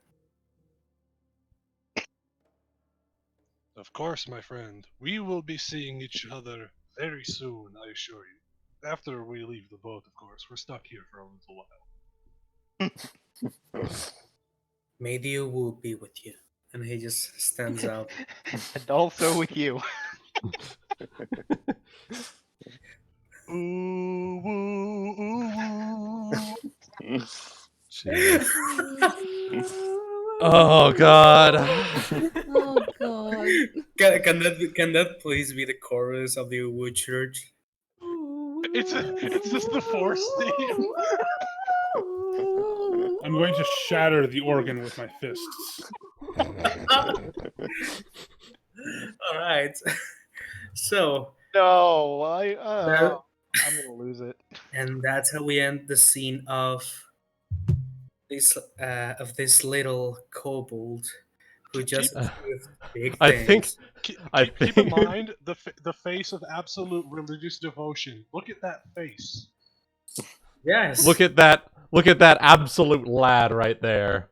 Of course, my friend. We will be seeing each other very soon, I assure you. After we leave the boat, of course. We're stuck here for a little while. May the Uwu be with you. And he just stands up. And also with you. Ooh, woo, ooh, woo. Jeez. Oh god. Oh god. Can that please be the chorus of the Uwu Church? It's just the force theme. I'm going to shatter the organ with my fists. All right. So. No, I'm gonna lose it. And that's how we end the scene of this little kobold who just achieved big I things. think Keep in mind the face of absolute religious devotion. Look at that face. Yes. Look at that absolute lad right there.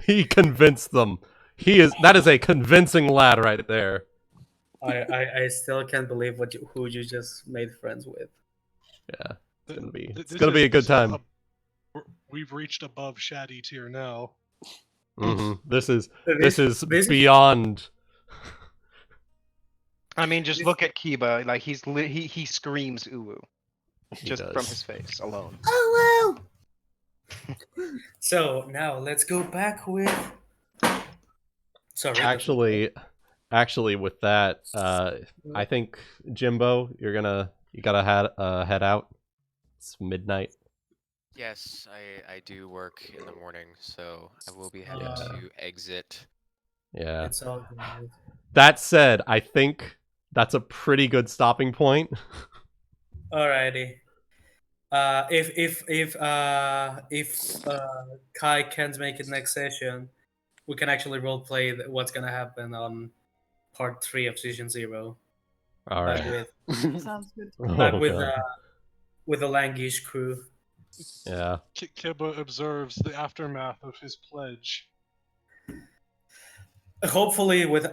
He convinced them. That is a convincing lad right there. I still can't believe who you just made friends with. Yeah, it's gonna be a good time. We've reached above Shaddy tier now. This is beyond. I mean, just look at Kiba. Like he screams uwu just from his face alone. Oh well. So now let's go back with. Sorry. Actually, with that, I think Jimbo, you gotta head out. It's midnight. Yes, I do work in the morning, so I will be having to exit. Yeah. It's all good. That said, I think that's a pretty good stopping point. Alrighty. If Kai can't make it next session, we can actually roleplay what's gonna happen on part 3 of Season 0. All right. Sounds good. With the Langish crew. Yeah. Kiba observes the aftermath of his pledge. Hopefully, with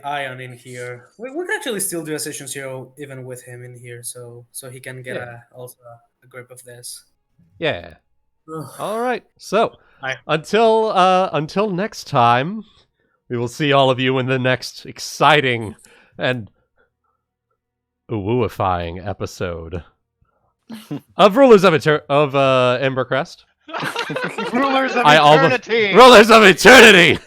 Ion in here, we can actually still do a Session 0 even with him in here, so he can get also a grip of this. Yeah. All right. So until next time, we will see all of you in the next exciting and uwuifying episode of Rulers of Embercrest. Rulers of Eternity. Rulers of Eternity.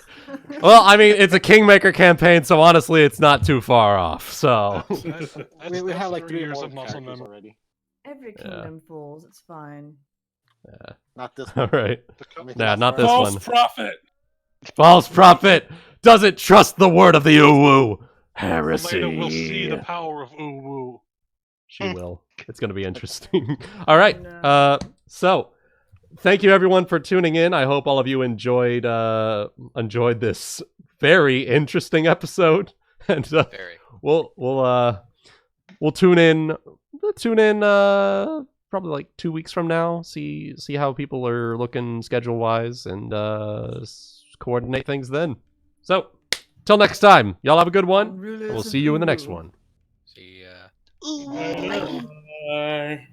Well, I mean, it's a Kingmaker campaign, so honestly, it's not too far off. So we have like 3 years more of muscle characters memory. already. Every kingdom falls. It's fine. Yeah. Not this All one. right. Nah, not this False one. prophet. False prophet doesn't trust the word of the uwu. Heresy. Melaina will see the power of uwu. She will. It's going to be interesting. All right. So thank you everyone for tuning in. I hope all of you enjoyed this very interesting episode. And we'll tune in probably like 2 weeks from now. See how people are looking schedule wise and coordinate things then. So till next time, y'all have a good one. We'll see you in the next one. See ya. Bye.